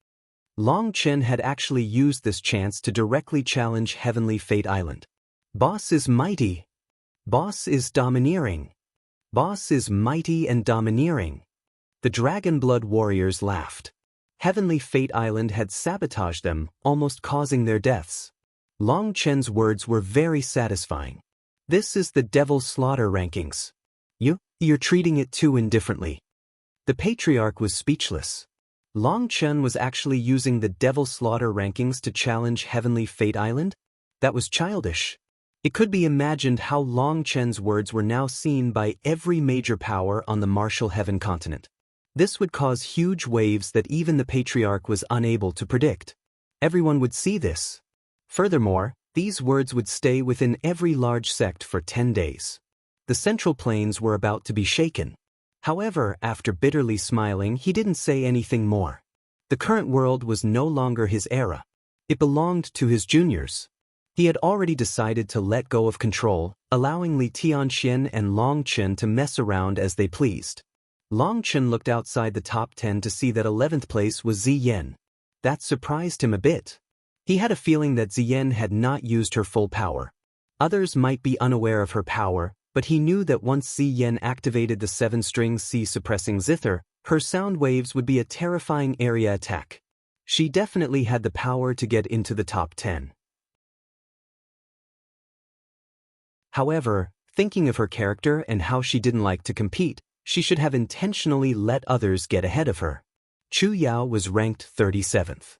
A: Long Chen had actually used this chance to directly challenge Heavenly Fate Island. Boss is mighty. Boss is domineering. Boss is mighty and domineering. The Dragon Blood warriors laughed. Heavenly Fate Island had sabotaged them, almost causing their deaths. Long Chen's words were very satisfying. This is the Devil Slaughter rankings. You're treating it too indifferently. The Patriarch was speechless. Long Chen was actually using the Devil Slaughter rankings to challenge Heavenly Fate Island? That was childish. It could be imagined how Long Chen's words were now seen by every major power on the Martial Heaven continent. This would cause huge waves that even the Patriarch was unable to predict. Everyone would see this. Furthermore, these words would stay within every large sect for 10 days. The Central Plains were about to be shaken. However, after bitterly smiling, he didn't say anything more. The current world was no longer his era. It belonged to his juniors. He had already decided to let go of control, allowing Li Tianxian and Long Chen to mess around as they pleased. Long Chen looked outside the top 10 to see that 11th place was Ziyan. That surprised him a bit. He had a feeling that Ziyan had not used her full power. Others might be unaware of her power, but he knew that once Ziyan activated the 7-string C-suppressing zither, her sound waves would be a terrifying area attack. She definitely had the power to get into the top 10. However, thinking of her character and how she didn't like to compete, she should have intentionally let others get ahead of her. Chu Yao was ranked 37th.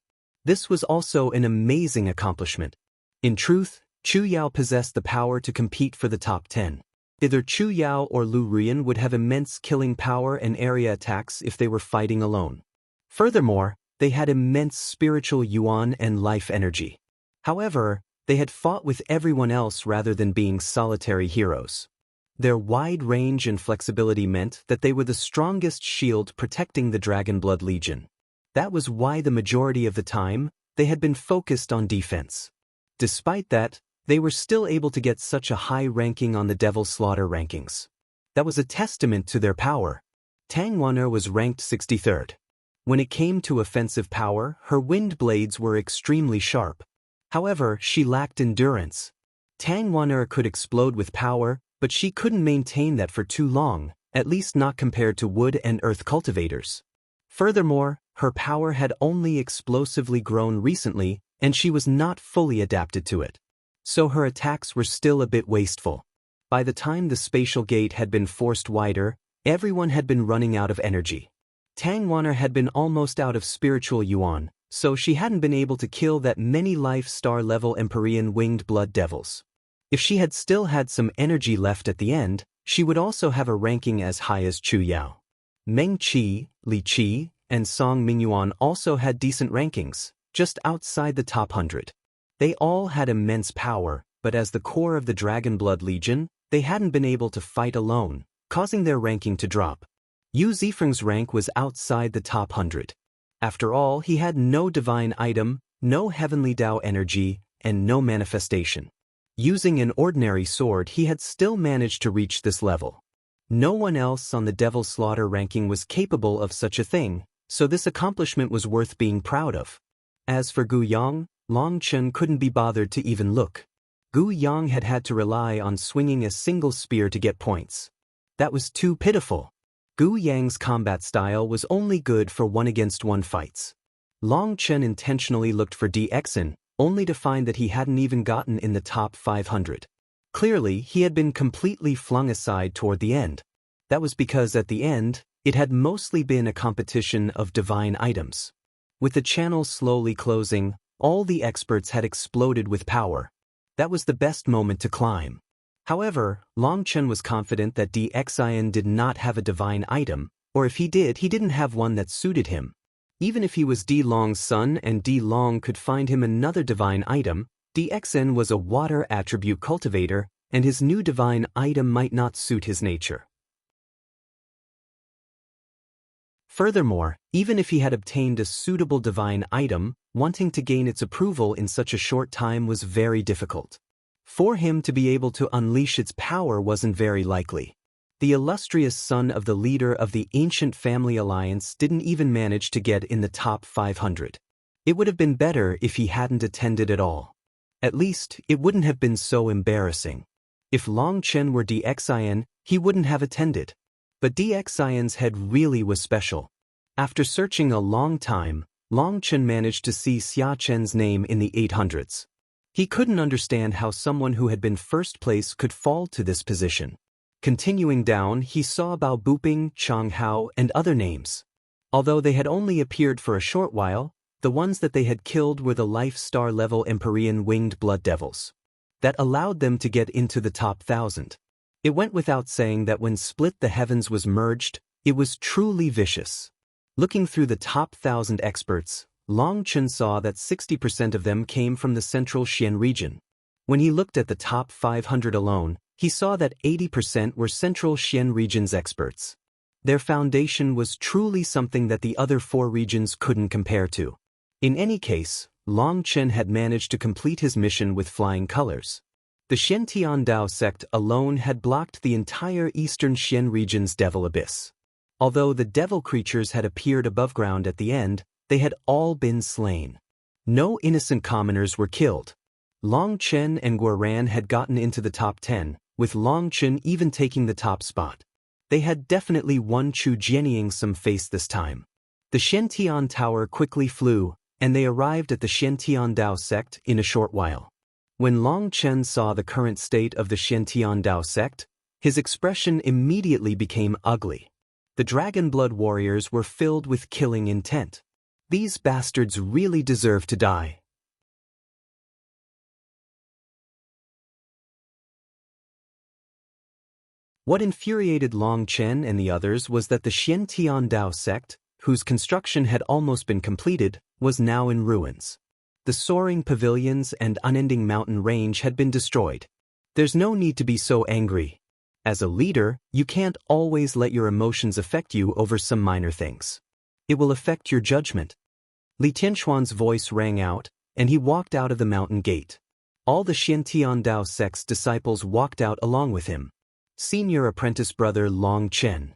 A: This was also an amazing accomplishment. In truth, Chu Yao possessed the power to compete for the top 10. Either Chu Yao or Lu Ruyan would have immense killing power and area attacks if they were fighting alone. Furthermore, they had immense spiritual yuan and life energy. However, they had fought with everyone else rather than being solitary heroes. Their wide range and flexibility meant that they were the strongest shield protecting the Dragon Blood Legion. That was why the majority of the time, they had been focused on defense. Despite that, they were still able to get such a high ranking on the Devil Slaughter rankings. That was a testament to their power. Tang Wan'er was ranked 63rd. When it came to offensive power, her wind blades were extremely sharp. However, she lacked endurance. Tang Wan'er could explode with power, but she couldn't maintain that for too long, at least not compared to wood and earth cultivators. Furthermore, her power had only explosively grown recently, and she was not fully adapted to it. So her attacks were still a bit wasteful. By the time the spatial gate had been forced wider, everyone had been running out of energy. Tang Wan'er had been almost out of spiritual yuan, so she hadn't been able to kill that many life star level Empyrean winged blood devils. If she had still had some energy left at the end, she would also have a ranking as high as Chu Yao. Meng Qi, Li Qi, and Song Mingyuan also had decent rankings, just outside the top 100. They all had immense power, but as the core of the Dragon Blood Legion, they hadn't been able to fight alone, causing their ranking to drop. Yu Zifeng's rank was outside the top 100. After all, he had no divine item, no heavenly Dao energy, and no manifestation. Using an ordinary sword, he had still managed to reach this level. No one else on the Devil Slaughter ranking was capable of such a thing, so this accomplishment was worth being proud of. As for Gu Yang, Long Chen couldn't be bothered to even look. Gu Yang had had to rely on swinging a single spear to get points. That was too pitiful. Gu Yang's combat style was only good for 1-against-1 fights. Long Chen intentionally looked for DXN, only to find that he hadn't even gotten in the top 500. Clearly, he had been completely flung aside toward the end. That was because at the end, it had mostly been a competition of divine items. With the channel slowly closing, all the experts had exploded with power. That was the best moment to climb. However, Long Chen was confident that DXIN did not have a divine item, or if he did, he didn't have one that suited him. Even if he was D Long's son and D Long could find him another divine item, DXN was a water attribute cultivator, and his new divine item might not suit his nature. Furthermore, even if he had obtained a suitable divine item, Wanting to gain its approval in such a short time was very difficult. For him to be able to unleash its power wasn't very likely. The illustrious son of the leader of the ancient family alliance didn't even manage to get in the top 500. It would have been better if he hadn't attended at all. At least, it wouldn't have been so embarrassing. If Long Chen were Xian, he wouldn't have attended. But Xian's head really was special. After searching a long time, Long Chen managed to see Xia Chen's name in the 800s. He couldn't understand how someone who had been first place could fall to this position. Continuing down, he saw Bao Buping, Chang Hao, and other names. Although they had only appeared for a short while, the ones that they had killed were the life star level Empyrean winged blood devils. That allowed them to get into the top 1,000. It went without saying that when Split the Heavens was merged, it was truly vicious. Looking through the top 1,000 experts, Long Chen saw that 60% of them came from the central Xian region. When he looked at the top 500 alone, he saw that 80% were central Xian region's experts. Their foundation was truly something that the other 4 regions couldn't compare to. In any case, Long Chen had managed to complete his mission with flying colors. The Xuantian Dao sect alone had blocked the entire eastern Xian region's devil abyss. Although the devil creatures had appeared above ground at the end, they had all been slain. No innocent commoners were killed. Long Chen and Guoran had gotten into the top 10, with Long Chen even taking the top spot. They had definitely won Chu Jianying some face this time. The Xuantian Tower quickly flew, and they arrived at the Xuantian Dao sect in a short while. When Long Chen saw the current state of the Xuantian Dao sect, his expression immediately became ugly. The Dragon Blood warriors were filled with killing intent. These bastards really deserve to die. What infuriated Long Chen and the others was that the Xuantian Dao sect, whose construction had almost been completed, was now in ruins. The soaring pavilions and unending mountain range had been destroyed. There's no need to be so angry. As a leader, you can't always let your emotions affect you over some minor things. It will affect your judgment. Li Tianxuan's voice rang out, and he walked out of the mountain gate. All the Xuantian Dao sect's disciples walked out along with him. Senior apprentice brother Long Chen.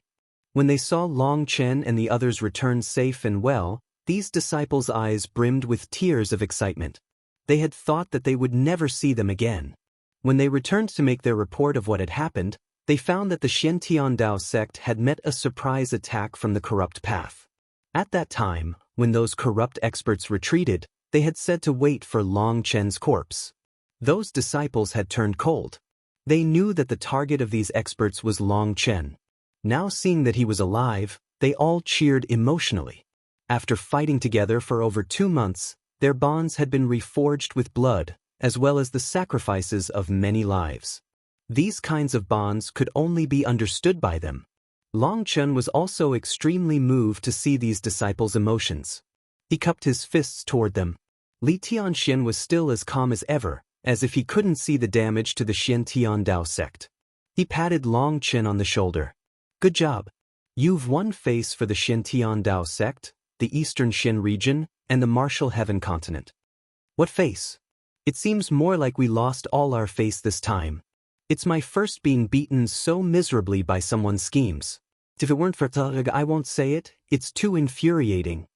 A: When they saw Long Chen and the others return safe and well, these disciples' eyes brimmed with tears of excitement. They had thought that they would never see them again. When they returned to make their report of what had happened, they found that the Xuantian Dao sect had met a surprise attack from the corrupt path. At that time, when those corrupt experts retreated, they had said to wait for Long Chen's corpse. Those disciples had turned cold. They knew that the target of these experts was Long Chen. Now seeing that he was alive, they all cheered emotionally. After fighting together for over 2 months, their bonds had been reforged with blood, as well as the sacrifices of many lives. These kinds of bonds could only be understood by them. Long Chen was also extremely moved to see these disciples' emotions. He cupped his fists toward them. Li Tianxian was still as calm as ever, as if he couldn't see the damage to the Xuantian Dao sect. He patted Long Chen on the shoulder. Good job. You've won face for the Xuantian Dao sect, the Eastern Xian region, and the Martial Heaven continent. What face? It seems more like we lost all our face this time. It's my first being beaten so miserably by someone's schemes. If it weren't for Targ, I won't say it, it's too infuriating.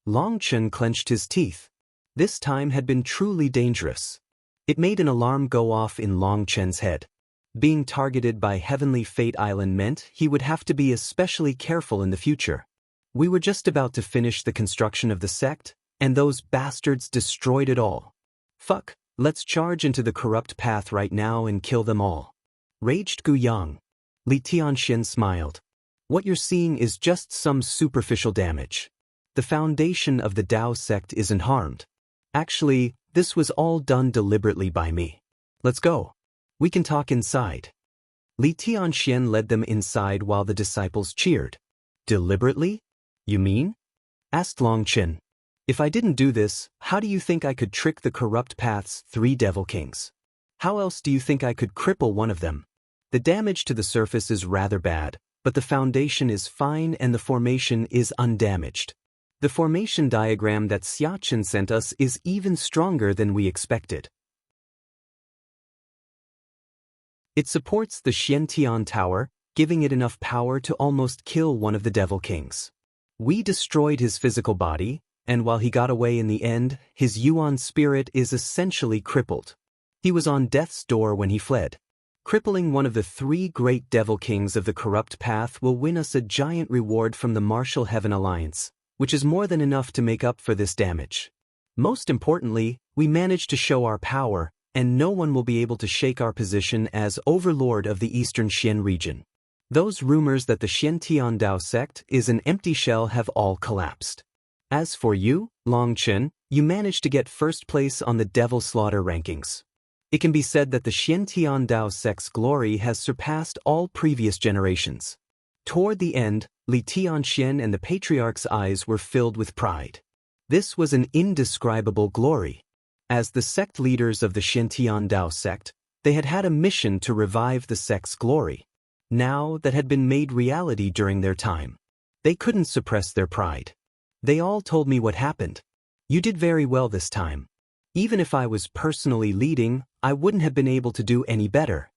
A: Long Chen clenched his teeth. This time had been truly dangerous. It made an alarm go off in Long Chen's head. Being targeted by Heavenly Fate Island meant he would have to be especially careful in the future. We were just about to finish the construction of the sect, and those bastards destroyed it all. Fuck, let's charge into the corrupt path right now and kill them all. Raged Gu Yang. Li Tianxian smiled. What you're seeing is just some superficial damage. The foundation of the Dao sect isn't harmed. Actually, this was all done deliberately by me. Let's go. We can talk inside. Li Tianxian led them inside while the disciples cheered. Deliberately? You mean? Asked Long Chen. If I didn't do this, how do you think I could trick the corrupt path's 3 devil kings? How else do you think I could cripple one of them? The damage to the surface is rather bad, but the foundation is fine and the formation is undamaged. The formation diagram that Xuantian sent us is even stronger than we expected. It supports the Xuantian tower, giving it enough power to almost kill one of the Devil Kings. We destroyed his physical body, and while he got away in the end, his Yuan spirit is essentially crippled. He was on death's door when he fled. Crippling one of the 3 great Devil Kings of the corrupt path will win us a giant reward from the Martial Heaven Alliance, which is more than enough to make up for this damage. Most importantly, we managed to show our power, and no one will be able to shake our position as overlord of the Eastern Xian region. Those rumors that the Xuantian Dao sect is an empty shell have all collapsed. As for you, Longchen, you managed to get first place on the Devil Slaughter rankings. It can be said that the Xuantian Dao sect's glory has surpassed all previous generations. Toward the end, Li Tianxian and the Patriarch's eyes were filled with pride. This was an indescribable glory. As the sect leaders of the Xuantian Dao sect, they had had a mission to revive the sect's glory. Now that had been made reality during their time. They couldn't suppress their pride. They all told me what happened. You did very well this time. Even if I was personally leading, I wouldn't have been able to do any better.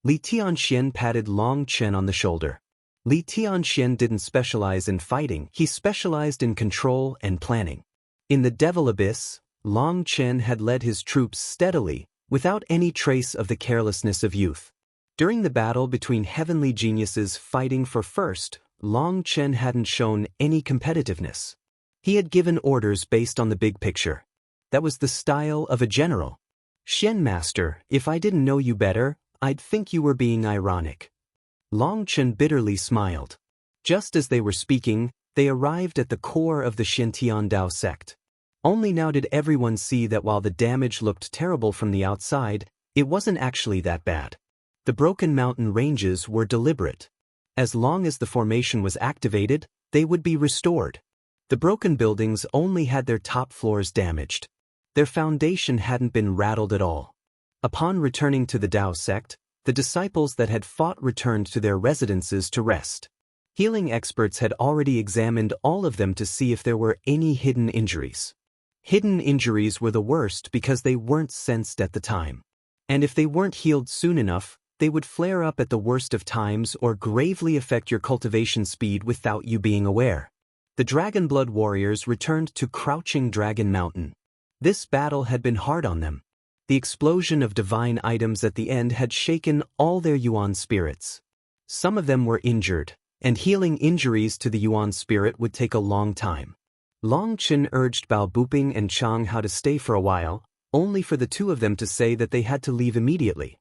A: Li Tianxian patted Long Chen on the shoulder. Li Tianxian didn't specialize in fighting, he specialized in control and planning. In the Devil Abyss, Long Chen had led his troops steadily, without any trace of the carelessness of youth. During the battle between heavenly geniuses fighting for first, Long Chen hadn't shown any competitiveness. He had given orders based on the big picture. That was the style of a general. Xian Master, if I didn't know you better, I'd think you were being ironic. Long Chen bitterly smiled. Just as they were speaking, they arrived at the core of the Xuantian Dao sect. Only now did everyone see that while the damage looked terrible from the outside, it wasn't actually that bad. The broken mountain ranges were deliberate. As long as the formation was activated, they would be restored. The broken buildings only had their top floors damaged. Their foundation hadn't been rattled at all. Upon returning to the Dao sect, the disciples that had fought returned to their residences to rest. Healing experts had already examined all of them to see if there were any hidden injuries. Hidden injuries were the worst because they weren't sensed at the time. And if they weren't healed soon enough, they would flare up at the worst of times or gravely affect your cultivation speed without you being aware. The Dragon Blood warriors returned to Crouching Dragon Mountain. This battle had been hard on them. The explosion of divine items at the end had shaken all their Yuan spirits. Some of them were injured, and healing injuries to the Yuan spirit would take a long time. Long Chen urged Bao Buping and Xiang how to stay for a while, only for the 2 of them to say that they had to leave immediately.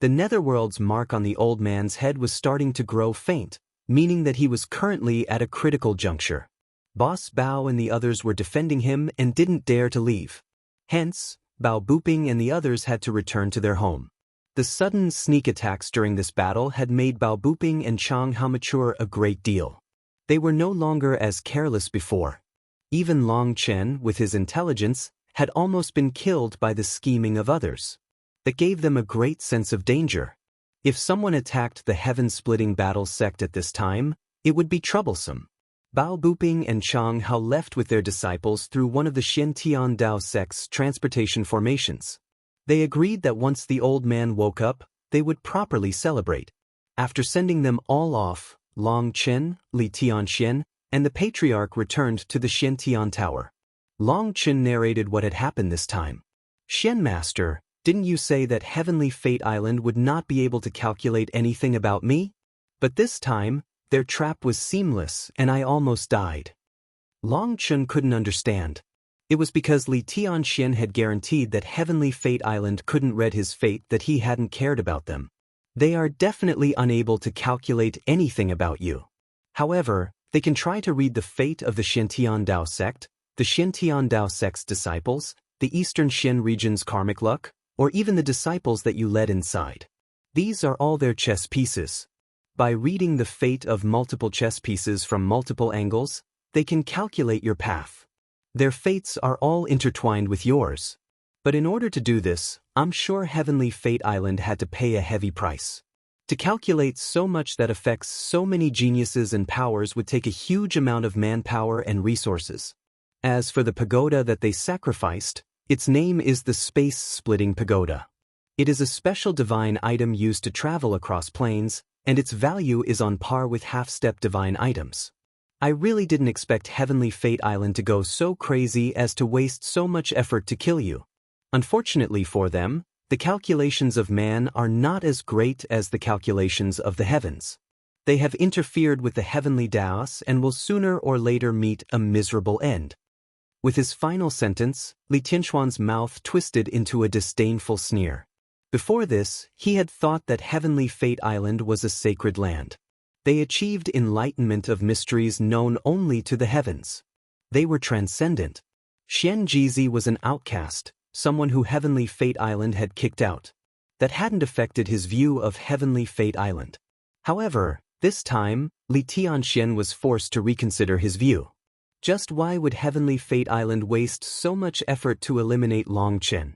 A: The netherworld's mark on the old man's head was starting to grow faint, meaning that he was currently at a critical juncture. Boss Bao and the others were defending him and didn't dare to leave. Hence, Bao Buping and the others had to return to their home. The sudden sneak attacks during this battle had made Bao Buping and Xiang Hao mature a great deal. They were no longer as careless before. Even Long Chen, with his intelligence, had almost been killed by the scheming of others. That gave them a great sense of danger. If someone attacked the heaven-splitting battle sect at this time, it would be troublesome. Bao Buping and Xiang Hao left with their disciples through one of the Xuantian Dao sect's transportation formations. They agreed that once the old man woke up, they would properly celebrate. After sending them all off, Long Chen, Li Tianxian, and the Patriarch returned to the Xuantian Tower. Long Chen narrated what had happened this time. Xian Master, didn't you say that Heavenly Fate Island would not be able to calculate anything about me? But this time, their trap was seamless and I almost died. Long Chen couldn't understand. It was because Li Tianxian had guaranteed that Heavenly Fate Island couldn't read his fate that he hadn't cared about them. They are definitely unable to calculate anything about you. However, they can try to read the fate of the Xuantian Dao sect, the Xuantian Dao sect's disciples, the Eastern Xian region's karmic luck, or even the disciples that you led inside. These are all their chess pieces. By reading the fate of multiple chess pieces from multiple angles, they can calculate your path. Their fates are all intertwined with yours. But in order to do this, I'm sure Heavenly Fate Island had to pay a heavy price. To calculate so much that affects so many geniuses and powers would take a huge amount of manpower and resources. As for the pagoda that they sacrificed, its name is the Space-Splitting Pagoda. It is a special divine item used to travel across planes, and its value is on par with half-step divine items. I really didn't expect Heavenly Fate Island to go so crazy as to waste so much effort to kill you. Unfortunately for them, the calculations of man are not as great as the calculations of the heavens. They have interfered with the heavenly Taos and will sooner or later meet a miserable end. With his final sentence, Li Tianxuan's mouth twisted into a disdainful sneer. Before this, he had thought that Heavenly Fate Island was a sacred land. They achieved enlightenment of mysteries known only to the heavens. They were transcendent. Xian Jizi was an outcast, someone who Heavenly Fate Island had kicked out. That hadn't affected his view of Heavenly Fate Island. However, this time, Li Tianxian was forced to reconsider his view. Just why would Heavenly Fate Island waste so much effort to eliminate Long Chen?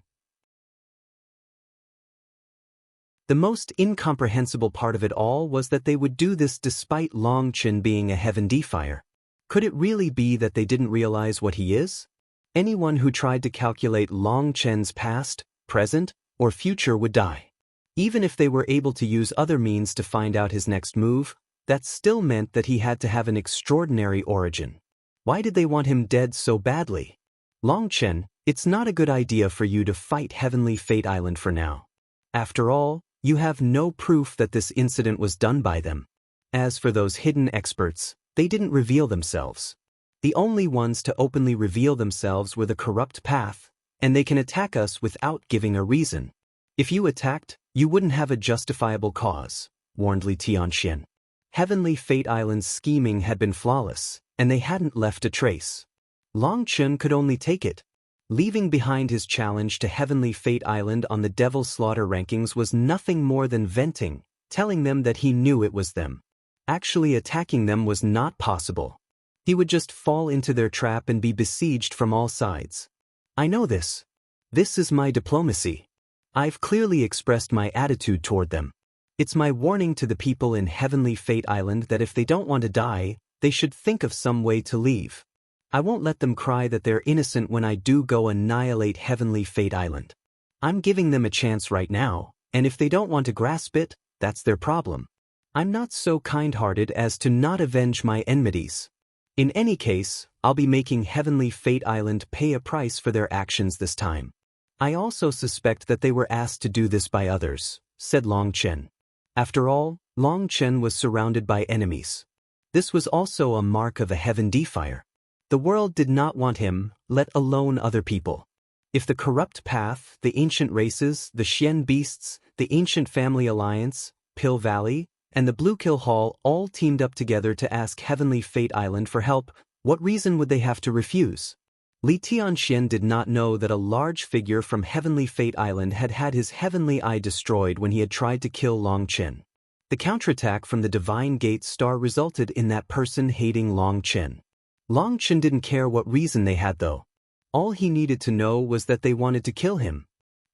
A: The most incomprehensible part of it all was that they would do this despite Long Chen being a heaven defier. Could it really be that they didn't realize what he is? Anyone who tried to calculate Long Chen's past, present, or future would die. Even if they were able to use other means to find out his next move, that still meant that he had to have an extraordinary origin. Why did they want him dead so badly? Long Chen, it's not a good idea for you to fight Heavenly Fate Island for now. After all, you have no proof that this incident was done by them. As for those hidden experts, they didn't reveal themselves. The only ones to openly reveal themselves were the corrupt path, and they can attack us without giving a reason. If you attacked, you wouldn't have a justifiable cause, warned Li Tianxian. Heavenly Fate Island's scheming had been flawless, and they hadn't left a trace. Long Chen could only take it. Leaving behind his challenge to Heavenly Fate Island on the Devil Slaughter rankings was nothing more than venting, telling them that he knew it was them. Actually attacking them was not possible. He would just fall into their trap and be besieged from all sides. I know this. This is my diplomacy. I've clearly expressed my attitude toward them. It's my warning to the people in Heavenly Fate Island that if they don't want to die, they should think of some way to leave. I won't let them cry that they're innocent when I do go annihilate Heavenly Fate Island. I'm giving them a chance right now, and if they don't want to grasp it, that's their problem. I'm not so kind-hearted as to not avenge my enmities. In any case, I'll be making Heavenly Fate Island pay a price for their actions this time. I also suspect that they were asked to do this by others, said Long Chen. After all, Long Chen was surrounded by enemies. This was also a mark of a heaven defier. The world did not want him, let alone other people. If the corrupt path, the ancient races, the Xian beasts, the ancient family alliance, Pill Valley, and the Blue Kill Hall all teamed up together to ask Heavenly Fate Island for help, what reason would they have to refuse? Li Tianxian did not know that a large figure from Heavenly Fate Island had had his heavenly eye destroyed when he had tried to kill Long Chen. The counterattack from the Divine Gate Star resulted in that person hating Long Chen. Long Chen didn't care what reason they had though. All he needed to know was that they wanted to kill him.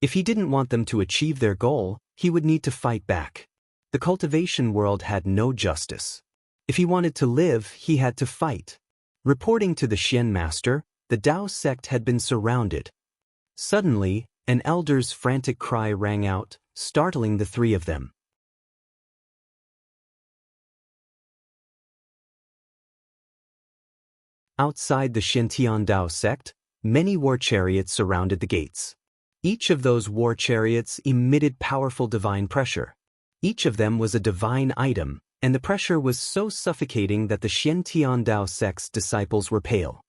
A: If he didn't want them to achieve their goal, he would need to fight back. The cultivation world had no justice. If he wanted to live, he had to fight. Reporting to the Xian master, the Dao sect had been surrounded. Suddenly, an elder's frantic cry rang out, startling the three of them. Outside the Xuantian Dao sect, many war chariots surrounded the gates. Each of those war chariots emitted powerful divine pressure. Each of them was a divine item, and the pressure was so suffocating that the Xuantian Dao sect's disciples were pale.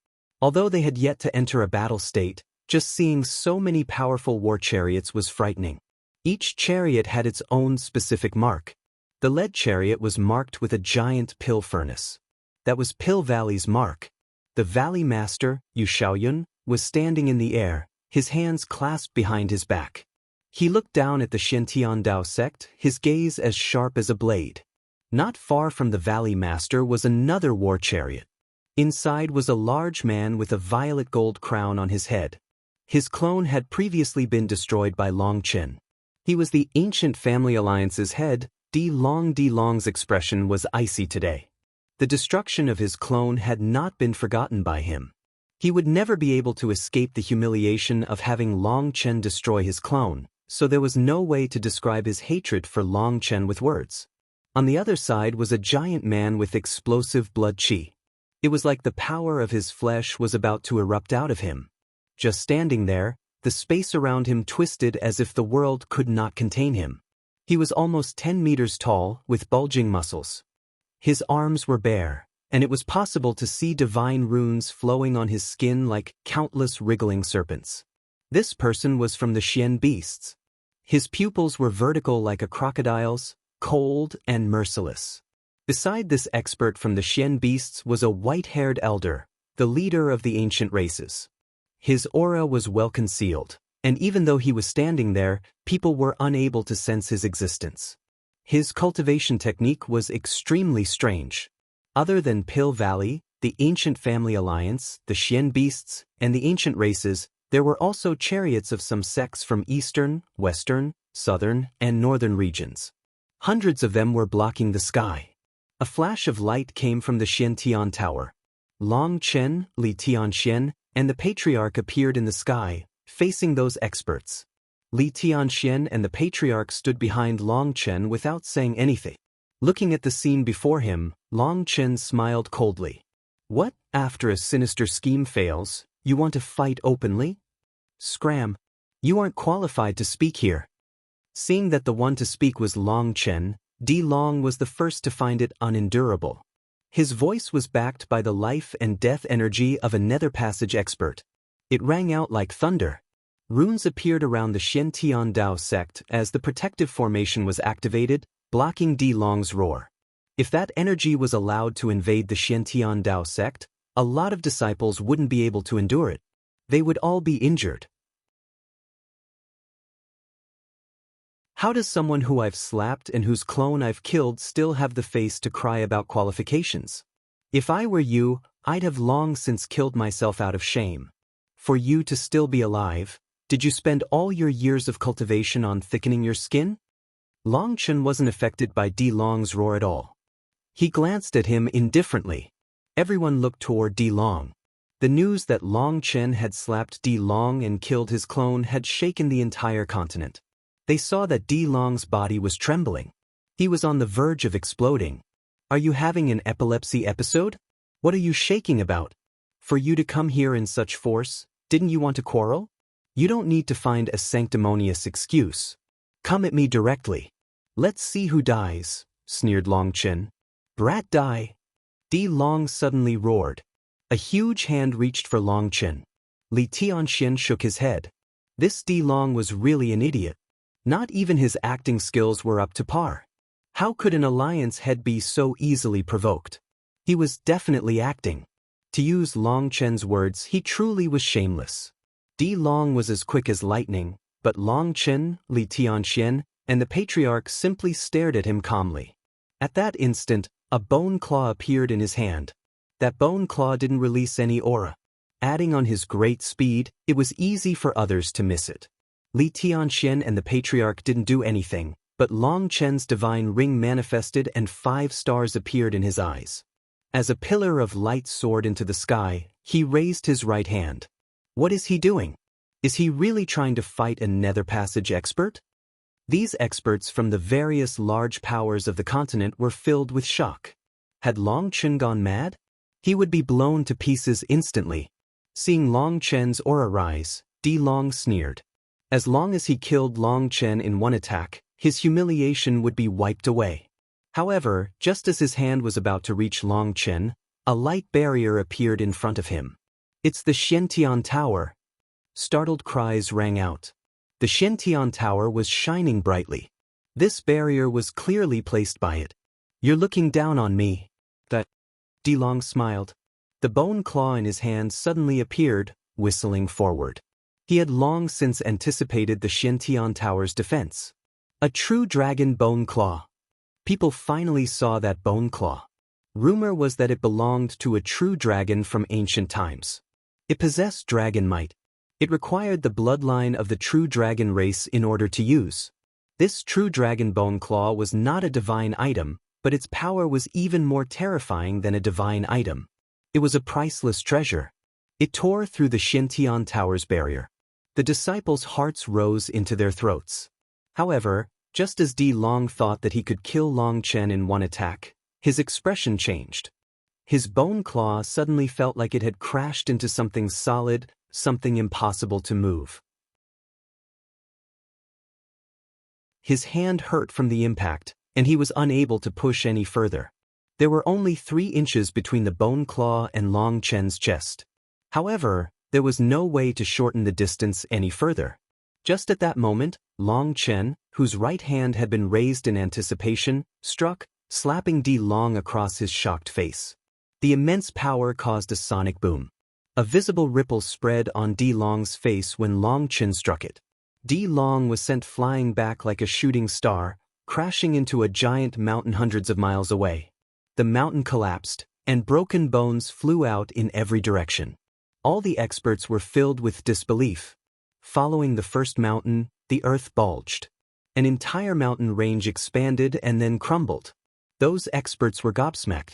A: Although they had yet to enter a battle state, just seeing so many powerful war chariots was frightening. Each chariot had its own specific mark. The lead chariot was marked with a giant pill furnace. That was Pill Valley's mark. The Valley Master, Xiaoyun, was standing in the air, his hands clasped behind his back. He looked down at the Xuantian Dao sect, his gaze as sharp as a blade. Not far from the Valley Master was another war chariot. Inside was a large man with a violet gold crown on his head. His clone had previously been destroyed by Long Chen. He was the ancient family alliance's head, Long's expression was icy today. The destruction of his clone had not been forgotten by him. He would never be able to escape the humiliation of having Long Chen destroy his clone, so there was no way to describe his hatred for Long Chen with words. On the other side was a giant man with explosive blood qi. It was like the power of his flesh was about to erupt out of him. Just standing there, the space around him twisted as if the world could not contain him. He was almost 10 meters tall, with bulging muscles. His arms were bare, and it was possible to see divine runes flowing on his skin like countless wriggling serpents. This person was from the Xian beasts. His pupils were vertical like a crocodile's, cold and merciless. Beside this expert from the Xian beasts was a white-haired elder, the leader of the ancient races. His aura was well concealed, and even though he was standing there, people were unable to sense his existence. His cultivation technique was extremely strange. Other than Pill Valley, the Ancient Family Alliance, the Xian beasts, and the ancient races, there were also chariots of some sects from eastern, western, southern, and northern regions. Hundreds of them were blocking the sky. A flash of light came from the Xuantian tower. Long Chen, Li Tianxian, and the Patriarch appeared in the sky, facing those experts. Li Tianxian and the Patriarch stood behind Long Chen without saying anything. Looking at the scene before him, Long Chen smiled coldly. What, after a sinister scheme fails, you want to fight openly? Scram. You aren't qualified to speak here. Seeing that the one to speak was Long Chen, Long was the first to find it unendurable. His voice was backed by the life and death energy of a nether passage expert. It rang out like thunder. Runes appeared around the Xuantian Dao sect as the protective formation was activated, blocking Long's roar. If that energy was allowed to invade the Xuantian Dao sect, a lot of disciples wouldn't be able to endure it. They would all be injured. How does someone who I've slapped and whose clone I've killed still have the face to cry about qualifications? If I were you, I'd have long since killed myself out of shame. For you to still be alive, did you spend all your years of cultivation on thickening your skin? Long Chen wasn't affected by Long's roar at all. He glanced at him indifferently. Everyone looked toward Long. The news that Long Chen had slapped Long and killed his clone had shaken the entire continent. They saw that Long's body was trembling. He was on the verge of exploding. Are you having an epilepsy episode? What are you shaking about? For you to come here in such force, didn't you want to quarrel? You don't need to find a sanctimonious excuse. Come at me directly. Let's see who dies, sneered Long Chen. Brat die. Long suddenly roared. A huge hand reached for Long Chen. Li Tianxian shook his head. This Long was really an idiot. Not even his acting skills were up to par. How could an alliance head be so easily provoked? He was definitely acting. To use Long Chen's words, he truly was shameless. Long was as quick as lightning, but Long Chen, Li Tianxian, and the Patriarch simply stared at him calmly. At that instant, a bone claw appeared in his hand. That bone claw didn't release any aura. Adding on his great speed, it was easy for others to miss it. Li Tianxian and the Patriarch didn't do anything, but Long Chen's divine ring manifested and 5 stars appeared in his eyes. As a pillar of light soared into the sky, he raised his right hand. What is he doing? Is he really trying to fight a nether passage expert? These experts from the various large powers of the continent were filled with shock. Had Long Chen gone mad? He would be blown to pieces instantly. Seeing Long Chen's aura rise, Long sneered. As long as he killed Long Chen in one attack, his humiliation would be wiped away. However, just as his hand was about to reach Long Chen, a light barrier appeared in front of him. It's the Xuantian Tower. Startled cries rang out. The Xuantian Tower was shining brightly. This barrier was clearly placed by it. You're looking down on me. That. Long smiled. The bone claw in his hand suddenly appeared, whistling forward. He had long since anticipated the Xuantian Tower's defense. A true dragon bone claw. People finally saw that bone claw. Rumor was that it belonged to a true dragon from ancient times. It possessed dragon might. It required the bloodline of the true dragon race in order to use. This true dragon bone claw was not a divine item, but its power was even more terrifying than a divine item. It was a priceless treasure. It tore through the Xuantian Tower's barrier. The disciples' hearts rose into their throats. However, just as Di Long thought that he could kill Long Chen in one attack, his expression changed. His bone claw suddenly felt like it had crashed into something solid, something impossible to move. His hand hurt from the impact, and he was unable to push any further. There were only 3 inches between the bone claw and Long Chen's chest. However, there was no way to shorten the distance any further. Just at that moment, Long Chen, whose right hand had been raised in anticipation, struck, slapping Di Long across his shocked face. The immense power caused a sonic boom. A visible ripple spread on Di Long's face when Long Chen struck it. Di Long was sent flying back like a shooting star, crashing into a giant mountain hundreds of miles away. The mountain collapsed, and broken bones flew out in every direction. All the experts were filled with disbelief. Following the first mountain, the earth bulged. An entire mountain range expanded and then crumbled. Those experts were gobsmacked.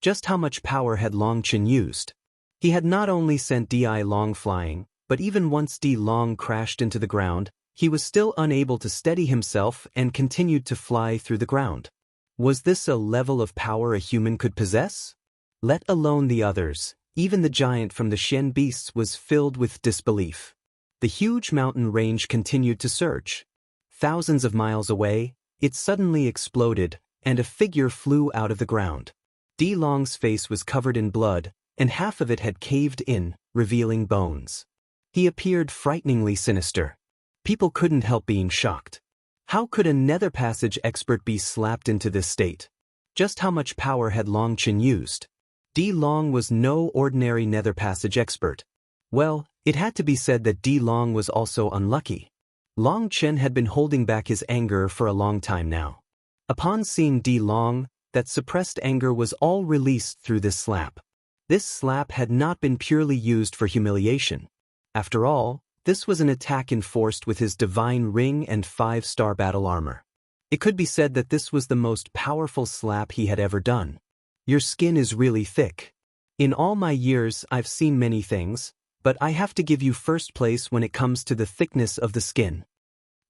A: Just how much power had Long Chen used? He had not only sent Di Long flying, but even once Di Long crashed into the ground, he was still unable to steady himself and continued to fly through the ground. Was this a level of power a human could possess? Let alone the others, even the giant from the Shen beasts was filled with disbelief. The huge mountain range continued to surge. Thousands of miles away, it suddenly exploded, and a figure flew out of the ground. Di Long's face was covered in blood, and half of it had caved in, revealing bones. He appeared frighteningly sinister. People couldn't help being shocked. How could a nether passage expert be slapped into this state? Just how much power had Long Chen used? Di Long was no ordinary nether passage expert. Well, it had to be said that Di Long was also unlucky. Long Chen had been holding back his anger for a long time now. Upon seeing Di Long, that suppressed anger was all released through this slap. This slap had not been purely used for humiliation. After all, this was an attack enforced with his divine ring and 5-star battle armor. It could be said that this was the most powerful slap he had ever done. Your skin is really thick. In all my years I've seen many things, but I have to give you first place when it comes to the thickness of the skin.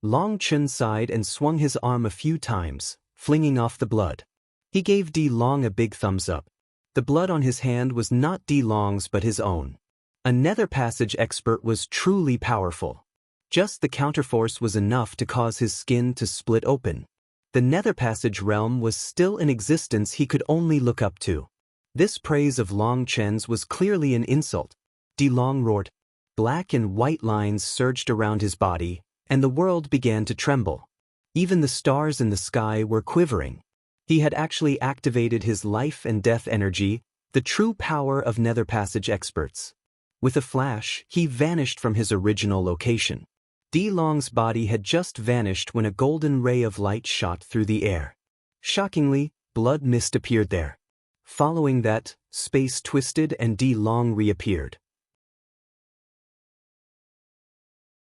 A: Long Chen sighed and swung his arm a few times, flinging off the blood. He gave Di Long a big thumbs up. The blood on his hand was not Di Long's but his own. A nether passage expert was truly powerful. Just the counterforce was enough to cause his skin to split open. The nether passage realm was still in existence he could only look up to. This praise of Long Chen's was clearly an insult. Di Long roared. Black and white lines surged around his body, and the world began to tremble. Even the stars in the sky were quivering. He had actually activated his life and death energy, the true power of nether passage experts. With a flash, he vanished from his original location. Di Long's body had just vanished when a golden ray of light shot through the air. Shockingly, blood mist appeared there. Following that, space twisted and Di Long reappeared.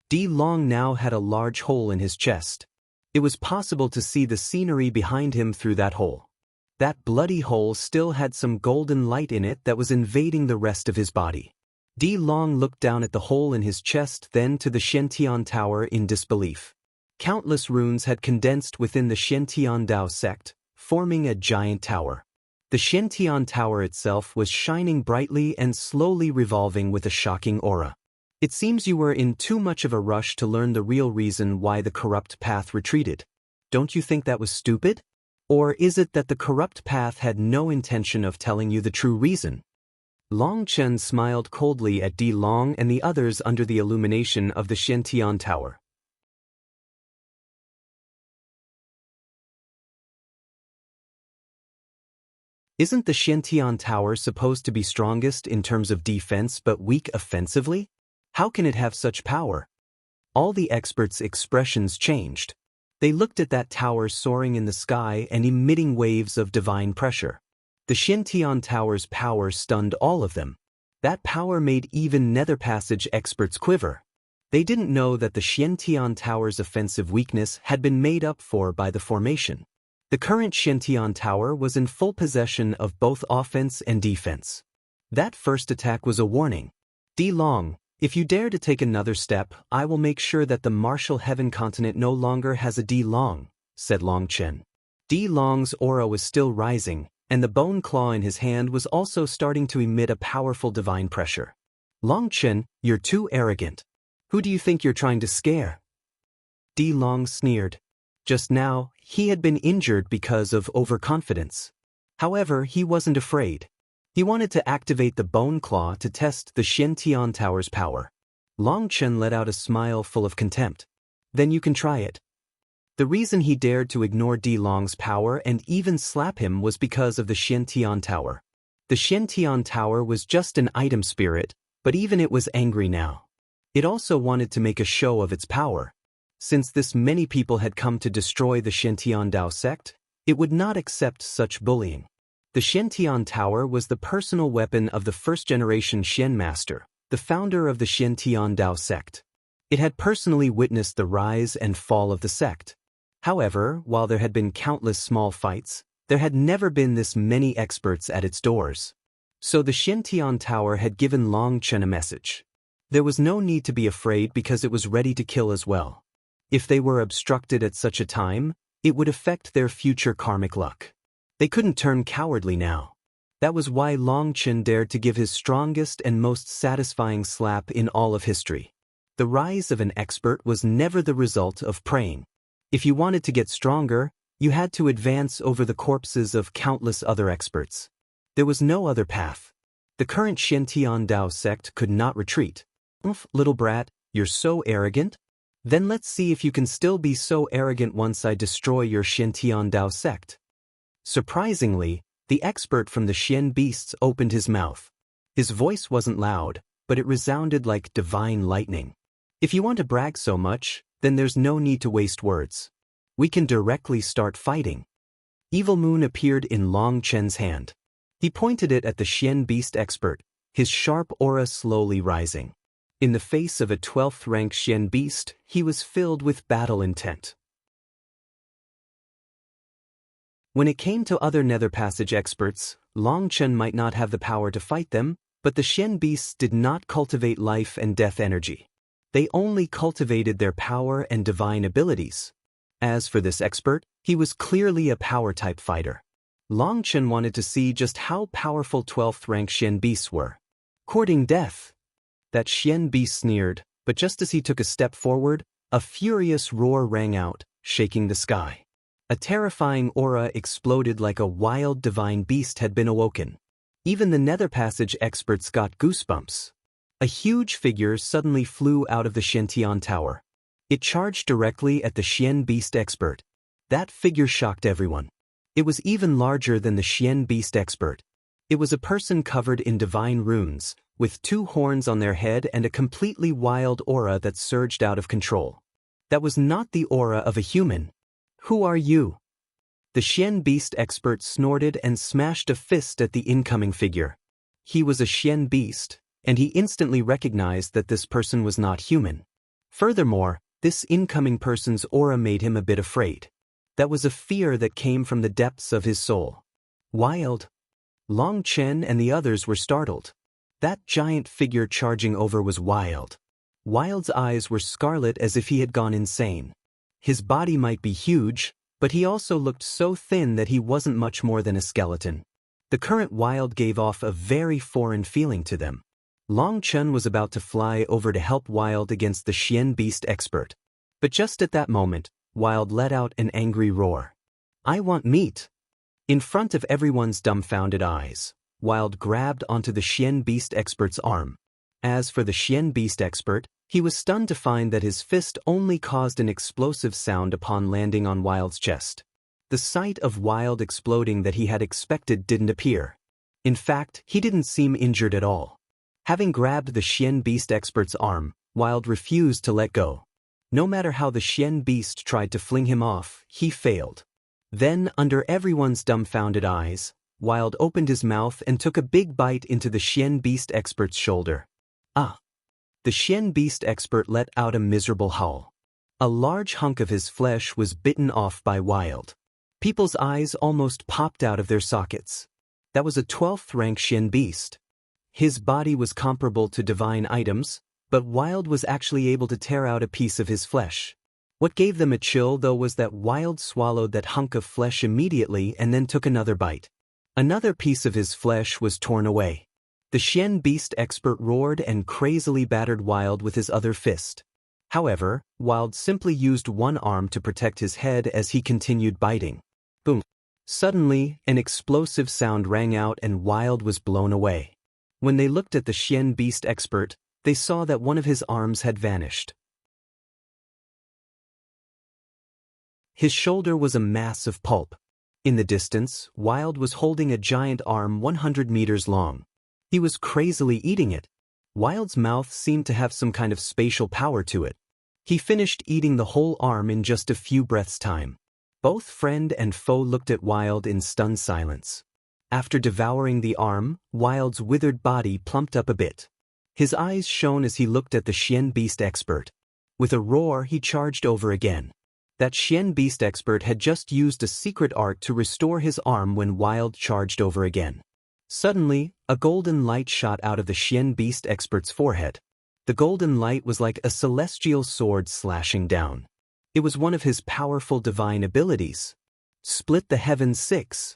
A: Di Long now had a large hole in his chest. It was possible to see the scenery behind him through that hole. That bloody hole still had some golden light in it that was invading the rest of his body. Di Long looked down at the hole in his chest, then to the Xuantian Tower in disbelief. Countless runes had condensed within the Xuantian Dao sect, forming a giant tower. The Xuantian Tower itself was shining brightly and slowly revolving with a shocking aura. It seems you were in too much of a rush to learn the real reason why the corrupt path retreated. Don't you think that was stupid? Or is it that the corrupt path had no intention of telling you the true reason? Long Chen smiled coldly at Di Long and the others under the illumination of the Xuantian Tower. Isn't the Xuantian Tower supposed to be strongest in terms of defense but weak offensively? How can it have such power? All the experts' expressions changed. They looked at that tower soaring in the sky and emitting waves of divine pressure. The Xuantian Tower's power stunned all of them. That power made even nether passage experts quiver. They didn't know that the Xuantian Tower's offensive weakness had been made up for by the formation. The current Xuantian Tower was in full possession of both offense and defense. That first attack was a warning. Di Long, if you dare to take another step, I will make sure that the martial heaven continent no longer has a Di Long, said Long Chen. Di Long's aura was still rising, and the bone claw in his hand was also starting to emit a powerful divine pressure. Long Chen, you're too arrogant. Who do you think you're trying to scare? Di Long sneered. Just now, he had been injured because of overconfidence. However, he wasn't afraid. He wanted to activate the bone claw to test the Xuantian Tower's power. Long Chen let out a smile full of contempt. Then you can try it. The reason he dared to ignore Di Long's power and even slap him was because of the Xuantian Tower. The Xuantian Tower was just an item spirit, but even it was angry now. It also wanted to make a show of its power. Since this many people had come to destroy the Xuantian Dao sect, it would not accept such bullying. The Xuantian Tower was the personal weapon of the first-generation Xian Master, the founder of the Xuantian Dao sect. It had personally witnessed the rise and fall of the sect. However, while there had been countless small fights, there had never been this many experts at its doors. So the Xuantian Tower had given Long Chen a message. There was no need to be afraid because it was ready to kill as well. If they were obstructed at such a time, it would affect their future karmic luck. They couldn't turn cowardly now. That was why Long Chen dared to give his strongest and most satisfying slap in all of history. The rise of an expert was never the result of praying. If you wanted to get stronger, you had to advance over the corpses of countless other experts. There was no other path. The current Xuantian Dao sect could not retreat. Little brat, you're so arrogant? Then let's see if you can still be so arrogant once I destroy your Xuantian Dao sect. Surprisingly, the expert from the Xian beasts opened his mouth. His voice wasn't loud, but it resounded like divine lightning. If you want to brag so much, then there's no need to waste words. We can directly start fighting. Evil Moon appeared in Long Chen's hand. He pointed it at the Xian beast expert, his sharp aura slowly rising. In the face of a 12th rank Xian beast, he was filled with battle intent. When it came to other Nether Passage experts, Long Chen might not have the power to fight them, but the Xian beasts did not cultivate life and death energy. They only cultivated their power and divine abilities. As for this expert, he was clearly a power-type fighter. Long Chen wanted to see just how powerful 12th rank Xian beasts were. Courting death. That Xian beast sneered, but just as he took a step forward, a furious roar rang out, shaking the sky. A terrifying aura exploded like a wild divine beast had been awoken. Even the Nether Passage experts got goosebumps. A huge figure suddenly flew out of the Xuantian Tower. It charged directly at the Xian beast expert. That figure shocked everyone. It was even larger than the Xian beast expert. It was a person covered in divine runes, with 2 horns on their head and a completely wild aura that surged out of control. That was not the aura of a human. Who are you? The Xian beast expert snorted and smashed a fist at the incoming figure. He was a Xian beast, and he instantly recognized that this person was not human. Furthermore, this incoming person's aura made him a bit afraid. That was a fear that came from the depths of his soul. Wilde. Long Chen and the others were startled. That giant figure charging over was Wilde. Wilde's eyes were scarlet as if he had gone insane. His body might be huge, but he also looked so thin that he wasn't much more than a skeleton. The current Wilde gave off a very foreign feeling to them. Long Chen was about to fly over to help Wilde against the Xian beast expert. But just at that moment, Wilde let out an angry roar. I want meat. In front of everyone's dumbfounded eyes, Wilde grabbed onto the Xian beast expert's arm. As for the Xian beast expert, he was stunned to find that his fist only caused an explosive sound upon landing on Wilde's chest. The sight of Wilde exploding that he had expected didn't appear. In fact, he didn't seem injured at all. Having grabbed the Xian beast expert's arm, Wilde refused to let go. No matter how the Xian beast tried to fling him off, he failed. Then, under everyone's dumbfounded eyes, Wilde opened his mouth and took a big bite into the Xian beast expert's shoulder. Ah! The Xian beast expert let out a miserable howl. A large hunk of his flesh was bitten off by Wilde. People's eyes almost popped out of their sockets. That was a 12th rank Xian beast. His body was comparable to divine items, but Wilde was actually able to tear out a piece of his flesh. What gave them a chill though was that Wilde swallowed that hunk of flesh immediately and then took another bite. Another piece of his flesh was torn away. The Xian beast expert roared and crazily battered Wilde with his other fist. However, Wilde simply used one arm to protect his head as he continued biting. Boom! Suddenly, an explosive sound rang out and Wilde was blown away. When they looked at the Xian beast expert, they saw that one of his arms had vanished. His shoulder was a mass of pulp. In the distance, Wilde was holding a giant arm 100 meters long. He was crazily eating it. Wilde's mouth seemed to have some kind of spatial power to it. He finished eating the whole arm in just a few breaths' time. Both friend and foe looked at Wilde in stunned silence. After devouring the arm, Wilde's withered body plumped up a bit. His eyes shone as he looked at the Xian beast expert. With a roar, he charged over again. That Xian beast expert had just used a secret art to restore his arm when Wilde charged over again. Suddenly, a golden light shot out of the Xian beast expert's forehead. The golden light was like a celestial sword slashing down. It was one of his powerful divine abilities. Split the heavens 6.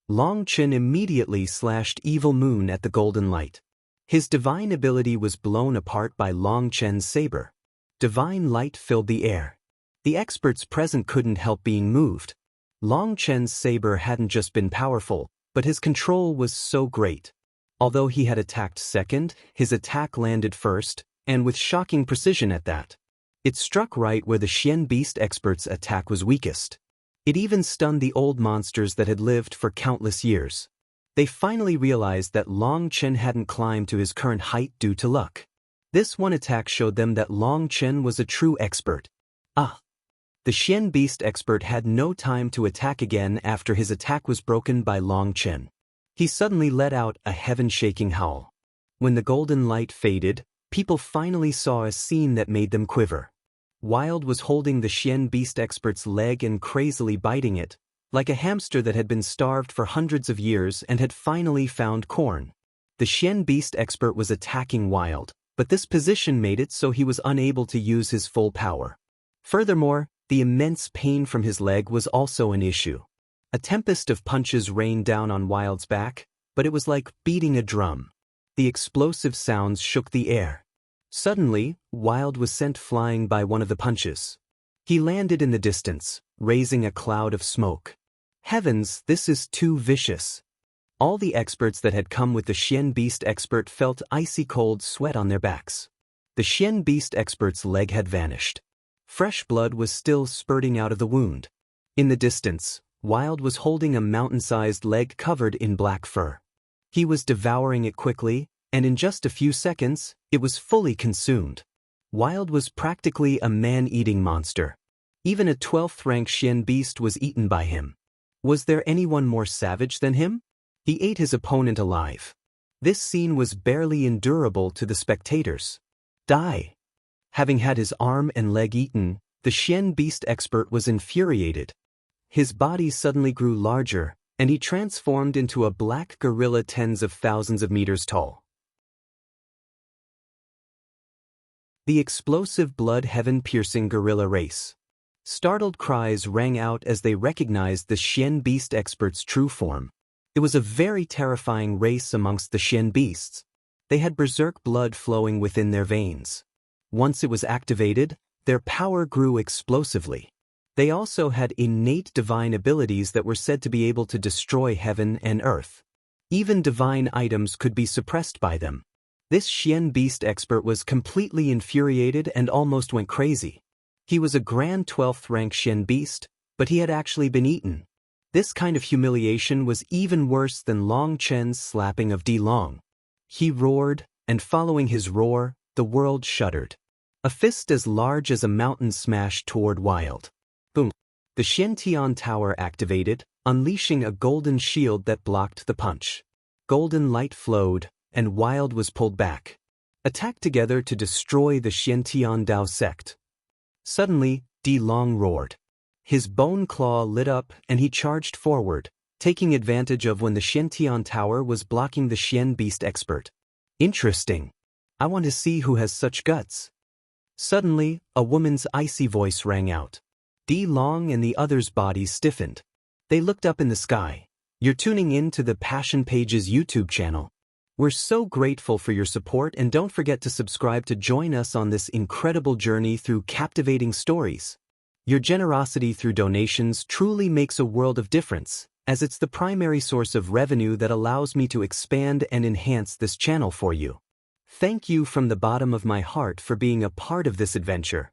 A: Long Chen immediately slashed Evil Moon at the golden light. His divine ability was blown apart by Long Chen's saber. Divine light filled the air. The experts present couldn't help being moved. Long Chen's saber hadn't just been powerful, but his control was so great. Although he had attacked second, his attack landed first, and with shocking precision at that. It struck right where the Xian beast expert's attack was weakest. It even stunned the old monsters that had lived for countless years. They finally realized that Long Chen hadn't climbed to his current height due to luck. This one attack showed them that Long Chen was a true expert. The Xian beast expert had no time to attack again after his attack was broken by Long Chen. He suddenly let out a heaven-shaking howl. When the golden light faded, people finally saw a scene that made them quiver. Wilde was holding the Xian beast expert's leg and crazily biting it, like a hamster that had been starved for hundreds of years and had finally found corn. The Xian beast expert was attacking Wilde, but this position made it so he was unable to use his full power. Furthermore, the immense pain from his leg was also an issue. A tempest of punches rained down on Wilde's back, but it was like beating a drum. The explosive sounds shook the air. Suddenly, Wilde was sent flying by one of the punches. He landed in the distance, raising a cloud of smoke. Heavens, this is too vicious. All the experts that had come with the Xian beast expert felt icy cold sweat on their backs. The Xian beast expert's leg had vanished. Fresh blood was still spurting out of the wound. In the distance, Wilde was holding a mountain-sized leg covered in black fur. He was devouring it quickly, and in just a few seconds, it was fully consumed. Wilde was practically a man-eating monster. Even a 12th rank Xian beast was eaten by him. Was there anyone more savage than him? He ate his opponent alive. This scene was barely endurable to the spectators. Die! Having had his arm and leg eaten, the Xian beast expert was infuriated. His body suddenly grew larger, and he transformed into a black gorilla tens of thousands of meters tall. The explosive blood heaven-piercing gorilla race. Startled cries rang out as they recognized the Xian beast expert's true form. It was a very terrifying race amongst the Xian beasts. They had berserk blood flowing within their veins. Once it was activated, their power grew explosively. They also had innate divine abilities that were said to be able to destroy heaven and earth. Even divine items could be suppressed by them. This Xian beast expert was completely infuriated and almost went crazy. He was a grand 12th rank Xian beast, but he had actually been eaten. This kind of humiliation was even worse than Long Chen's slapping of Di Long. He roared, and following his roar, the world shuddered. A fist as large as a mountain smashed toward Wilde. Boom! The Xuantian tower activated, unleashing a golden shield that blocked the punch. Golden light flowed, and Wilde was pulled back. attacked together to destroy the Xuantian Dao sect. Suddenly, Di Long roared. His bone claw lit up and he charged forward, taking advantage of when the Xuantian tower was blocking the Xian beast expert. Interesting. I want to see who has such guts. Suddenly, a woman's icy voice rang out. Di Long and the others' bodies stiffened. They looked up in the sky. You're tuning in to the Passion Pages YouTube channel. We're so grateful for your support, and don't forget to subscribe to join us on this incredible journey through captivating stories. Your generosity through donations truly makes a world of difference, as it's the primary source of revenue that allows me to expand and enhance this channel for you. Thank you from the bottom of my heart for being a part of this adventure.